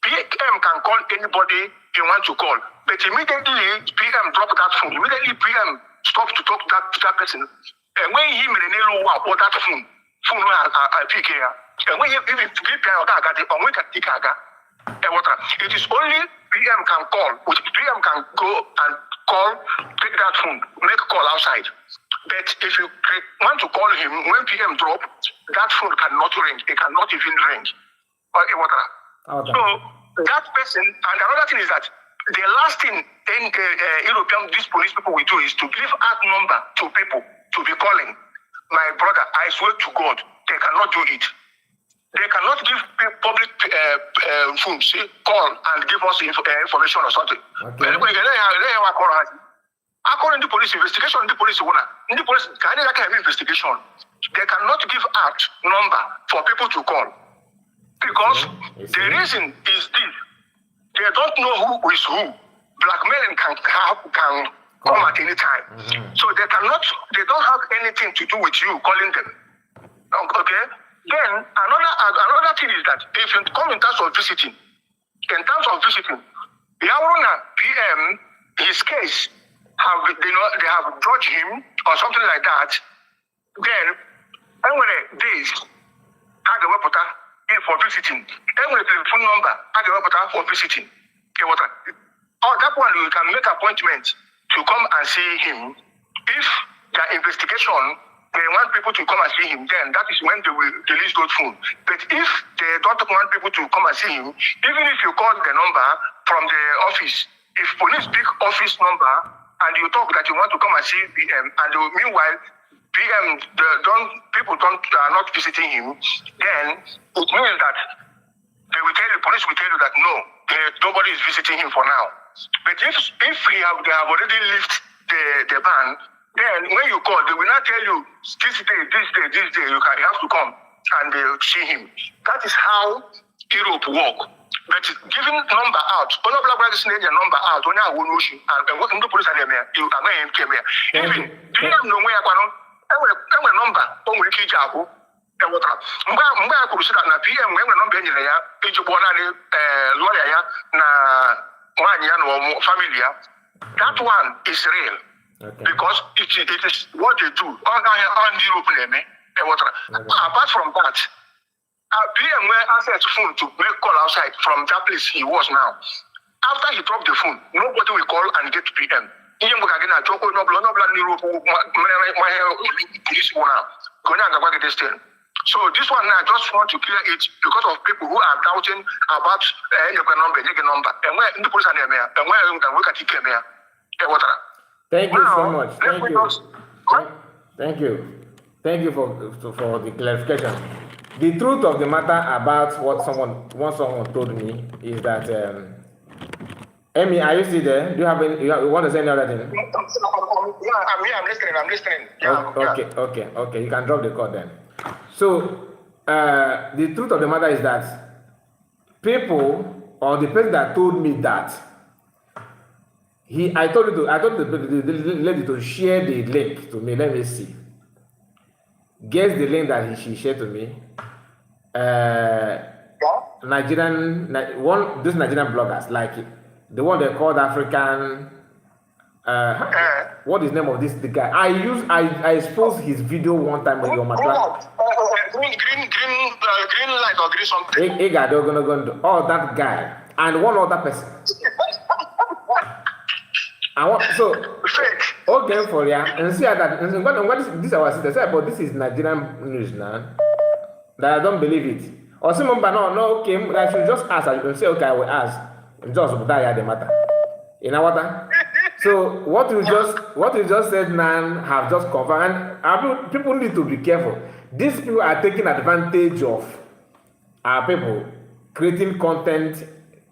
PM can call anybody he wants to call. But immediately PM drop that phone. Immediately PM stop to talk to that person. And when he made a little or that phone I pick here. And when he PM it is only PM can call. PM can go and call, take that phone, make a call outside. But if you want to call him, when PM drop, that phone cannot ring. It cannot even ring. So that person, and another thing is that the last thing these police people will do is to give out number to people to be calling. My brother, I swear to God, they cannot do it. They cannot give public phone, say, call and give us information or something.
Okay.
According to police investigation, the police can investigation. They cannot give out number for people to call because the reason is this: they don't know who is who. Blackmailing can come at any time, so they don't have anything to do with you calling them. Okay. Then another thing is that if you come in terms of visiting, Yauruna PM, his case they have judged him or something like that. Then when days had the weapon for visiting, when the telephone number had the weapon for visiting. Oh, that one you can make appointment to come and see him. If the investigation they want people to come and see him, then that is when they will release those phones. But if they don't want people to come and see him, even if you call the number from the office, if police pick office number and you talk that you want to come and see PM, and meanwhile PM people are not visiting him, then it means that they police will tell you that no, nobody is visiting him for now. But if they have already lifted the ban, then when you call, they will not tell you this day, you have to come and see him. That is how Europe work. But giving number out, when a black is your number out, when I will know and what the police are there, you are going to even do you know where I number only key job. PM when number in lawyer family, that one is real. Okay. Because it is what they do on Europe. Apart from that, PM access phone to make call outside from that place he was now. After he dropped the phone, nobody will call and get PM. So this one now, I just want to clear it because of people who are doubting about the number, and where the police are there, and where we can look at it.
Thank you so much. Thank you for the clarification. The truth of the matter about what someone told me is that Emmy, are you still there? Do you have any? You want to say any other thing?
Yeah, I'm listening. Yeah,
Okay. You can drop the call then. So the truth of the matter is that people or the person that told me that I told the lady to share the link to me. Let me see. Guess the link that she shared to me. These Nigerian bloggers, like the one they called African. What is the name of the guy? I exposed his video one time on my class.
Green light or green something.
Oh, that guy and one other person. Okay for ya and see that what is this our sister but this is Nigerian news now that I don't believe it or someone but no okay I should just ask and say okay I will ask just that the matter you know what so what you just said now have just confirmed and people need to be careful. These people are taking advantage of our people creating content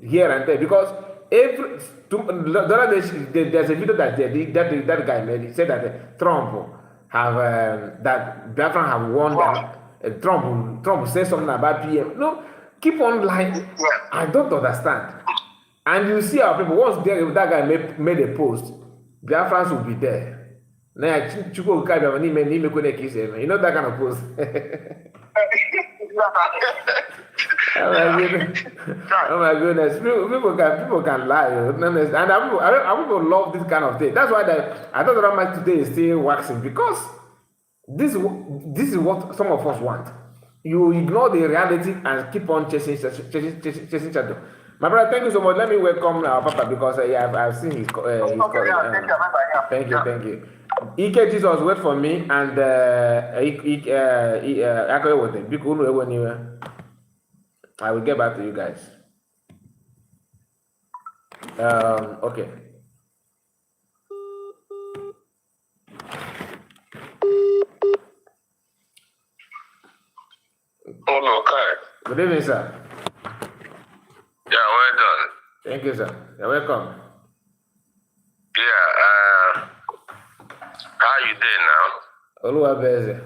here and there because the other day, there's a video that guy made. He said that Trump have that Biafran have won. That Trump said something about PM. No, keep on lying. I don't understand. And you see our people. Once that guy made a post, Biafrans will be there. You know that kind of post. Oh my goodness. People can lie. And people love this kind of thing. That's why I thought that much today is still waxing because this is what some of us want. You ignore the reality and keep on chasing shadow. My brother, thank you so much. Let me welcome our Papa because I've seen his thank you. Ike Jesus wait for me and I will get back to you guys. Okay.
Oh no, okay.
Good evening, sir. Thank you, sir. You're welcome.
Yeah, how you doing now?
Oluwabeze.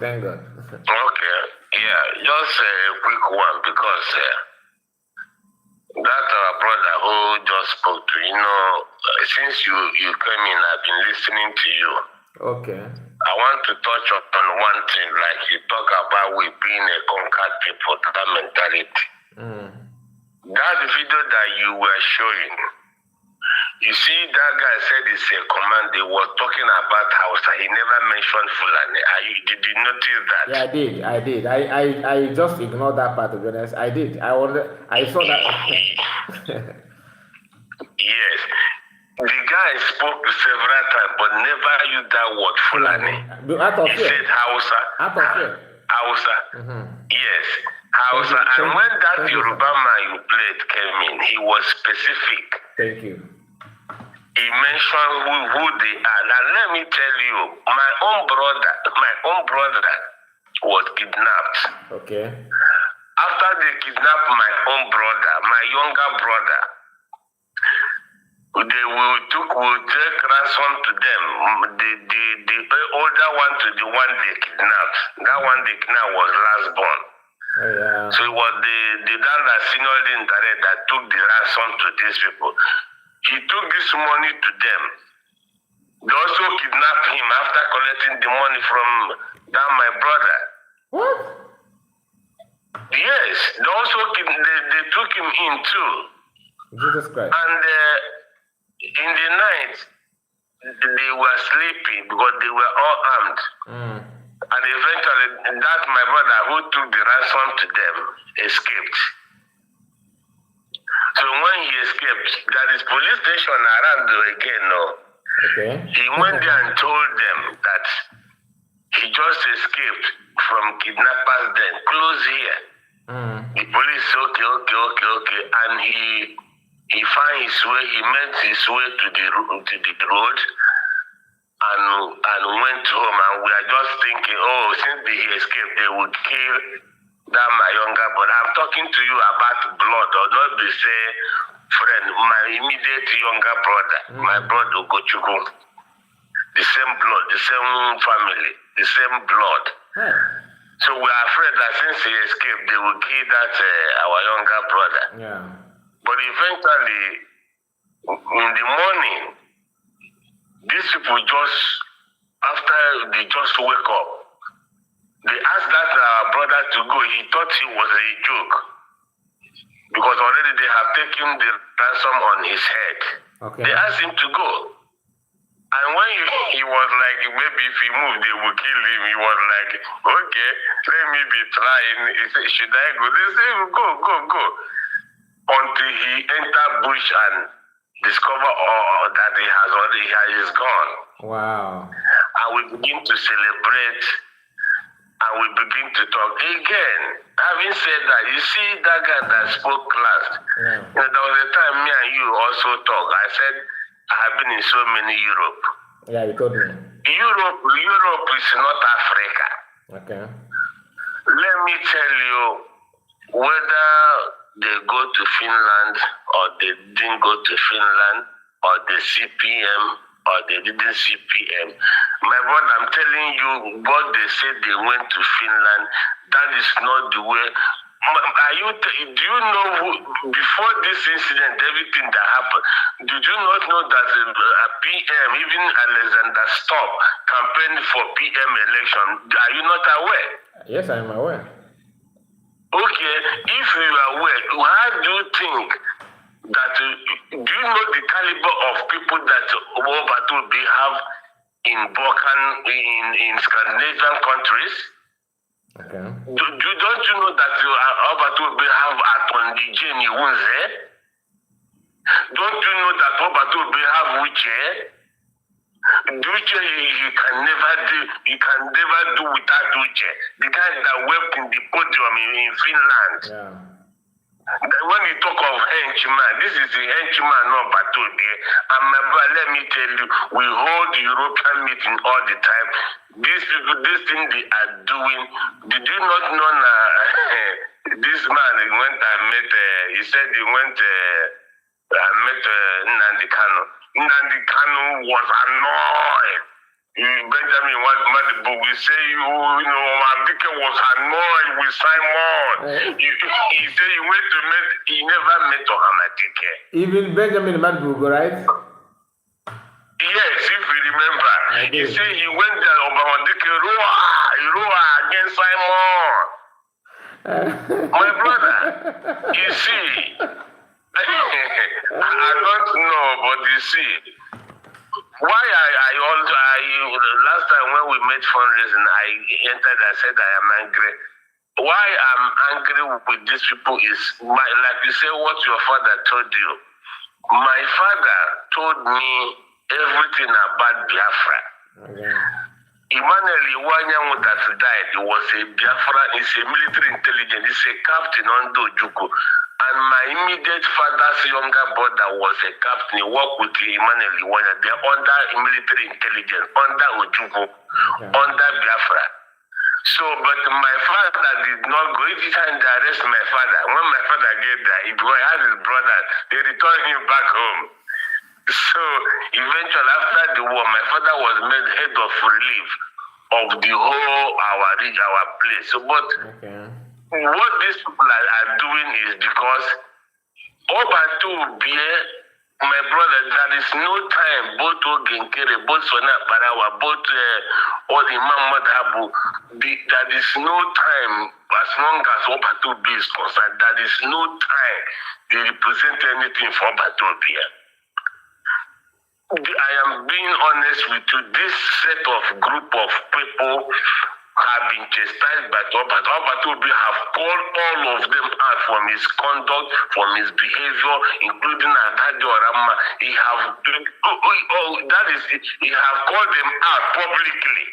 Thank God.
Okay, yeah, just a quick one because that our brother who just spoke to, since you came in, I've been listening to you.
Okay.
I want to touch on one thing, like you talk about we being a conquered people, that mentality. That video that you were showing, you see, that guy said it's a command. They were talking about Hausa. He never mentioned Fulani. Did you notice that?
Yeah, I did. I just ignored that part, to be honest. I did. I saw that.
Yes. The guy spoke several times, but never used that word Fulani. He said Hausa.
Out of fear.
Hausa. Yes. Hausa. And when that Yoruba man you played came in, he was specific.
Thank you.
He mentioned who they are. Now let me tell you, my own brother was kidnapped.
Okay.
After they kidnapped my own brother, my younger brother, they will take ransom to them. The older one to the one they kidnapped. That one they kidnapped was last born.
Oh, yeah.
So it was the senior direct that took the ransom to these people. He took this money to them. They also kidnapped him after collecting the money from that my brother.
What?
Yes, they also they took him in too.
Jesus Christ.
And in the night, they were sleeping because they were all armed. And eventually, that my brother who took the ransom to them escaped. So when he escaped, there is police station around again now.
Okay.
He went there and told them that he just escaped from kidnappers then, close here. The police said, okay. And he found his way, he made his way to the road and went home. And we are just thinking, since he escaped, they would kill that my younger brother. I'm talking to you about blood, or not be say friend, my immediate younger brother, my brother Gochugu. The same blood, the same family, the same blood. So we are afraid that since he escaped, they will kill that our younger brother.
Yeah.
But eventually, in the morning, these people after they just wake up, they asked that brother to go. He thought it was a joke because already they have taken the ransom on his head.
Okay.
They asked him to go. And when he was like, maybe if he moved, they would kill him. He was like, okay, let me be trying. He said, should I go? They said, go. Until he entered bush and discover that he is gone.
Wow.
And we begin to celebrate and we begin to talk. Again, having said that, you see that guy that spoke last.
Yeah.
There was a time me and you also talk. I said, I have been in so many Europe.
Yeah, you told me.
Europe is not Africa.
Okay.
Let me tell you, whether they go to Finland or they didn't go to Finland or they CPM or they didn't CPM, my brother, I'm telling you, what they said they went to Finland, that is not the way. Do you know before this incident, everything that happened, did you not know that a PM, even Alexander Stubb, campaigned for PM election? Are you not aware?
Yes, I am aware.
Okay, if you are aware, how do you think that, do you know the caliber of people that Obatombi have in Balkan, in Scandinavian countries?
Okay.
Don't you know that Obatombi have Atondi Jenny Wunze? Don't you know that Obatombi have Uche? Uche you can never do without Uche. The guy that wept in the podium in Finland.
Yeah.
When you talk of henchman, this is the henchman, not Batobi. And my brother, let me tell you, we hold the European meeting all the time. These people, this thing they are doing, did you not know this man, he went and met, he said he went I met Nnamdi Kanu. Nnamdi Kanu was annoyed. Benjamin Madibu, we say Abike was annoyed with Simon. He said he never met Ohamadike.
Even Benjamin Madibu, right?
Yes, if you remember. He said he went there Ohamadike Roa against Simon. My brother, you see, I don't know, but you see, why I last time when we made fundraising, I entered, I said I am angry. Why I'm angry with these people is, like you say, what your father told you. My father told me everything about Biafra. Emmanuel Iwanyanwu that died, he was a Biafra, he's a military intelligence, he's a captain under Ojukwu. And my immediate father's younger brother was a captain. He worked with Emmanuel Iwanyanwu. They're under military intelligence, under Ojukwu, under Biafra. So, but my father did not go. Each time they arrest my father, when my father get there, he had his brother, they returned him back home. So eventually, after the war, my father was made head of relief of the whole our place. So, but what these people are doing is because Obatu Bie, my brother, there is no time, both Ogenkere, both Sona Parawa, both all Imam Madhabu, there is no time as long as Obatu Bie is concerned. There is no time they represent anything for Obatu Bie. I am being honest with you. This set of group of people have been chastised by Obatu. Obatu have called all of them out from his conduct, from his behavior, including Atadi Orama. He have called them out publicly.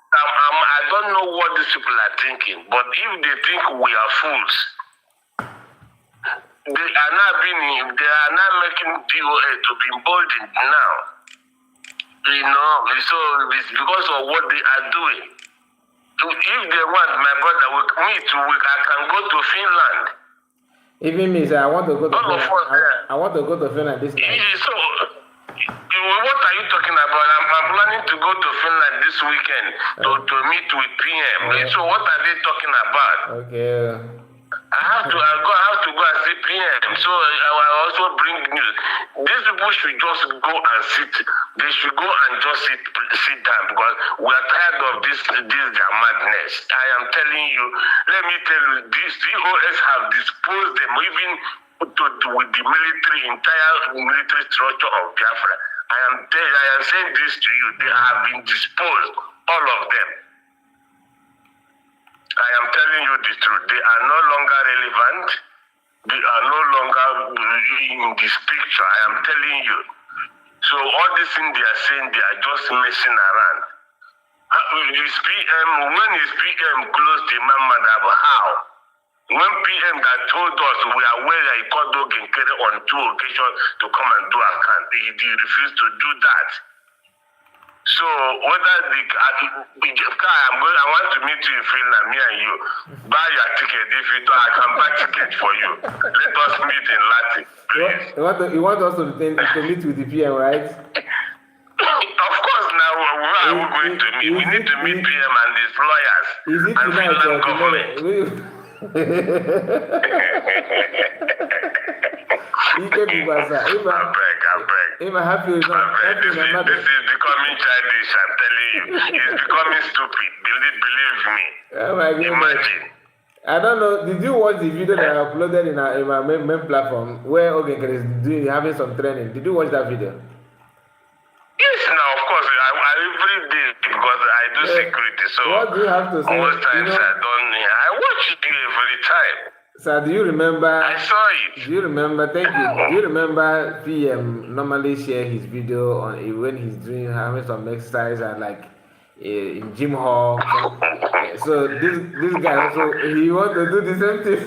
I don't know what these people are thinking, but if they think we are fools, they are not making DOA to be emboldened now. So it's because of what they are doing. If they want my brother with me to work, I can go to Finland.
Even me, I want to go to Finland. I want to go to Finland this night.
So, what are you talking about? I'm planning to go to Finland this weekend to meet with PM. So what are they talking about?
Okay.
I have to go and see PM. So I will also bring news. These people should just go and sit. They should go and just sit down because we are tired of this their madness. I am telling you. Let me tell you, these COS have disposed them even with the entire military structure of Biafra. I am saying this to you. They have been disposed, all of them. I am telling you the truth. They are no longer relevant. They are no longer in this picture. I am telling you. So all these things they are saying, they are just messing around. When is PM close to Imam Madhab? How? When PM that told us we are aware that he called Ogenkere on 2 occasions to come and do account, he refused to do that. So whether I want to meet you in Finland, me and you. Buy your ticket. If you don't, I can buy ticket for you. Let us meet in Latin, please.
You want us to meet with the PM, right?
Of course, now where are we going to meet? We need to meet PM and his lawyers and Finland government. I beg. This is becoming childish, I'm telling you. It's becoming stupid. Believe me.
Oh my goodness.
Imagine.
I don't know. Did you watch the video that I uploaded in my main platform where Ogenkere is having some training? Did you watch that video?
Yes, now of course. I every day because I do security. So
what do you have to say?
Most times I watch it every time.
So do you remember?
I saw it.
Do you remember? Thank you. Do you remember PM normally share his video on when he's having some exercise and like in gym hall? So this guy also he wants to do the same thing.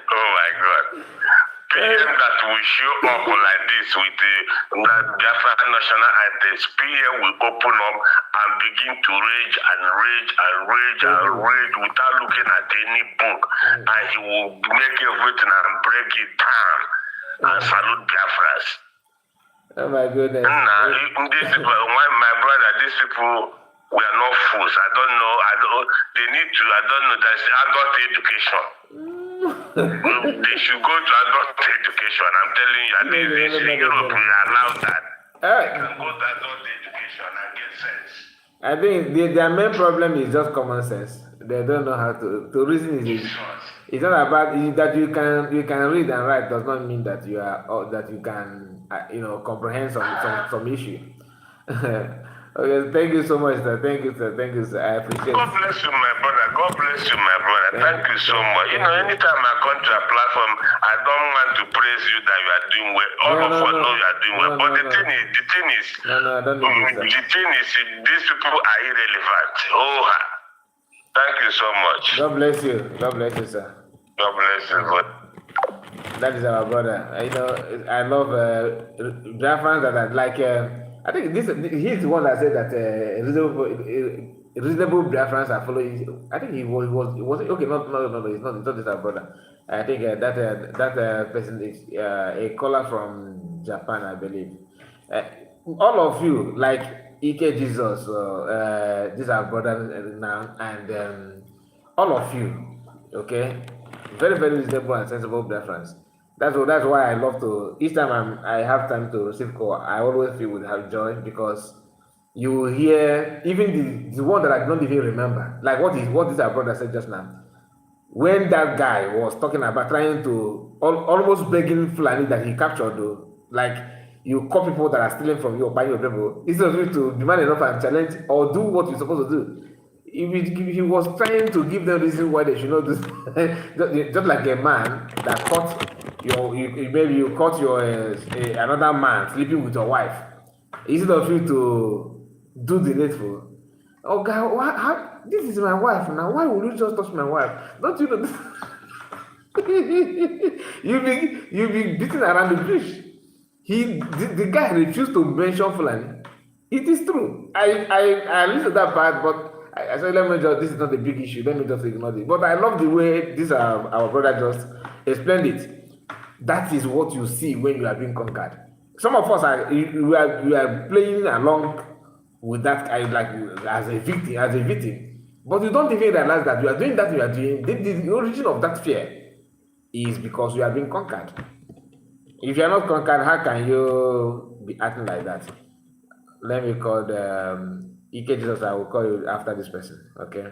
Oh my God! PM that we show up like this with the Biafra national anthem, PA will open up and begin to rage and rage and rage and rage without looking at any book, and he will make everything and break it down and salute Biafras.
Oh my goodness.
These people, my brother, these people were not fools. I don't know. They need to, I don't know, that's adult education. They should go to adult education. I'm telling you, I think Europe will allow that. They can go to adult education and get sense.
I think their main problem is just common sense. They don't know how to reason. It's not about that you can read and write does not mean that you are that you can comprehend some issue. Okay, thank you so much, sir. Thank you, sir. Thank you, sir. I appreciate it.
God bless you, my brother. God bless you, my brother. Thank you so much. Anytime I come to a platform, I don't want to praise you that you are doing well. All of us know you are doing well. But the thing is,
I don't need this,
the thing is, these people are irrelevant. Oh, thank you so much.
God bless you. God bless you, sir.
God bless you, brother.
That is our brother. I love Biafrans that are like. I think he's the one that said that reasonable Biafrans are following. I think he was okay. No, it's not this our brother. I think that person is a caller from Japan, I believe. All of you, like Ike Jesus, these are brothers now, and all of you, okay, very, very reasonable and sensible Biafrans. That's why I love to. Each time I have time to receive call, I always feel with have joy because you hear even the one that I don't even remember, like what this our brother said just now. When that guy was talking about trying to almost begging Fulani that he captured, though, like you call people that are stealing from you or buying your people, instead of you to demand enough and challenge or do what you're supposed to do. He was trying to give them reason why they should not do just like a man that caught maybe you caught another man sleeping with your wife. Instead of you to do the needful. Oh God, this is my wife now. Why would you just touch my wife? Don't you know? you be beating around the bush. The guy refused to mention Fulani. It is true. I listened to that part, but I said, this is not a big issue. Let me just ignore it. But I love the way our brother just explained it. That is what you see when you are being conquered. Some of us we are playing along with that like as a victim. But you don't even realize that you are doing that. You are doing the origin of that fear is because you are being conquered. If you are not conquered, how can you be acting like that? Let me call Ike Jesus. I will call you after this person. Okay.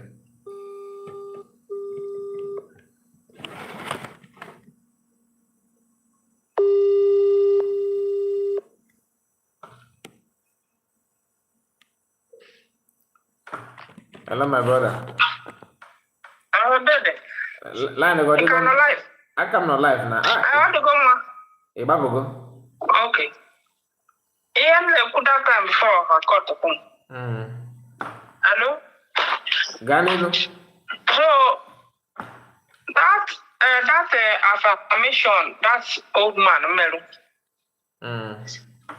Hello, my brother. Line go. I come no live now.
I want to go, ma.
Go.
Okay. I'm put that time before I got the phone. Hello?
Ganilo.
So that affirmation, that old man Melu,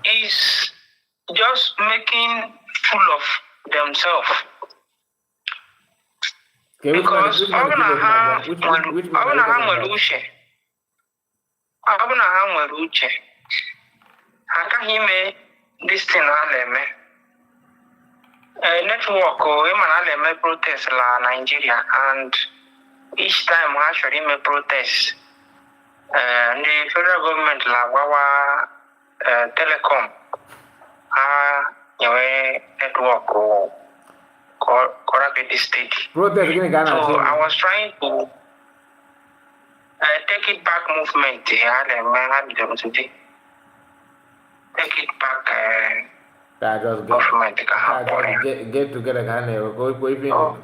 is just making fool of themselves.
Okay,
because I can't hear this thing. Network or protest la Nigeria, and each time actually me protest. The federal government la wawa telecom network or corrupt state.
Protest again, Ghana.
So I was trying to take it back movement. Take it back. Government.
Get together, Ghana. Go even.
So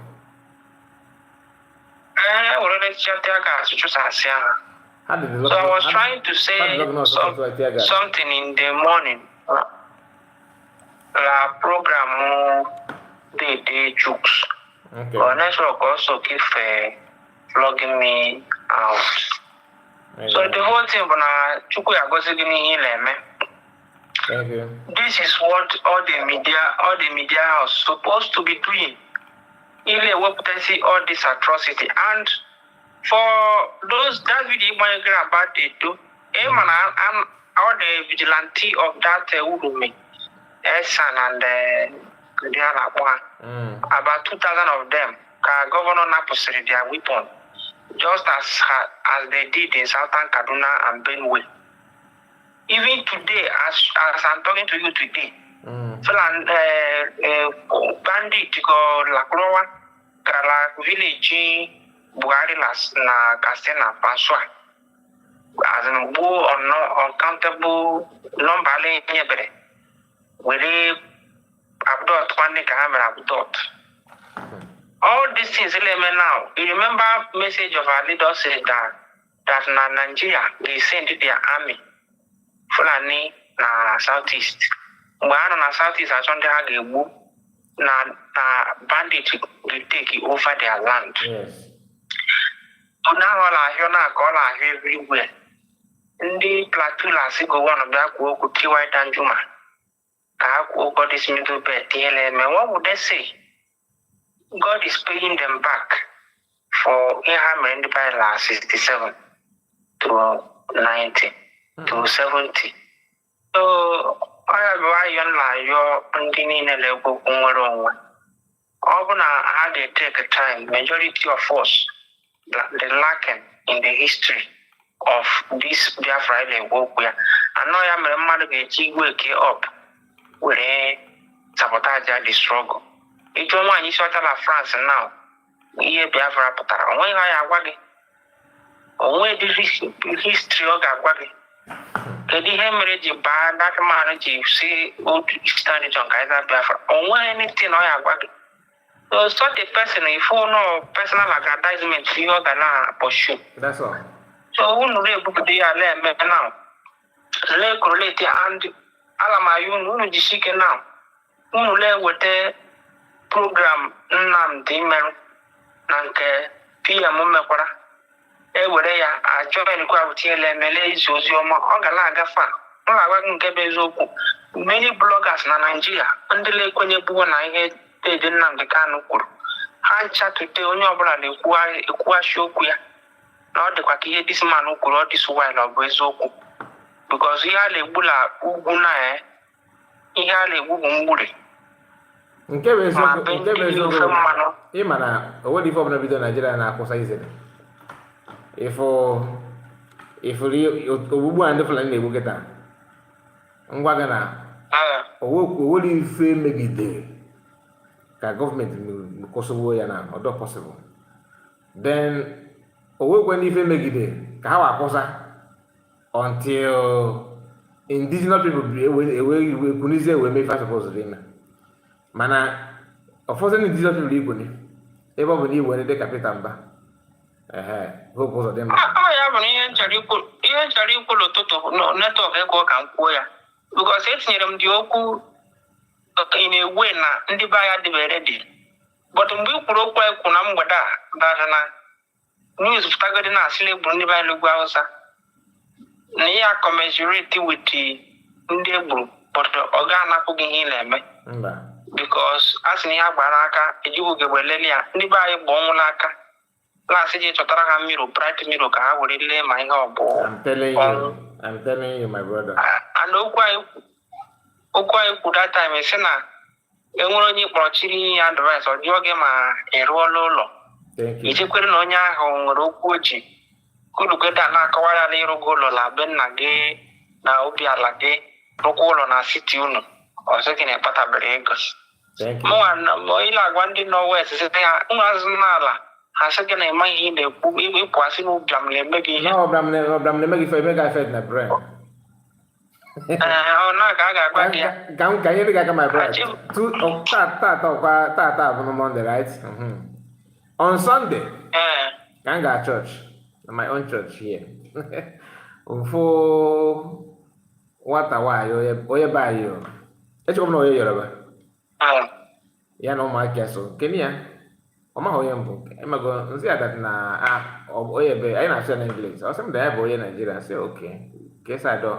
I was trying to say something in the morning. La program they jokes.
Okay.
But network also keep flogging me out. So the whole thing bana chukwu ya gosi gị n'ihe na-eme.
Thank you.
This is what all the media are supposed to be doing. Ile wepụtasị all this atrocity, and for those that video about it too, all the vigilante of that Urume, Esan and the other one, about 2,000 of them, Governor Naposiri their weapon, just as they did in Southern Kaduna and Benue. Even today, as I'm talking to you today, bandit go Lakrowa, Kala village, Buhari na Kasena Paswa. As an uncountable number nyebere. Wele abduct one camera abduct. All these things now. You remember message of our leader said that na Nigeria they send their army. Fulani na southeast. Mbana na southeast achonde ha ga-egbu na bandit will take over their land.
Yes.
So now all I hear now call I hear everywhere. Ndị plateau la si go one of that go Tiwa Danjuma. Ka go got this middle bed TLM. What would they say? God is paying them back for Abraham by last 67 to 90 to 70. So I have why your continuing level on how they take a time, majority of us, the lacking in the history of this Biafra work where I know I am a man wake up with a sabotage the struggle. It's one you sort of France now. Here Biafra Patara. When I am when the history of Agwagi. The hemorrhage bad that man see old standing on Kaiser Biafra. When anything I Agwagi. So such a person, if you know personal aggrandizement, you are gonna pursue.
That's all.
So who know the book they are now? Let correlate and Alamayun, who know the chicken now? Who know with the program Nnamdi Kanu Nanke Pia Mumekora. Eweya a join quality Lemele Zosioma, Ogala Gafa. No, I won't get many bloggers in Nigeria, and the lake when you born I had. They didn't have the Kanu. I chat to the only brother, a show queer. Not the Kwaki, this man who could all this while of Bezoku. Because he had a bulla, Uguna, he had a Wugumuri.
Imana, what if I'm not with Nigeria and Akosaizen? If you and the Fulani will get that. Ngwagana, what do you feel maybe there? Ka government Kosovo yana or not possible. Then when you megide ka ha wakosa until indigenous people we kunize we make fast suppose remain. Mana often indigenous people ikuni ebe obo ni we dey capital mba. Go post them.
Ya bụ ihe nchọrọ ikwu n'ụtụtụ network ego ka m kwuo ya. Because etinyere m dị okwu in a way na ndị be ya dị ready. But mgbe i kwuru okwu ekwu na mgbede a dara na news pụtagodi na asịla egbu ndị be ya n'ugwu Hausa na ya commensurate with ndị egburu, but ọ ga-anapụghị ihe ị na-eme. Because a sị na ihe gbara aka ejighị ugegbe lelee ya, ndị be anyị gba ọnwụla aka na-asị ji chọtara ha mmiri bright mirror ka ha were lee ma ihe ọ bụ.
I'm telling you my brother.
And okwu anyị kwuru that time esi na enwere onye kpọrọ chiri ya advice ọ jụọ gị ma ị rụọla ụlọ. Ichekwere na onye ahụ nwere okwu oji kwurugeda na-akọwa ya na ịrụgo ụlọ na be nna gị na obi ala gị rụkwa ụlọ na siti unu ọzọ gị na-ekpatabere ego. Mụnwa ile agwa ndị nọ west site ha nwazụ n'ala ha sị gị na ịma ihe ị na-ekwu ịpụ asị na ụbịam na-eme gị ihe.
Ọbịam na-eme gị ife eme gị afet na brain. Can you get my brother? Tata on Monday, right? On Sunday, I got church, my own church here. For what a while, you buy you. Let's go know you're yeah, no, my castle. Kenya Oma hoyembo. Emago nsi that na oyebe I na share English. Or some day boy Nigeria say okay. Guess I do.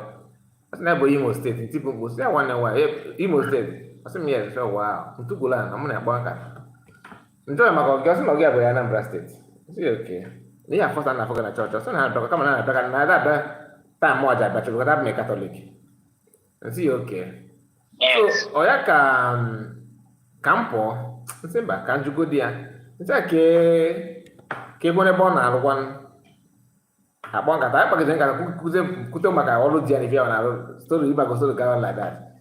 As na boy Imo State in people go say one why Imo State. I say yes so wow. Ntugola na mo na agba nka. Nto emago guess no get boy Anambra State. Say okay. Ni ya first na for na church. So na do kama na do na that time mo aja but because that me Catholic. See okay.
Yes.
So oya campo Simba can you go there? It's okay. Kebone bona alwan. Abon kata apa kita kan kutem maka all dia ni dia na story iba go story go like that.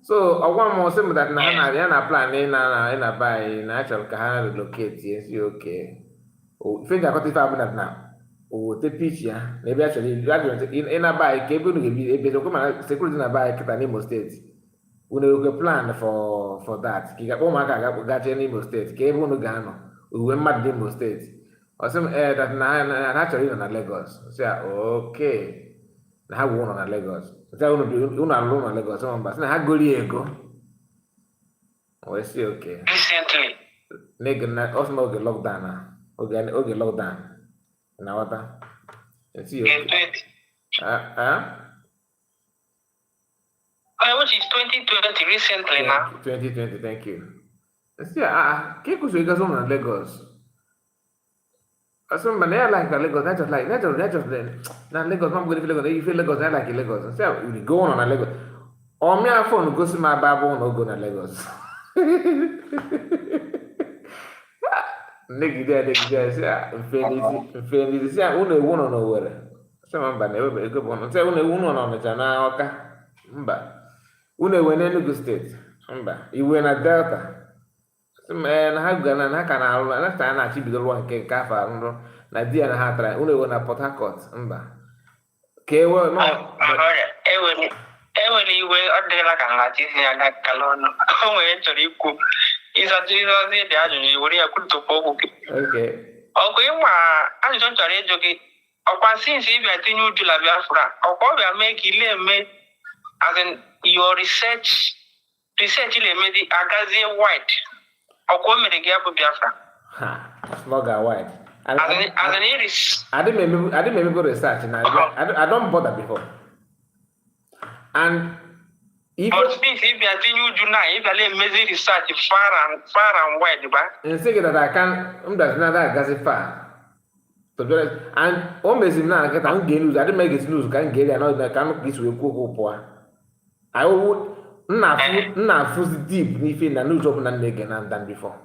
So one more sim that na plan na buy na actual ka relocate yes you okay. Oh think I got it happen that now. Oh the pitch ya. Maybe actually in a buy kebone be so come security na buy kita ni Imo State. We no plan for that. Kika o maka ga ni Imo State. Kebone gano. We mad Imo State. Or some that na actually on Lagos. Say okay. Na ha won on Lagos. Say uno alone on Lagos. Some but na ha go ego. We say okay.
Recently.
Nigga na also no get lockdown na. Okay lockdown. Na what? You see okay.
Which is 2020 recently now.
2020, thank you. See, Kiko Swiga on Lagos. Some man like Lagos, not just then. Now Lagos, I'm going to Lagos. You feel Lagos, I like Lagos. So you go on Lagos. Or me a phone goes to my Bible no go to Lagos. Nigga there, say, Infinity, say, only one on nowhere. Some man never be good one. Say, only one on the Jana, okay. Mba. Une wene Enugu State. Mba. Iwe na Delta. Man, ha gana na kana alu na sta na chi bidoro nke kafa ndo na dia na ha tra une wona Port Harcourt mba kewo no
ewe ni iwe odela kan la chi ya na kalono o we chori ku isa ji zo zi dia ju ni wori akuto poku
okay
o ko ima ani so chori jogi o kwa since ibi atinyu uju la Biafra o ko be make ile me as in your research ile me di agazie wide
Slugger white.
As an iris.
I didn't maybe go research now. I don't bother before. And if
you are doing research far and wide,
and say that I can that's not that gas far. To be honest, and almost now I can't get news. I didn't make it news, can't get it, I can't get to go poor. I would not full deep if in the news open and again and than before.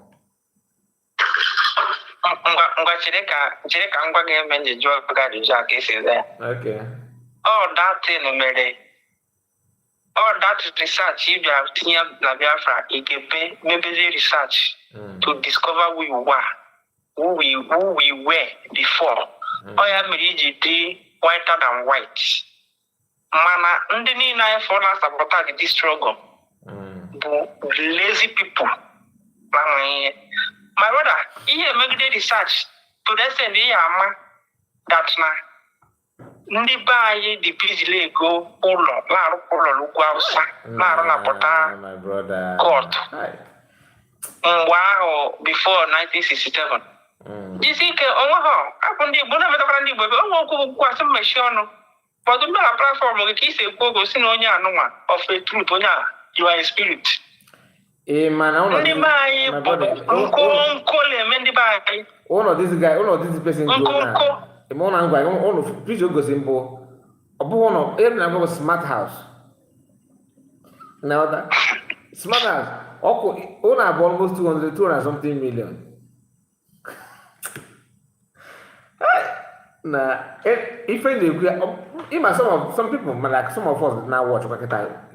Okay.
All that thing, all that research, if you have seen Biafra, it can be maybe research to discover who you were, who we were before. I am really whiter than white. Mana ndị niile anyị fọrọ na sabotage this struggle bụ lazy people. My brother, ihe megide research to the extent ihe ama that na ndị be anyị dị busy ego ụlọ na-arụ ụlọ n'ugwu Awụsa na-arụ na Port Harcourt mgbe ahụ before 1967. Jisi ike onwe ha abụ ndị Igbo na-emetakwara ndị Igbo ebe onwe okwu asị mmechi ọnụ. But the platform of the kiss a go see no one of a truth on you are a spirit.
Man, I don't know this guy, this person. The more I'm going, all of please go simple. A born of every smart house. Now that smart house, own almost 200 something million. Nah, if some people like some of us now watch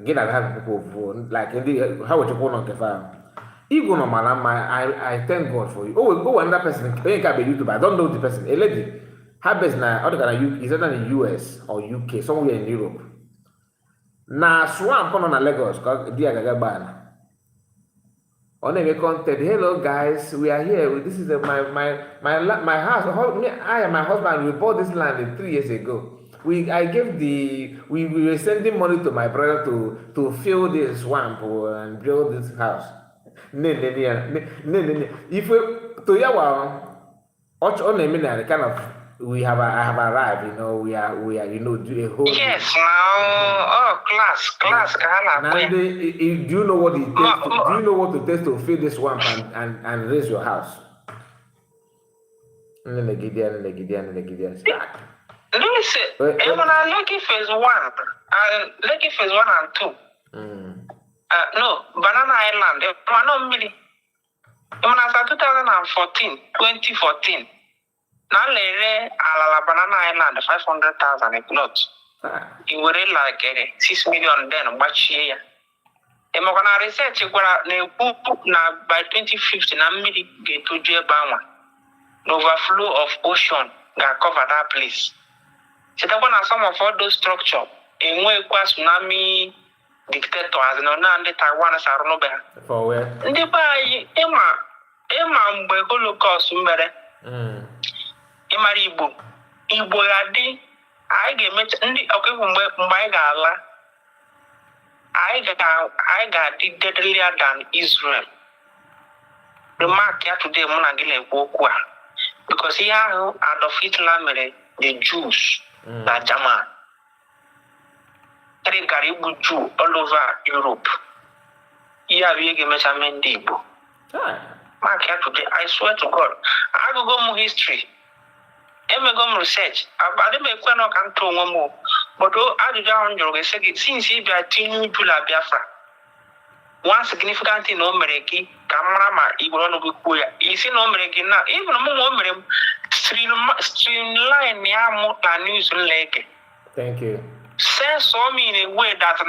get at have people like how would you go on the Even no man, I thank God for you. Oh, another person can be YouTuber. I don't know the person. A lady, her best now, other than is either in the US or UK, somewhere in Europe. Now, swamp on a Lagos, because dear Gagaban. On a content, hello guys, we are here. This is my house. I and my husband, we bought this land 3 years ago. We were sending money to my brother to fill this swamp and build this house. If to Yawa, kind of I have arrived, you know, we are, do a whole.
Yes, now, class,
now, do you know what it takes? Do you know what it takes to fill this swamp and raise your house? And then they start.
Listen, when I Lucky phase 1, Lucky phase 1 and 2. No, Banana Island, no million. When I started 2014. Now, Alala Banana Island, 500,000 a plot. You were like 6 million then, but here. And when I research, by 2050, I'm going to Jebama. The overflow of ocean that cover that place. So that one are some of all those structures. In where tsunami dictators, no, the Taiwan as a robber.
For where?
The by Emma Holocaust, Emma Igbo Adi, I get met okay from my gala. I got it deadlier than Israel. The mark here today, Monagile Wokwa. Because here, Adolf Hitler made the Jews, that German. Every Garibu Jew all over Europe. Here we get measurement Igbo. Mark here today, I swear to God, I will go more history. I go research. I don't make one can tell one more. But I do down your second since he be a teen to La Biafra. One significant thing, no Mereki, Camarama, Igbo, is in no Mereki now, even a moment, streamline me, I'm news leg.
Thank you.
Say so me in a way that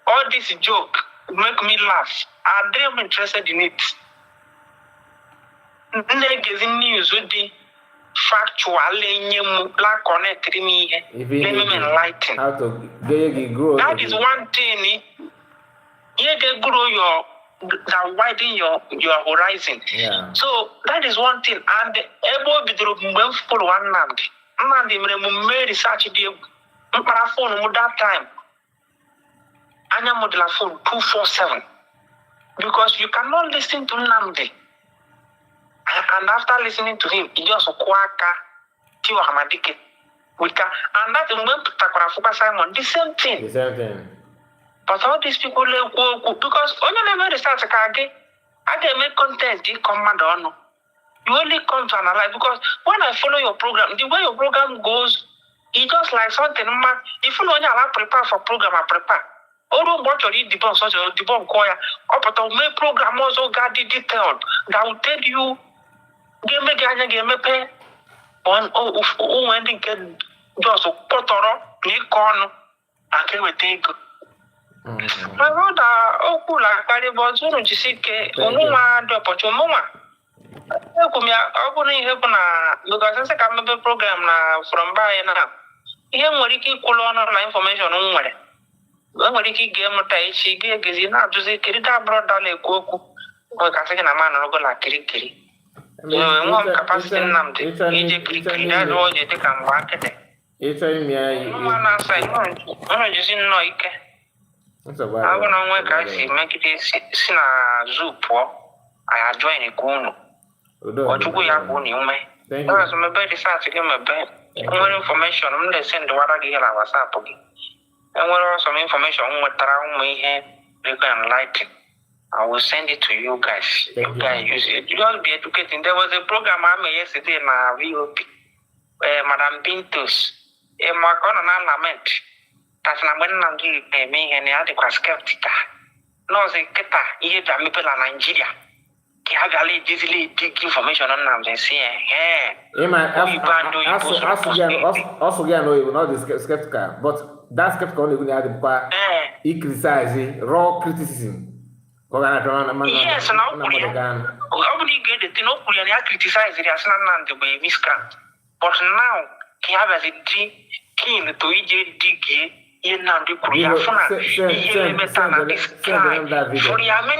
all this joke make me laugh. I'm damn interested in it. Then news with the factual, black connect me, let me enlighten.
How to grow.
That is one thing. You can grow that widen your horizon.
Yeah.
So that is one thing. And able to follow one Nnamdi made research phone that time. Anya model phone 247. Because you cannot listen to Nnamdi. And after listening to him, he just kwaka tiwa hamadike. And that when Takarafuka Simon, the same thing.
The same thing.
But all these people go because only never start to kage. I can make content, they command on. You only come to analyze because when I follow your program, the way your program goes, it's just like something. If you know I prepare for program, I prepare. Although what you read the book, such as the book, but my program also got the detailed that will tell you. Game pay on when they get just a potoro, Nikon, and can we take. My brother, like Caribou, so you see, Onuma, the Pochomoma. Opening because I can make a program from Bayana. Here, Moriki Colonel information on where. When Moriki gave a Taichi, gave not to say Kirita brought down a cocoa, or Casakan a man or go like Kiri. One capacity Nnamdi. You take a market.
It's a me.
I'm just in Noike. I want to work. I see, make it in a zoo poor. I are joining Kuno. Or to go out on you, may. There was my bed decided to give my bed. More information, I'm going to send the water here. I was up again. And what are some information on what around me here? You can enlighten. I will send it to you guys. You guys use it. You all be educating. There was a program I made yesterday in VOP. Madam Pintos. A Macon and Lament. That's not when I'm doing me and the adequate skeptic. No, they get here the people in Nigeria. Kiagali easily dig information on them and say,
also, yeah, no, you will not be skeptical, but that skeptical only when he criticizes raw criticism.
Yes, now nobody get it. Nobody criticize it as not the way miscreant. But now, he has a keen to dig Nnamdi Kanu for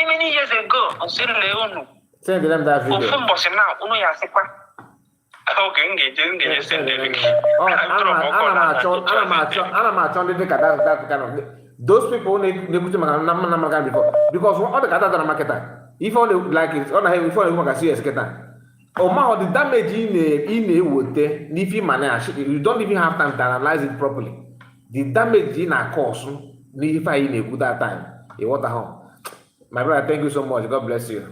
many years ago.
Send them that video. Those people because all the kata marketer. If only like it's on a if only can see as kata. Oh man, the damage in a would if you manage, you don't even have time to analyze it properly. The damage in a course, if I in a good that time. What the hell? My brother, thank you so much. God bless you.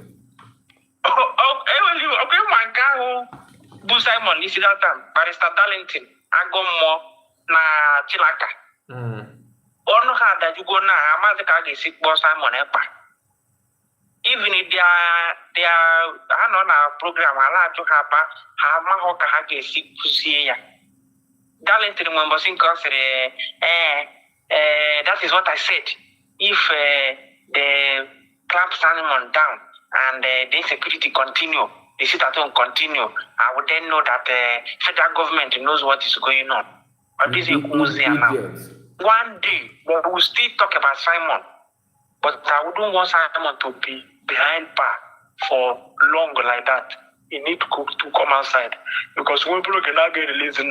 Okay, my guy, do Simon, this is that time. Barrister Darlington, I go more na Chilaka. One had that you go now, I'm at the car, sick boss Simon Epa. Even if they are on a program, I like to have my hoka hagi sick to see ya. Darlington remember saying, that is what I said. If the clamp Simon down and the insecurity continue, the sit-at-home continue, I would then know that the federal government knows what is going on. But this is now. One day, we will still talk about Simon, but I wouldn't want Simon to be behind bar for long like that. He need to come outside because when people cannot get released in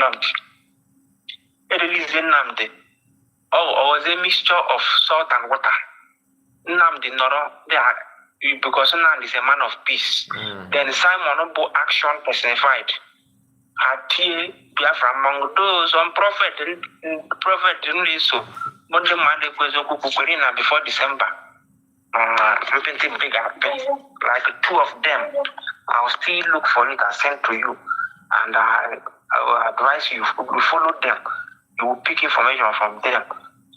Nnamdi. Oh, was a mixture of salt and water. Nnamdi Noro, because Nnamdi is a man of peace. Then Simon Obo action personified. Hati Biafra among those on prophet didn't so. But the man was Kukurina before December. Repenting big like two of them. I'll still look for it and send to you. And I will advise you follow them. You will pick information from them.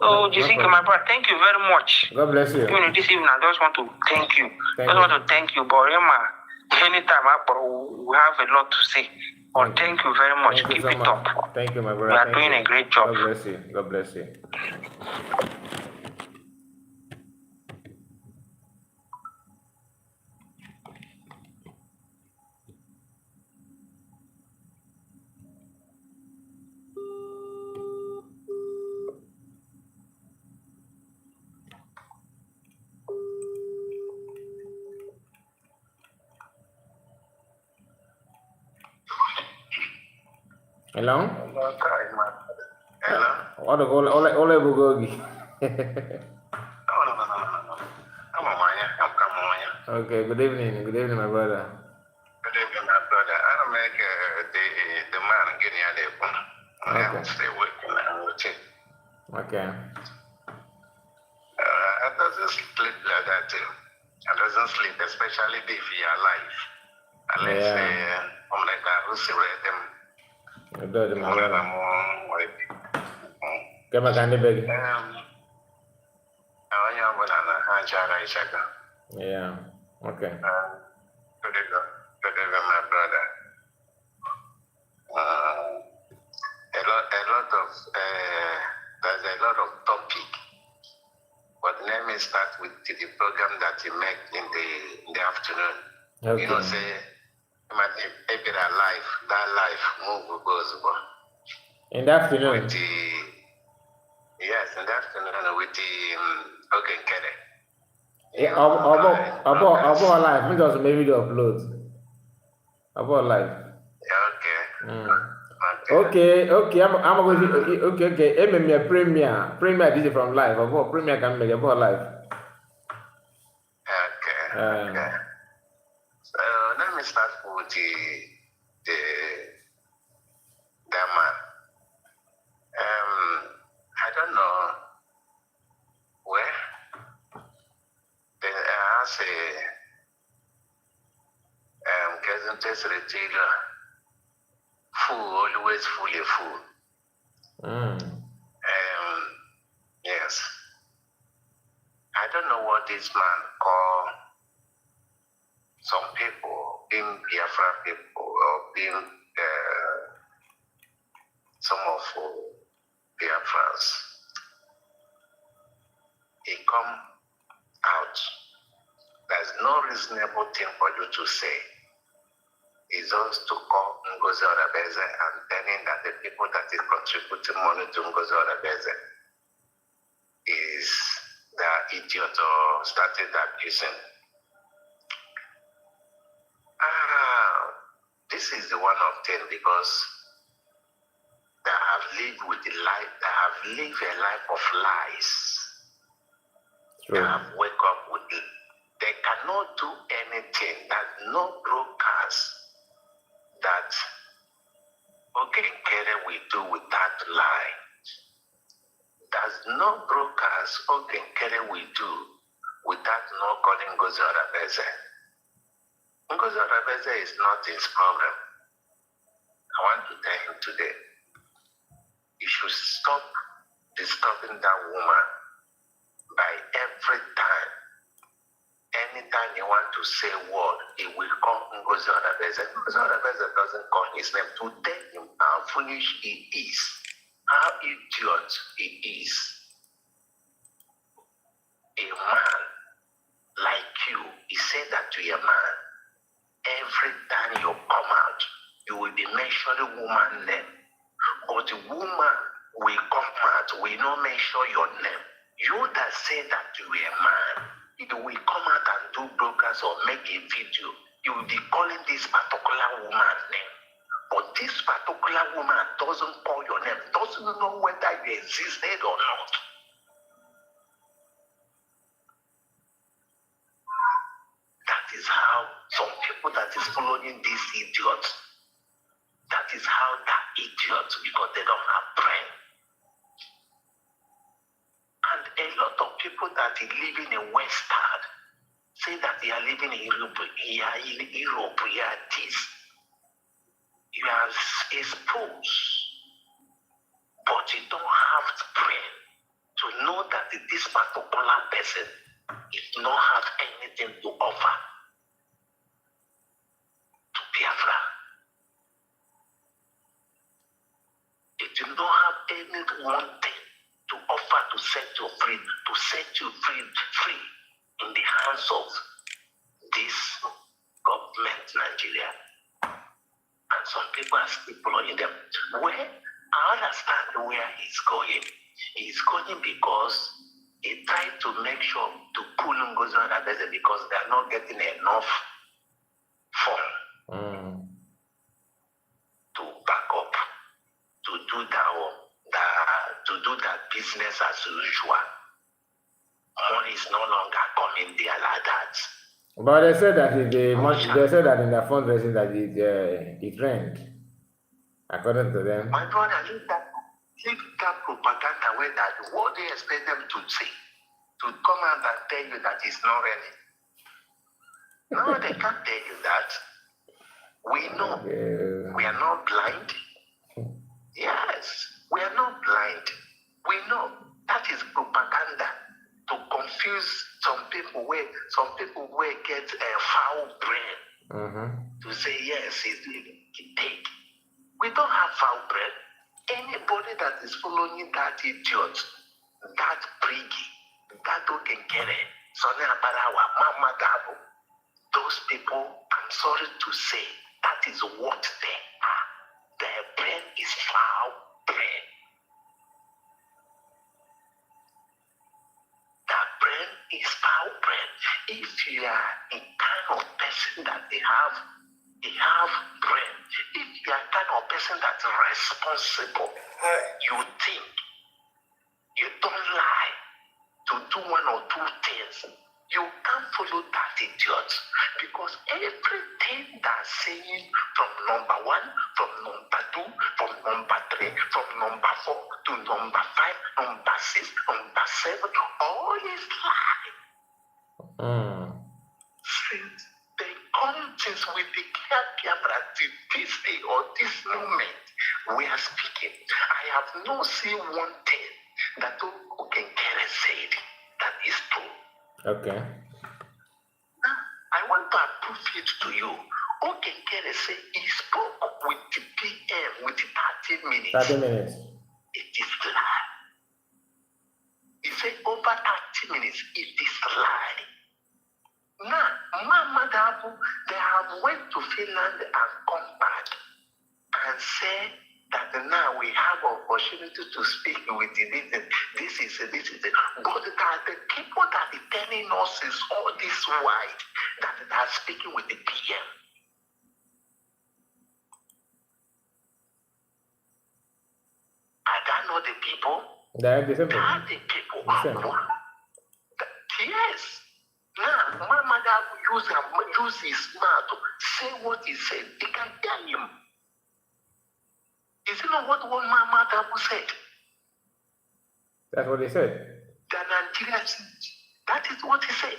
So, Jessica, my brother, thank you very much.
God bless you.
Even this evening, I just want to thank you. I just want to thank you, Borema. Anytime we have a lot to say. But thank you very much. Keep it up.
Thank you, my brother.
You are doing a great job.
God bless you. God bless you. Hello?
Hello?
What the Ole Bugogi? Okay, good evening. Good evening, my brother.
Good evening, my brother. I don't make the man getting out there. I will stay working and with it.
Okay.
I doesn't sleep like that too. I doesn't sleep, especially if you are alive. Unless I'm like that, who's them.
I do it, my brother. Come on, Candy Beg. Yeah, okay.
Good evening, my brother. There's a lot of topic, but let me start with the program that you make in the afternoon.
Okay.
You know, say, if it alive, that life move goes on.
In the afternoon?
Yes, in the afternoon with the okay, Kere.
Yeah, about live. We just maybe upload. About live.
Okay.
Okay. I'm going to okay. MMA Premier this is from live. About Premier can make about live.
Okay. So let me start with the man. I don't know where. Then I say, getting this retailer full, always fully full. Yes. I don't know what this man call some people, being Biafra people, or being some of Biafrans. He come out. There's no reasonable thing for you to say. It's just to call Ngozi Odabeze and telling that the people that is contributing money to Ngozi Odabeze is their idiot or started abusing. This is the one of them because they have lived with the life, they have lived a life of lies. True. They have wake up with it. They cannot do anything. There's no brokers. that Ogenkere will do without lie. There's no broadcast Ogenkere will do without not calling Ngozi Orabeze. Ngozi Orabeze is not his problem. I want to tell him today, he should stop disturbing that woman by every time. Anytime you want to say a word, he will call Ngozi Orabeze. Ngozi Orabeze doesn't call his name to tell him how foolish he is, how idiot he is. A man like you, he said that to a man, every time you come out, you will be mentioning woman name. But the woman will come out, will not mention your name. You that say that to a man, it will come out and do broadcast or make a video. You will be calling this particular woman name. But this particular woman doesn't call your name, doesn't know whether you existed or not. That is how some people that is following these idiots, that is how that idiots, because they don't have brain. And a lot of people that are living in Western say that they are living in Europe, here this. You are exposed, but you don't have the brain to know that this particular person is not have anything to offer to Biafra. It do not have any one thing to offer to set you free, free in the hands of this government, Nigeria. And some people are still following them. Where I understand where he's going. He's going because he tried to make sure to pull Ngozi Orabeze because they are not getting enough funds to back up, to do that business as usual. Money is no longer coming there like that.
But they said that they said that in the fundraising that it rained, according to them.
My brother, leave that propaganda where that what they expect them to say, to come out and tell you that it's not raining. No, they can't tell you that. We know. We are not blind. Yes, we are not blind. We know that is propaganda to confuse some people where get a foul brain to say yes, it's take. We don't have foul brain. Anybody that is following that idiot, that priggy, that Ogenkere, Sonny Abarawa, Mama Dabo, those people, I'm sorry to say, that is what they are. Their brain is foul brain. That brain is foul brain. If you are a kind of person that they have brain, if you are kind of person that's responsible, you think, you don't lie to do one or two things, you can't follow that idiot because everything that's saying from number 1, from number 2, from number 3, from number 4 to number 5, number 6, number 7, all is lie. Since they come things with the camera to this day or this moment we are speaking, I have not seen one thing that Ogenkere said that is true.
Okay.
Now, I want to prove it to you. Ogenkere said he spoke with the PM with 30 minutes.
30 minutes.
It is lie. He said over 30 minutes, it is lie. Now, Mama Dabu, they have went to Finland and come back and say that now we have opportunity to speak with this is it. But that the people that are telling us is all this white that they are speaking with the PM. Are that not the people?
They are the
people. Yes. Now, Mama Dabu use use his mouth to say what he said. They can tell him. Is it not what one man Matabu said?
That's what he said.
The Nigeria, that is what he said.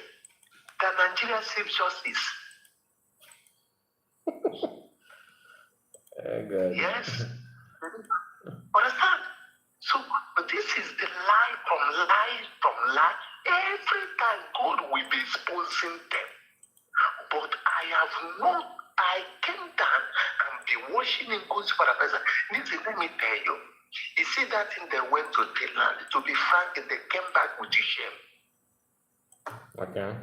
The Nigeria Chief Justice. Yes. Understand? So, but this is the lie from lie from lie. Every time God will be exposing them. But I came down and be watching in God's Father. Listen, let me tell you. You see that thing they went to Thailand, to be frank, they came back with shame.
Okay.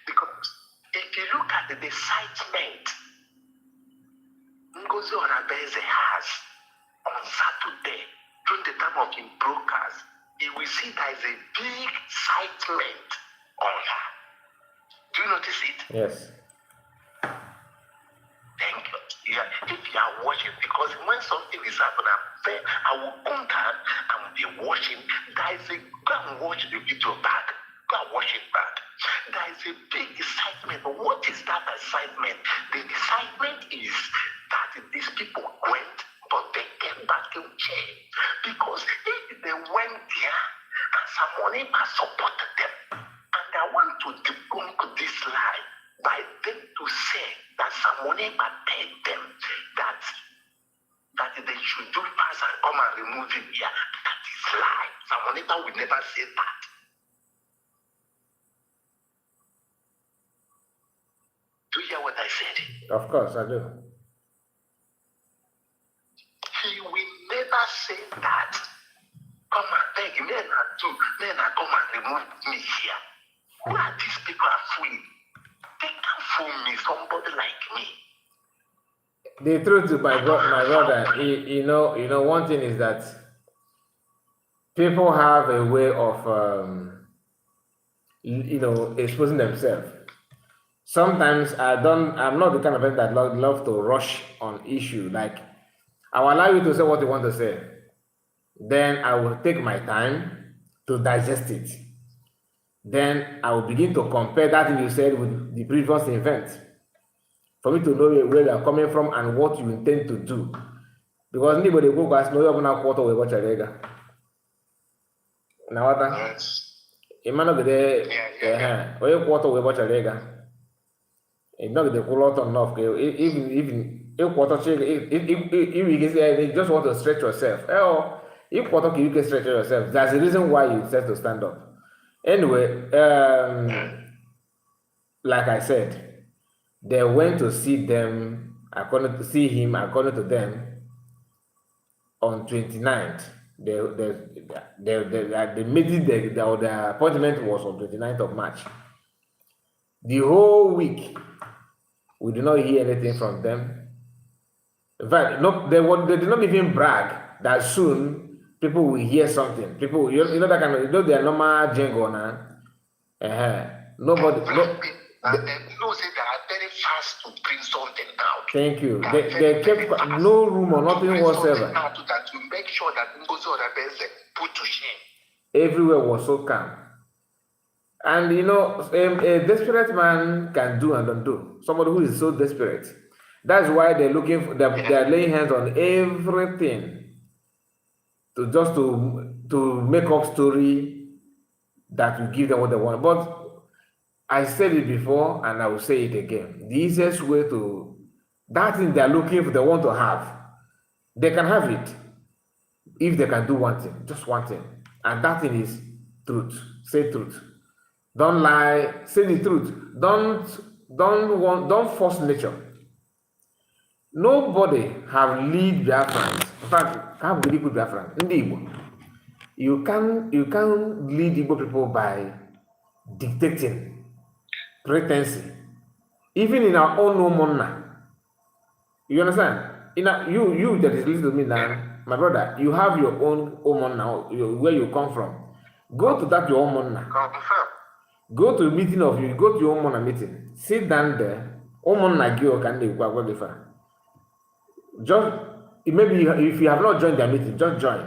Because if you look at the excitement Ngozi Orabeze has on Saturday, during the time of his brokers, you will see there is a big excitement on her. Do you notice it?
Yes.
Thank you. Yeah, if you are watching, because when something is happening, I will come down and be watching. There is a go and watch the video back. Go and watch it back. There is a big excitement. What is that excitement? The excitement is that these people went, but they came back in change. Because if they went there and someone supported them, and I want to debunk this lie by them to say that someone paid them that they should do pass and come and remove him here. That is lie. Someone will never say that. Do you hear what I said?
Of course, I do.
He will never say that. Come and beg me, men are come and remove me here. Who are these people are fooling? They can't fool me, somebody like me.
The truth, my brother, you know, one thing is that people have a way of, exposing themselves. Sometimes I'm not the kind of person that love to rush on issue. Like, I will allow you to say what you want to say. Then I will take my time to digest it. Then I will begin to compare that thing you said with the previous event, for me to know where you are coming from and what you intend to do. Because anybody go past no you quarter we watch a lega. Now what? Imano gede we quarter we watch a lega. It's not the cool lot enough. Even if quarter if you can say you just want to stretch yourself. If quarter you can stretch yourself, that's the reason why you decide to stand up. Anyway, like I said, they went to see them, according to them, on 29th. The meeting, the appointment was on 29th of March. The whole week, we did not hear anything from them. In fact, no, they did not even brag that soon people will hear something. People, you know that kind of, their normal jingle now. Nobody.
And they know say they are very fast to bring something out.
Thank you. They kept no room or nothing whatsoever.
Out that to make sure that Ngozi Orabeze put to shame.
Everywhere was so calm. And you know, a desperate man can do and undo. Somebody who is so desperate. That's why they're looking for, they're laying hands on everything to make up story that will give them what they want. But I said it before and I will say it again. The easiest way to that thing they're looking for, they want to have, they can have it if they can do one thing, just one thing. And that thing is truth. Say truth. Don't lie, say the truth. Don't force nature. Nobody have lead Biafrans. In fact, have really good Biafrans. In the Igbo. You can lead Igbo people by dictating, pretense. Even in our own Omonna. You understand? You that is listening to me now, my brother, you have your own Omonna, where you come from. Go to that your Omonna. Go to a meeting of you, go to your Omonna meeting. Sit down there. Omonna Gio can they go. Just maybe if you have not joined their meeting, just join,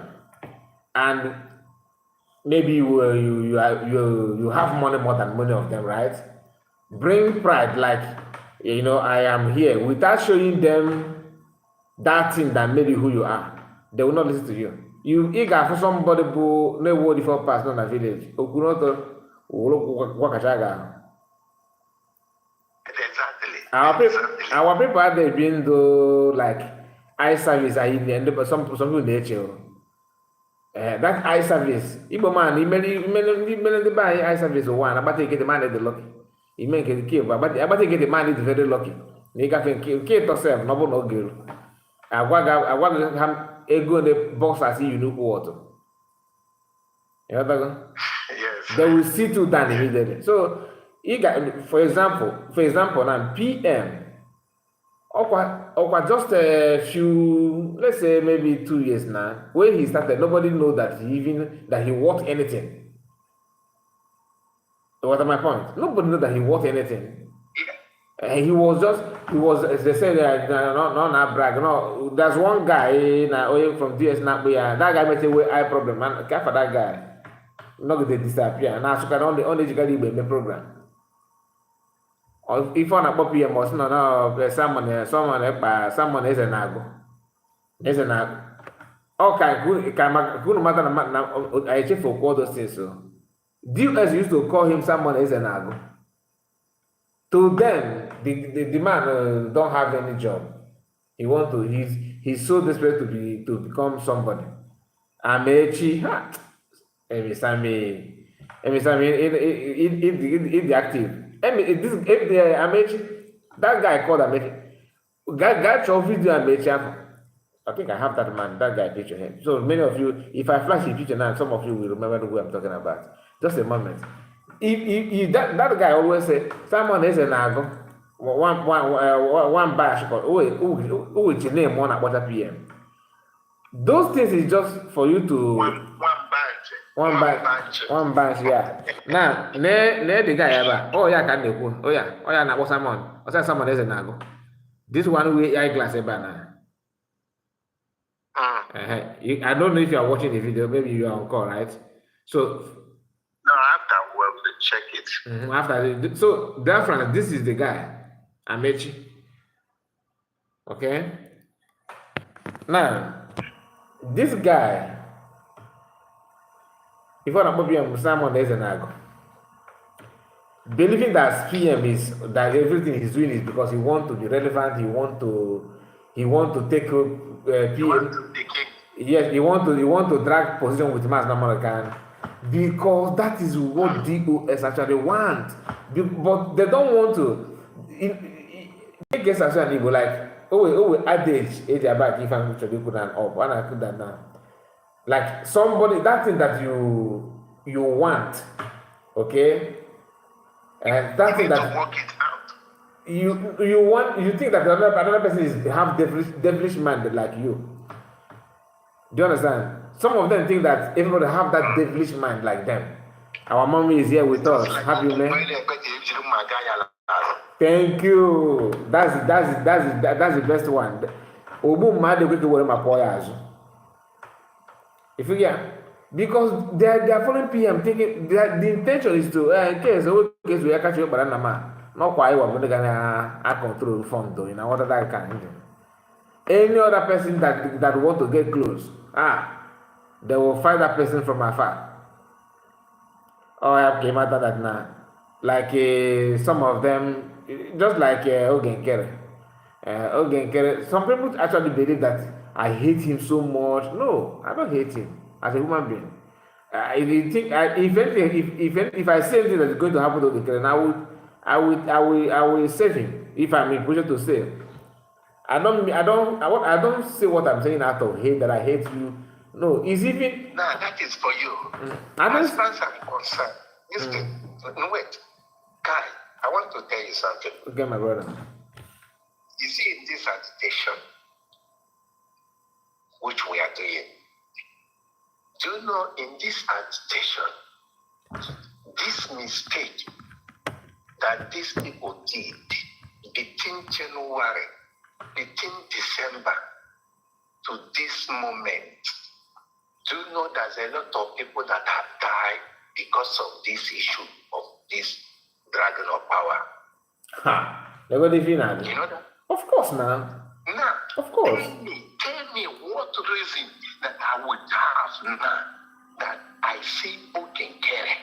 and maybe you have money more than many of them, right? bring pride, like, you know, I am here, without showing them that thing that made you who you are, they will not listen to you. You eager for somebody who no word before pass on a village.
Exactly.
Our people are there being though like eye service are in the end, but some people nature. That eye service, Igbo man, he many buy eye service one, about to get the man at the lucky. He make it kill, but about to get the man is very lucky. Nigga can kill yourself, no girl. I want to have a good box as you know water. You know,
yes.
They will see to that immediately. So, you got, for example, now PM, or just a few, let's say maybe 2 years now, when he started, nobody know that he worth anything. What my point? Nobody know that he worth anything. He was, as they say, not brag. No, there's one guy from DS that guy made a eye problem, man. Care for that guy. Not going to disappear. Now, so can only be a program. Or if on a copy of someone is a nago. Is a nago. Okay, good matter. I check for all those things. So, DS used to call him someone is a nago. To them, the man don't have any job. He's so desperate to become somebody. Amechi, if the active. Amechi, that guy called Amechi. Guy show video Amechi. I think I have that man, that guy picture him. So many of you, if I flash the picture now, some of you will remember who I'm talking about. Just a moment. If that guy always say someone is an ago, one bash, who is your name one at what PM. Those things is just for you to one batch, yeah. Now, the guy ever. Oh yeah, can you? Oh yeah, na what someone. Or someone is an ago. This one with eyeglass ever now. I don't know if you are watching the video. Maybe you are on call, right? So.
No, after work, check it.
After so, therefore, this is the guy, Amechi. Okay. Now, this guy, if I don't be someone there's an ago, believing that PM is that everything he's doing is because he want to be relevant. He want to take PM. Yes, he want to drag position with mass number can. Because that is what DOS actually want. But they don't want to. They get actually go like, add age about if I'm actually put that up. When I put that down. Like somebody, that thing that you want, okay? And that thing that
work it out.
You want, you think that another person have devilish mind like you. Do you understand? Some of them think that everybody have that devilish mind like them. Our mommy is here with us. Have you met? Thank you. That's the best one. If you get, because they are following PM thinking the intention is to in case we are catching up banana man. Not quite what we're gonna control fund though, you know what that can do. Any other person that want to get close, they will find that person from afar. Oh, okay, matter that now. Like some of them, just like Ogenkere. Some people actually believe that I hate him so much. No, I don't hate him as a human being. If I say anything that is going to happen to Ogenkere, I will save him if I'm in position to save. I don't say what I'm saying out of hate that I hate you. No, it's even.
No, that is for you. As far as I'm concerned, listen. Wait, Kai, I want to tell you something.
Okay, my brother.
You see, in this agitation, which we are doing, do you know in this agitation, this mistake that these people did between January, between December to this moment, do you know there's a lot of people that have died because of this issue of this dragon of power?
Ha! They're going to defend
You know that?
Of course, now.
Now,
Of course.
tell me what reason that I would have now that I see Okenkere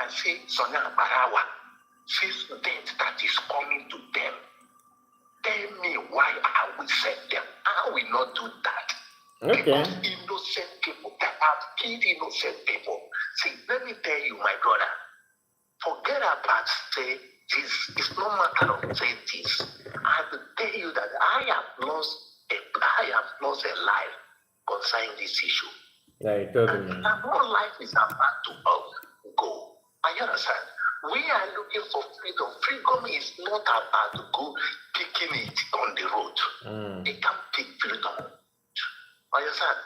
and see Sonia Barawa, see death that is coming to them. Tell me why I will set them. I will not do that.
Okay.
Because innocent people that have killed innocent people. See, let me tell you, my brother, forget about say this. It's no matter of say this. I will tell you that I have lost a life concerning this issue.
Yeah, you told me.
And our life is about to go. I understand. We are looking for freedom. Freedom is not about to go picking it on the road. It can pick freedom. Understand?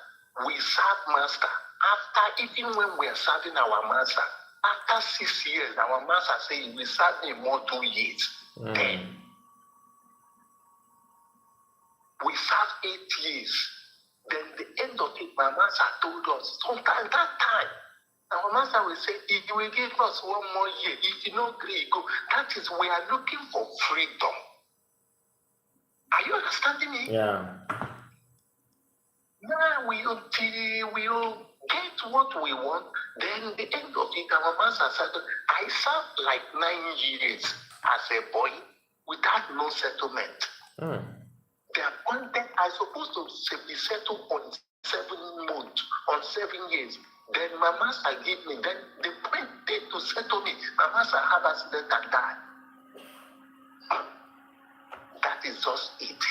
We serve master. After, even when we are serving our master, after 6 years, our master says we serve him more 2 years. Then we serve 8 years. Then the end of it, my master told us, sometime that time, our master will say, he will give us 1 more year. If you don't agree, go. That is, we are looking for freedom. Are you understanding me?
Yeah.
Now we will get what we want. Then the end of it, our master said, I served like 9 years as a boy without no settlement. They appointed, I supposed to be settled on 7 months, on 7 years. Then my master gave me, then the point to settle me, my master had accident and died. That is just it.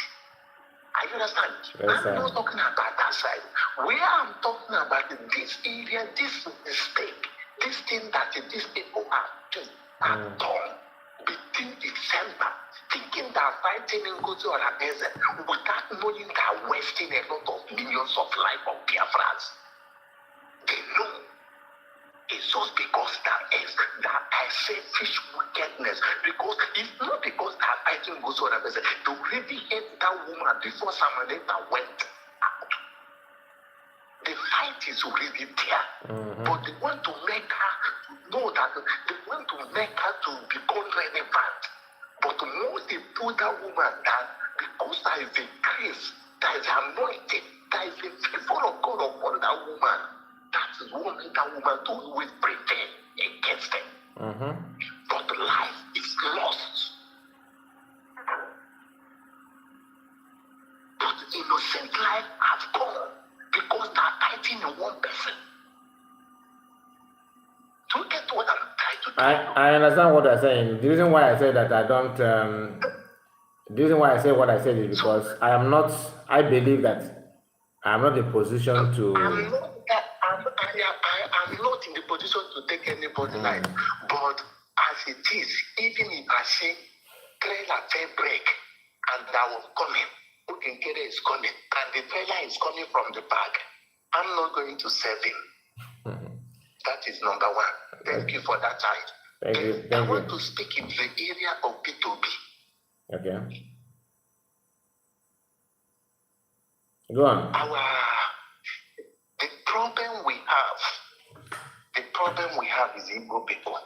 I understand. I'm not talking about that side. Where I'm talking about this area, this mistake, this thing that these people have done between December, thinking that fighting in Gozo or Abeze without knowing that wasting a lot of millions of life of Biafrans. They know it's just because that I say fish wickedness. Because it's not because that fighting Gozo or Abeze. They already hate that woman before Samaneta went out. The fight is already there. But they want to make her know that they want to make her to become relevant. But once they put that woman down, because there is a grace, there is anointing, there is a favor of God upon that woman, that is what makes that woman to always prevail against them. But life is lost. But innocent life has gone because they are fighting in one person. Do you get what I'm trying to do?
I understand what you're saying. The reason why I say that I don't, the reason why I say what I said is because I believe that I'm not in a position to.
I'm not in the position to take anybody's life. But as it is, even if I see trailer fair break and I was coming, Okenkere is coming, and the trailer is coming from the back, I'm not going to save him. That is number one. Thank you for that side.
Thank you.
I want to speak in the area of P2B.
Okay. Go on.
The problem we have is Igbo people.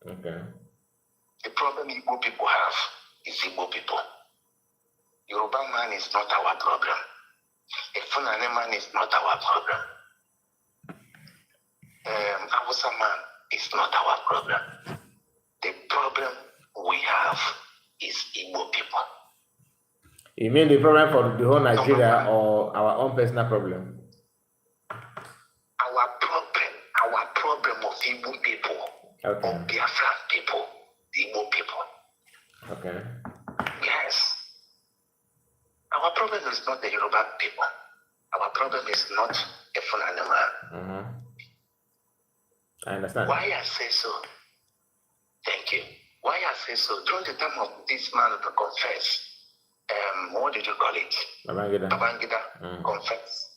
Okay.
The problem Igbo people have is Igbo people. Yoruba man is not our problem. A Fulani man is not our problem. Hausa man is not our problem. The problem we have is Igbo people.
You mean the problem for the whole Nigeria or our own personal problem?
Our problem of Igbo people, of Biafran people, Igbo people.
Okay.
Yes. Our problem is not the Yoruba people. Our problem is not a Fulani man.
I understand.
Why I say so? Thank you. Why I say so? During the time of this man to confess, what did you call it? Babangida confess.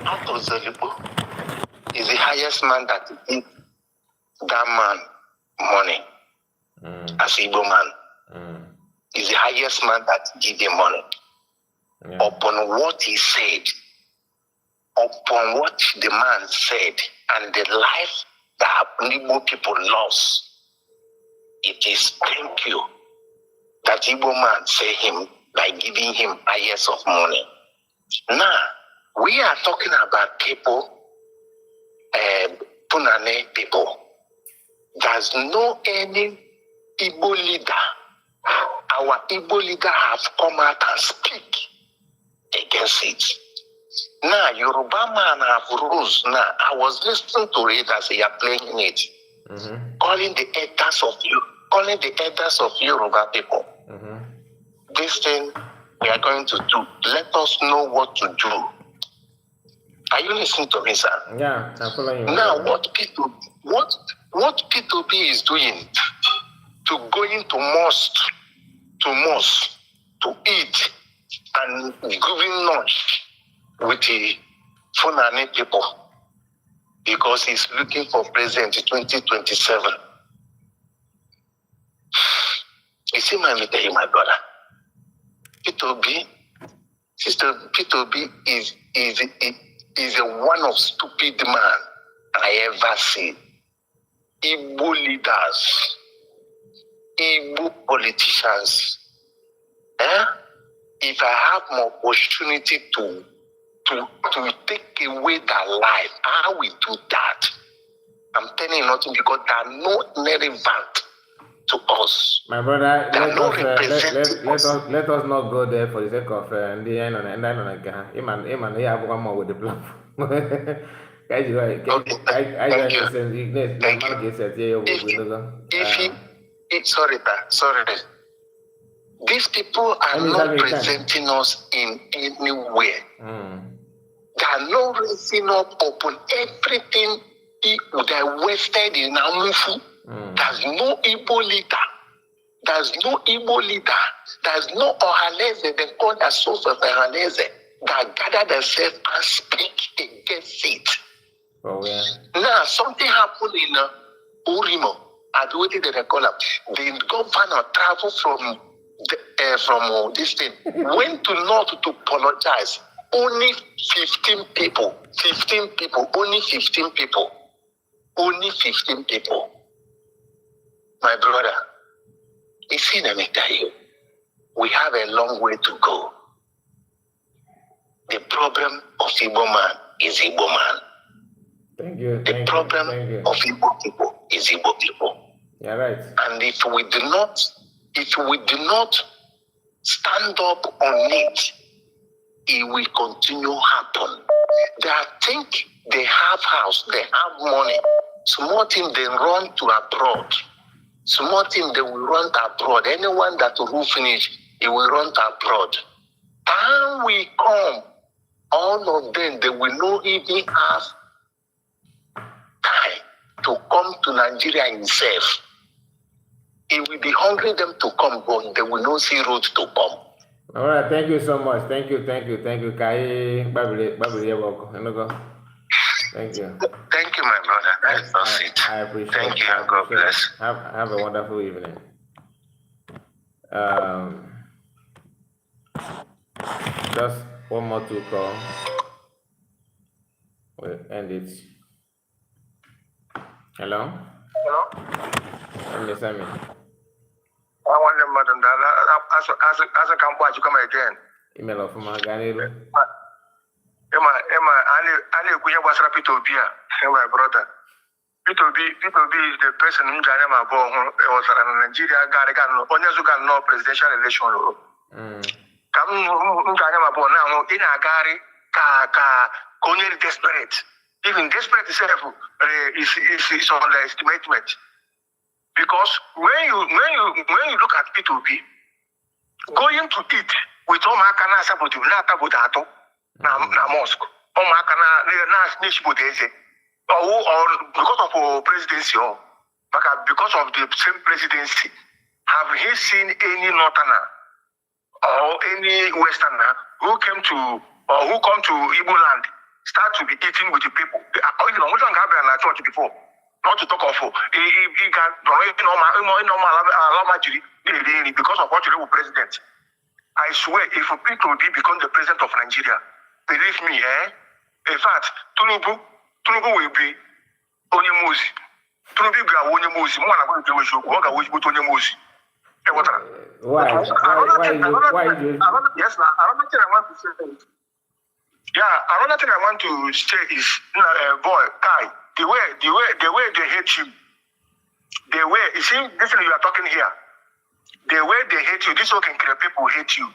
Ato Zelipo is the highest man that gave that man money as Igbo man. Is the highest man that gave him money. Upon what he said, upon what the man said, and the life that Igbo people lost
it is thank you that Igbo man say him by giving him highest of money. Now, we are talking about people, Punane people. There's no any Igbo leader. Our Igbo leader have come out and speak against it. Now, Yoruba man have rules. Now, I was listening to it as they are playing it, calling the elders of Yoruba people. This thing we are going to do. Let us know what to do. Are you listening to me, sir?
Yeah, I'm following you.
Now, what P2B is doing to going to mosque to eat and giving lunch with the Fulani people because he's looking for president in 2027. You see, my brother, P2B is a one of stupid man I ever see. Igbo leaders, Igbo politicians. If I have more opportunity to take away their life, I will do that. I'm telling you nothing because they are not relevant to us.
My brother, let us not go there for the sake of the end on with the platform.
Sorry. These people are not presenting us in any way. They are not raising up upon everything they wasted in Amufu. There's no Igbo leader. There's no Ohalese. They call the source of Ohalese that gather themselves and speak against it.
Oh, yeah.
Now, something happened in Urimo. I do it they call up. The governor traveled from this thing, went to North to apologize. Only 15 people. My brother, you see, let me tell you, we have a long way to go. The problem of Igbo man is Igbo man.
Thank you.
The problem of Igbo people is Igbo people.
Yeah, right.
And if we do not stand up on it, it will continue happen. They think they have house, they have money. Small thing they run to abroad. Small thing they will run to abroad. Anyone that will finish, it will run to abroad. Time will come, all of them, they will not even have time to come to Nigeria himself. It will be hungry them to come, but they will not see road to come.
All right, thank you so much. Thank you. Kai Thank you.
Thank you, my brother.
I appreciate it.
Thank you, and God bless.
Have a wonderful evening. Just one more to call. We'll end it. Hello? Send me.
I want them, madam. As a campaign, you come again.
Email of Maganilo.
Emma, Ali Kuya was rapid to be my brother. P2B is the person who got him a ball. It was a Nigeria guy, no presidential election. Come now, in a gari, desperate. Even desperate itself is underestimate. Because when you look at P2B, going to eat with Omakana Sabutu, Natabudato, na mosque, Omakana Nishbudeze, or because of presidency, because of the same presidency, have he seen any Northerner or any Westerner who come to Igbo land start to be eating with the people? We don't have a church before. Not to talk of because of what you do with president. I swear, if P2B become the president of Nigeria, believe me, in fact, Tinubu will be Onyemuzi. Tunubi ga wonye mozi, mo na go ke we shoku, ga wo jibuto onye mozi. E wotara.
Why?
Yes, now another thing I want to say. Yeah, another thing I want to say is, boy, Kai, the way they hate you, the way you see this thing you are talking here, the way they hate you, this working people hate you.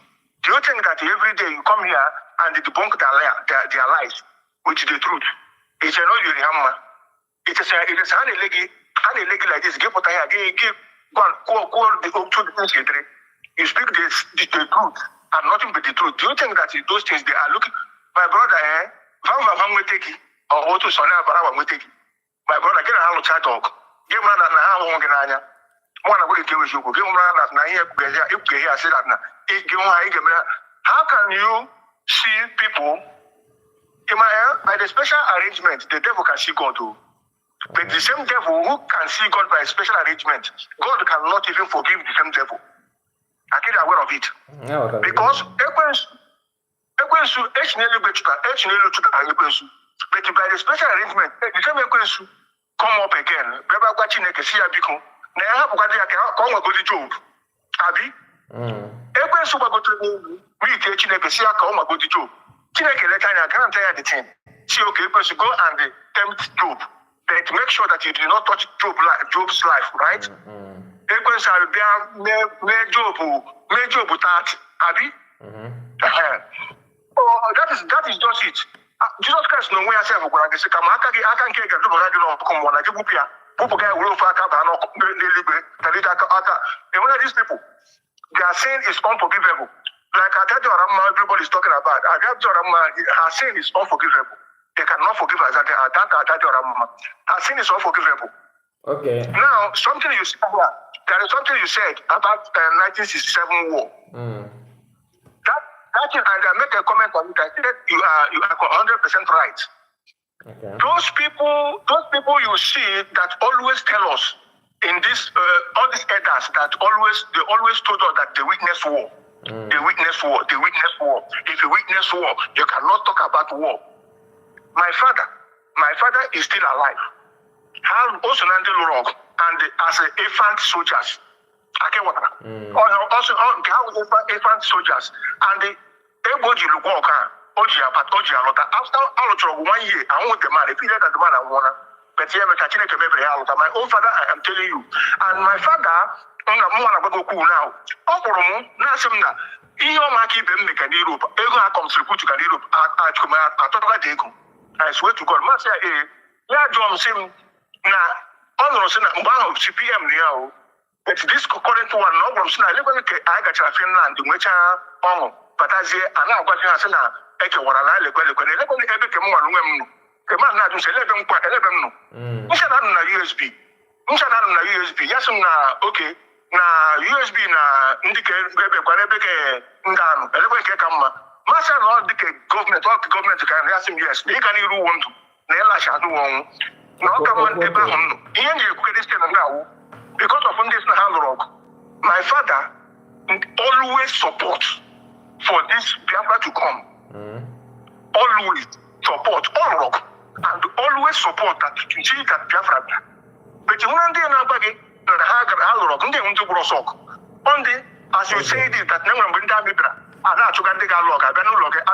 Do you think that every day you come here and they debunk their lies with the truth? It's a no you hammer. It is illegal like this. Give what I give. Go the things you speak the truth and nothing but the truth. Do you think that those things they are looking? My brother, my brother, get a hello chat talk. Give man that how long can I? One of the give you. Give man that now here. If you say that now, how can you see people? By the special arrangement, the devil can see God too. But the same devil who can see God by a special arrangement, God cannot even forgive the same devil. I get aware of it.
No,
because but by the special arrangement, the same come up again. Go and tempt Job. But make sure that you do not touch Job's life, right? That is just it. Jesus Christ no way yourself go like say come aka nke ga do bora no come na je bupia bupu guy will for aka ba no libe these people their sin is unforgivable. Like everybody is talking about. Her sin is unforgivable. They cannot forgive us. Her sin is unforgivable.
Okay.
Now, something you said here, there is something you said about 1967 war. That is, and I make a comment on it. I said you are 100% right. Okay. Those people you see that always tell us in this all these elders that they always told us that they witness war. They witness war. They witness war. If you witness war, you cannot talk about war. My father is still alive. Also and as an infant soldiers. Also infant soldiers. And the Eboji Lugoka, after all 1 year, I want the man, if you let the man I wanna, but my own father, I am telling you. And my father, now. I swear to God, Master John Sim now CPM now. But this current one, no from Sina, I got a Finland, which are but as I now got Yasana, Ekawara, the man not to say 11. We shall have a USB. We shall have a USB. Yes, okay. Na USB na indicate Rebecca Ndano, Rebecca Kama. Master Lord government, all the government can ask him, yes, they can even want to. Nella Shadu won. No come on, Abraham. Ian, you could this now because of this hand rock. My father always support for this Biafra to come. Always support all rock and always support that to see that Biafra. But you want to know as you say this, that never been done. I'm not to get a log. I don't look at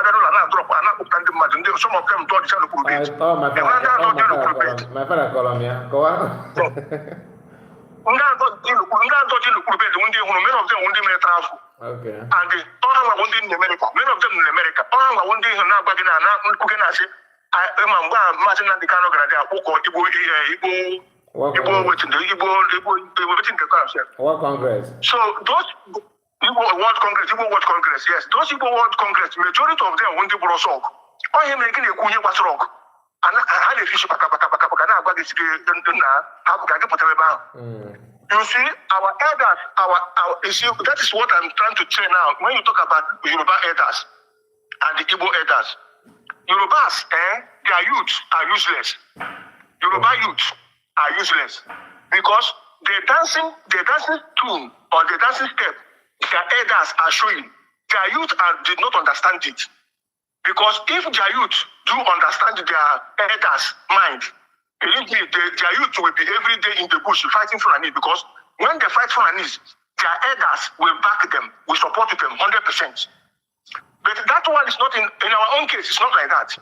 drop. I'm not going to some of them don't tell the
my father Colombia. Go on. Okay.
And all of them in America, many of them in America, all of them now back in I am Nnamdi Kanu
World Congress.
So those Igbo World Congress, yes, those Igbo World Congress, majority of them want to borrow sock. Or you making a kunye was rock. And I had a fish back. You see, our elders, our issue, that is what I'm trying to say now. When you talk about Yoruba elders and the Igbo elders, Yorubas, their youth are useless. Yoruba youth are useless because the dancing tune or the dancing step their elders are showing, their youth did not understand it. Because if their youth do understand their elders' mind, Believe me, their youth will be every day in the bush fighting Fulani, because when they fight Fulanis, their elders will back them, will support them 100%. But that one is not in our own case, it's not like that.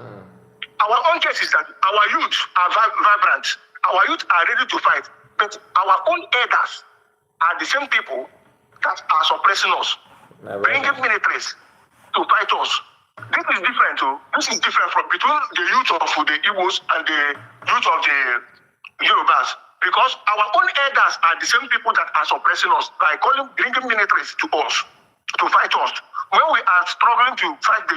Our own case is that our youth are vibrant, our youth are ready to fight, but our own elders are the same people that are suppressing us, bringing militaries to fight us. This is different too. This is different from between the youth of the Igbos and the youth of the Yorubas, because our own elders are the same people that are suppressing us by bringing militaries to us, to fight us. When we are struggling to fight the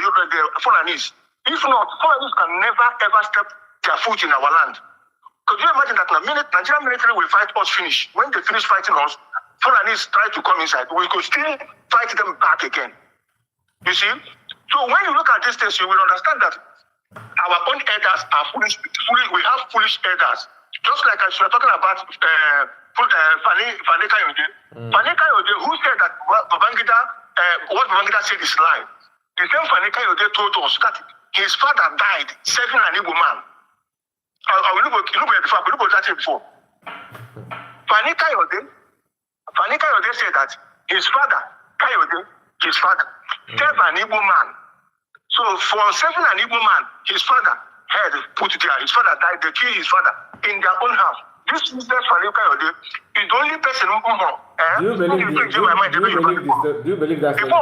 Fulanis, if not, Fulanis can never ever step their foot in our land. Could you imagine that Nigerian military will fight us finish? When they finish fighting us, Fulanis try to come inside. We could still fight them back again. You see? So when you look at this test, you will understand that our own elders are foolish. We have foolish elders. Just like as we are talking about Fani Kayode. Fani Kayode, who said that what Babangida said is lie. The same Fani Kayode told us that his father died serving an Igbo man. I will look at that before. Fani Kayode said that his father, served an Igbo man. So for serving an Igbo man, his father had put it there. His father died, they killed his father in their own house. This business Fani Kayode is the only person who
do you believe that story?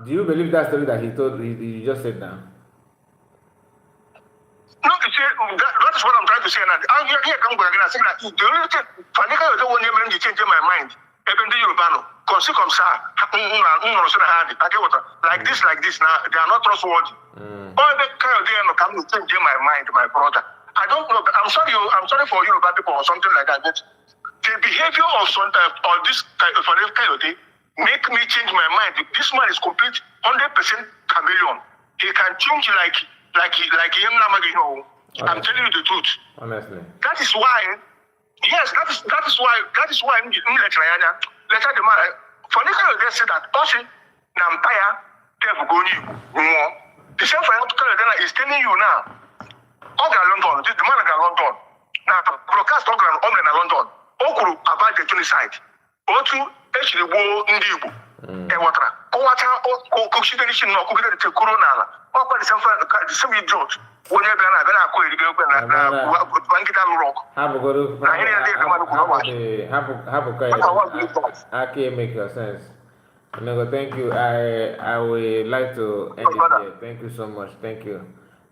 Do you believe that story that he just said now?
No, that is what I'm trying to say now. Here come again and say that the only thing Fani Kayode won't even change my mind. Even the Yorubano, like this now, they are not trustworthy. All the Kayode come to change my mind, my brother. I don't know. I'm sorry for Yoruba people or something like that. But the behavior of this Kayode make me change my mind. This man is complete 100% chameleon. He can change like Nnamdi Kanu. I'm telling you the truth.
Honestly.
That is why. Yes, that is why I'm let the man. Fani Kayode said that person Nampaya Dev Goni. The same Fani Kayode is telling you now. All London, the man in London. Now broadcast all in London. Okuru about the genocide. Otu actually war in the Igbo. And what? Consideration no the corona. What the same idiot. Whenever
make your sense. Thank you. I would like to end it here. Thank you so much. Thank you.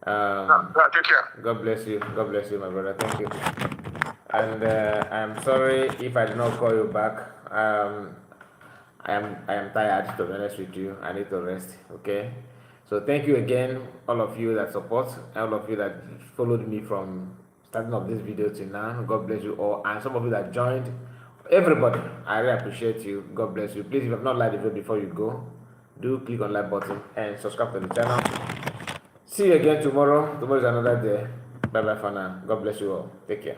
Take care.
God bless you. God bless you, my brother. Thank you. And I'm sorry if I did not call you back. I am tired, to be honest with you. I need to rest. Okay. So thank you again, all of you that support, all of you that followed me from starting of this video to now. God bless you all, and some of you that joined. Everybody, I really appreciate you. God bless you. Please, if you have not liked the video before you go, do click on like button and subscribe to the channel. See you again tomorrow. Tomorrow is another day. Bye bye for now. God bless you all. Take care.